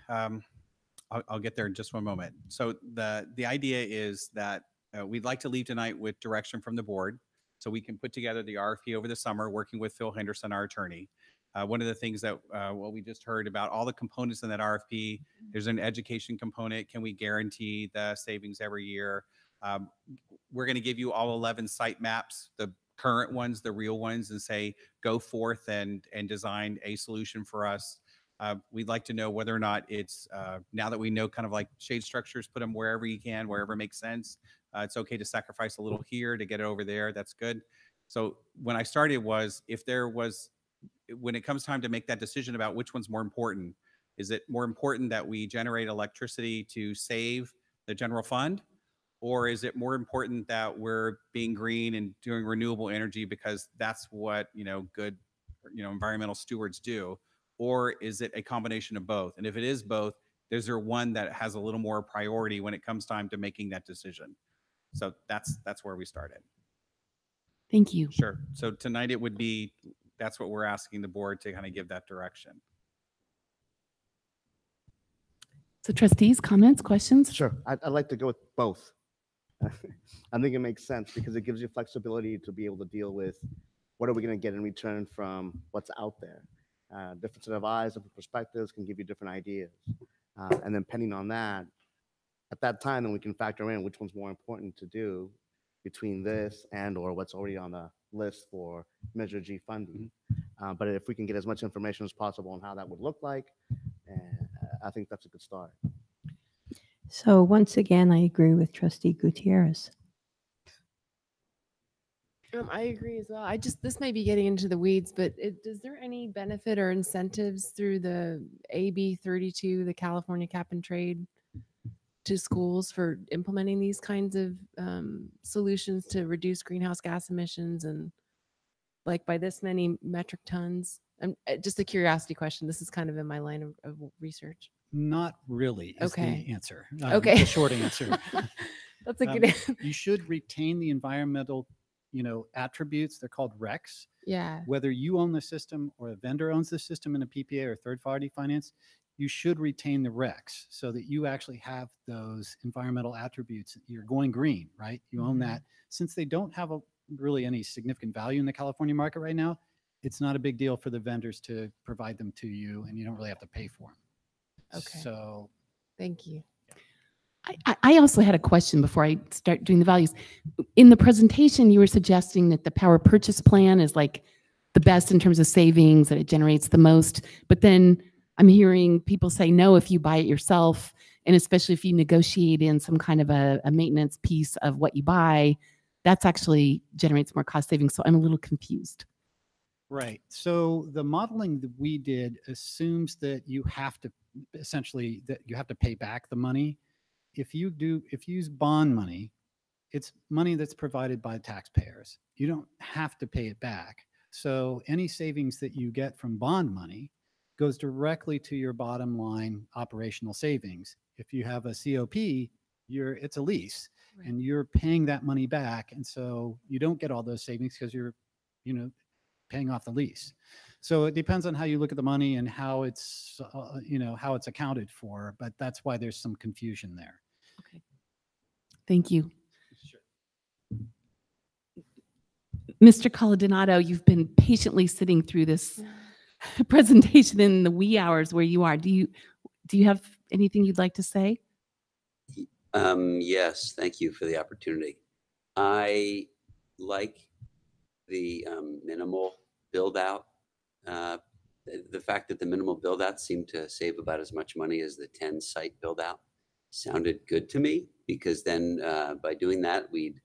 I'll get there in just one moment. So the idea is that we'd like to leave tonight with direction from the board, so we can put together the RFP over the summer, working with Phil Henderson, our attorney. One of the things that we just heard about all the components in that RFP, there's an education component. Can we guarantee the savings every year? We're going to give you all 11 site maps, the current ones, the real ones, and say, go forth and design a solution for us. We'd like to know whether or not it's, now that we know kind of like shade structures, put them wherever you can, wherever it makes sense. It's okay to sacrifice a little here to get it over there. That's good. So when I started when it comes time to make that decision about which one's more important, is it more important that we generate electricity to save the general fund? Or is it more important that we're being green and doing renewable energy because that's what, good, environmental stewards do? Or is it a combination of both? And if it is both, is there one that has a little more priority when it comes time to making that decision? So that's where we started. Thank you. Sure. So tonight it would be, that's what we're asking the board to kind of give that direction. So trustees, comments, questions? Sure. I'd like to go with both. I think it makes sense because it gives you flexibility to be able to deal with what are we going to get in return from what's out there. Different set of eyes, different perspectives can give you different ideas. And then depending on that, at that time, then we can factor in which one's more important to do between this and or what's already on the list for Measure G funding. But if we can get as much information as possible on how that would look like, I think that's a good start. So once again, I agree with Trustee Gutierrez. I agree as well. This may be getting into the weeds, but is there any benefit or incentives through the AB 32, the California Cap and Trade, to schools for implementing these kinds of solutions to reduce greenhouse gas emissions and like by this many metric tons? Just a curiosity question. This is kind of in my line of research. Not really is Okay. the answer. Okay. The short answer. That's a good answer. You should retain the environmental, attributes. They're called RECs. Yeah. Whether you own the system or a vendor owns the system in a PPA or third-party finance, you should retain the RECs so that you actually have those environmental attributes. You're going green, right? You own that. Since they don't have really any significant value in the California market right now, it's not a big deal for the vendors to provide them to you, and you don't really have to pay for them. Okay. So Thank you. I also had a question before I start doing the values. In the presentation, you were suggesting that the power purchase plan is like the best in terms of savings, that it generates the most. But then I'm hearing people say, no, if you buy it yourself, and especially if you negotiate in some kind of a maintenance piece of what you buy, that's actually generates more cost savings. So I'm a little confused. Right. So the modeling that we did assumes that you have to essentially that you have to pay back the money. If you use bond money, it's money that's provided by taxpayers. You don't have to pay it back. So any savings that you get from bond money goes directly to your bottom line operational savings. If you have a COP, it's a lease and you're paying that money back. And so you don't get all those savings because you're, paying off the lease. So it depends on how you look at the money and how it's, how it's accounted for, but that's why there's some confusion there. Thank you. Mr. Coladonato, you've been patiently sitting through this presentation in the wee hours where you are. Do you have anything you'd like to say? Yes, thank you for the opportunity. I like the minimal build out. The fact that the minimal build out seemed to save about as much money as the 10 site build out sounded good to me, because then by doing that, we'd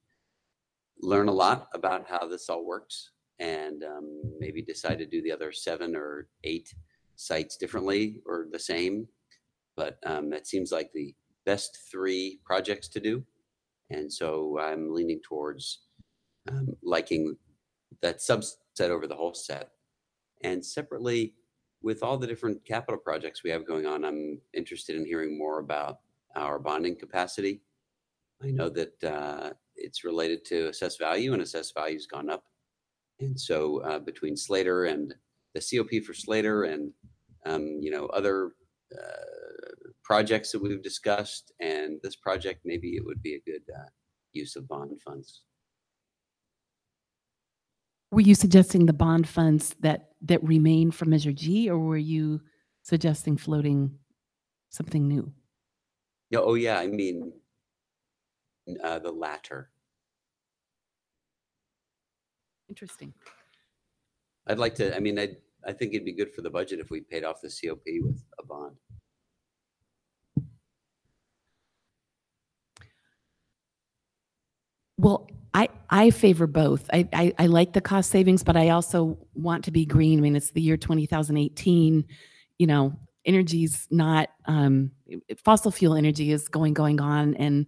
learn a lot about how this all works and maybe decide to do the other 7 or 8 sites differently or the same. But that seems like the best 3 projects to do. And so I'm leaning towards liking that subset over the whole set. And separately, with all the different capital projects we have going on, I'm interested in hearing more about our bonding capacity. I know that it's related to assessed value, and assessed value's gone up. And so between Slater and the COP for Slater and other projects that we've discussed and this project, maybe it would be a good use of bond funds. Were you suggesting the bond funds that remain from Measure G, or were you suggesting floating something new? Yeah, oh yeah, I mean the latter. Interesting. I'd like to, I think it'd be good for the budget if we paid off the COP with a bond. Well, I favor both. I like the cost savings, but I also want to be green. I mean, it's the year 2018. Energy's not, fossil fuel energy is going on. And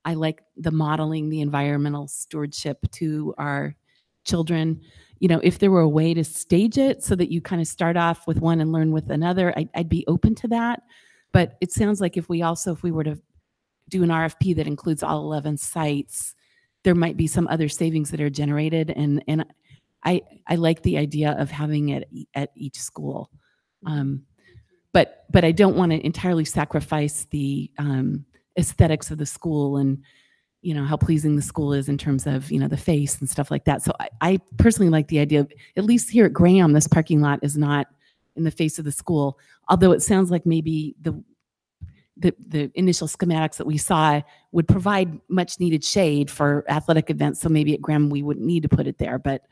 I like the modeling, the environmental stewardship to our children. If there were a way to stage it so that you kind of start off with one and learn with another, I'd be open to that. But it sounds like if we were to do an RFP that includes all 11 sites, there might be some other savings that are generated. And I like the idea of having it at each school. But I don't want to entirely sacrifice the aesthetics of the school and, how pleasing the school is in terms of, the face and stuff like that. So I personally like the idea of, at least here at Graham, this parking lot is not in the face of the school, although it sounds like maybe the initial schematics that we saw would provide much needed shade for athletic events. So maybe at Graham, we wouldn't need to put it there. But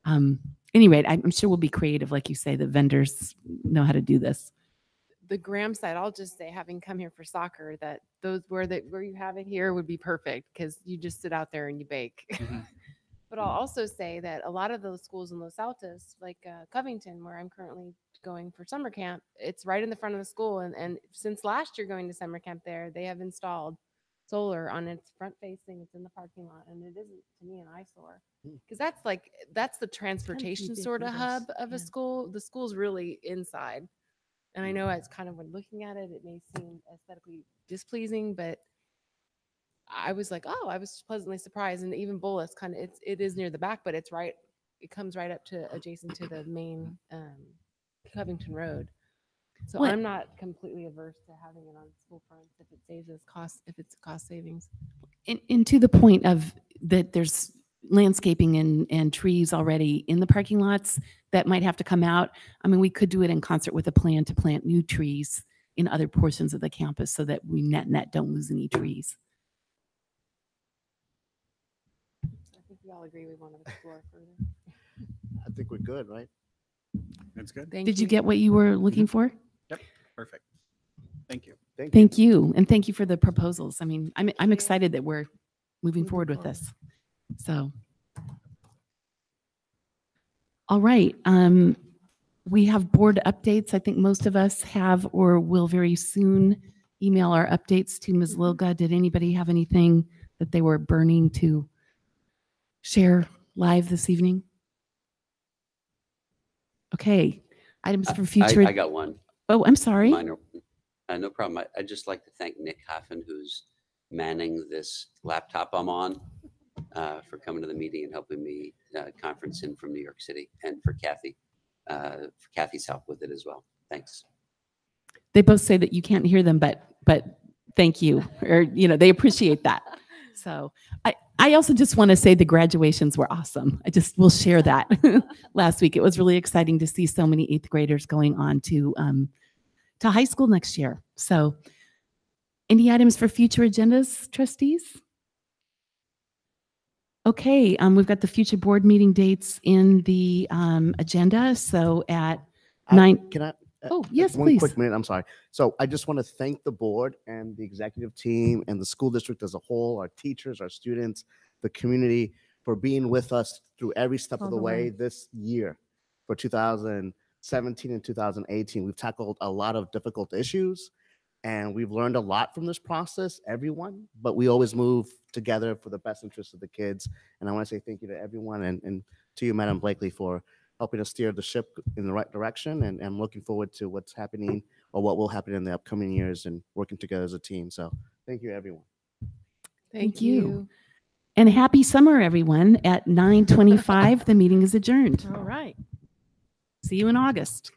any rate, I'm sure we'll be creative. Like you say, the vendors know how to do this. The Graham side, I'll just say, having come here for soccer, that those where you have it here would be perfect, because you just sit out there and you bake. But I'll also say that a lot of those schools in Los Altos, like Covington, where I'm currently going for summer camp, it's right in the front of the school. And since last year going to summer camp there, they have installed solar on its front facing. It's in the parking lot, and it isn't, to me, an eyesore, because that's the transportation sort of hub of a school. The school's really inside. And I know it's kind of, when looking at it, it may seem aesthetically displeasing, but I was like, oh, I was pleasantly surprised. And even Bullis it is near the back, but it comes right up to adjacent to the main Covington Road. So What- I'm not completely averse to having it on school fronts if it saves us cost, if it's cost savings. And to the point of that there's landscaping and trees already in the parking lots that might have to come out. I mean, we could do it in concert with a plan to plant new trees in other portions of the campus so that we net don't lose any trees. I think we all agree we want to explore further. I think we're good, right? That's good. Did you get what you were looking for? Yep, perfect. Thank you. Thank you. And thank you for the proposals. I mean, I'm excited that we're moving forward with this. So All right. We have board updates. I think most of us have or will very soon email our updates to Ms. Lilga. Did anybody have anything that they were burning to share live this evening? Okay. Items for future. I got one. Oh, I'm sorry. Minor, no problem. I'd just like to thank Nick Haffen, who's manning this laptop I'm on, for coming to the meeting and helping me conference in from New York City, and for Kathy's help with it as well. Thanks. They both say that you can't hear them, but thank you, or they appreciate that. So I also just want to say the graduations were awesome. We'll share that. Last week it was really exciting to see so many 8th graders going on to high school next year. So, any items for future agendas, trustees? Okay, we've got the future board meeting dates in the agenda. So at 9. Can I? Oh, yes, one please. quick minute. I'm sorry. So I just want to thank the board and the executive team and the school district as a whole, our teachers, our students, the community, for being with us through every step of the way this year. For 2017 and 2018, we've tackled a lot of difficult issues, and we've learned a lot from this process, everyone, but we always move together for the best interest of the kids. And I want to say thank you to everyone and to you, Madam Blakely, for helping us steer the ship in the right direction. And I'm looking forward to what's happening or what will happen in the upcoming years and working together as a team. So thank you, everyone. Thank you. And happy summer, everyone. At 9:25, the meeting is adjourned. All right. See you in August.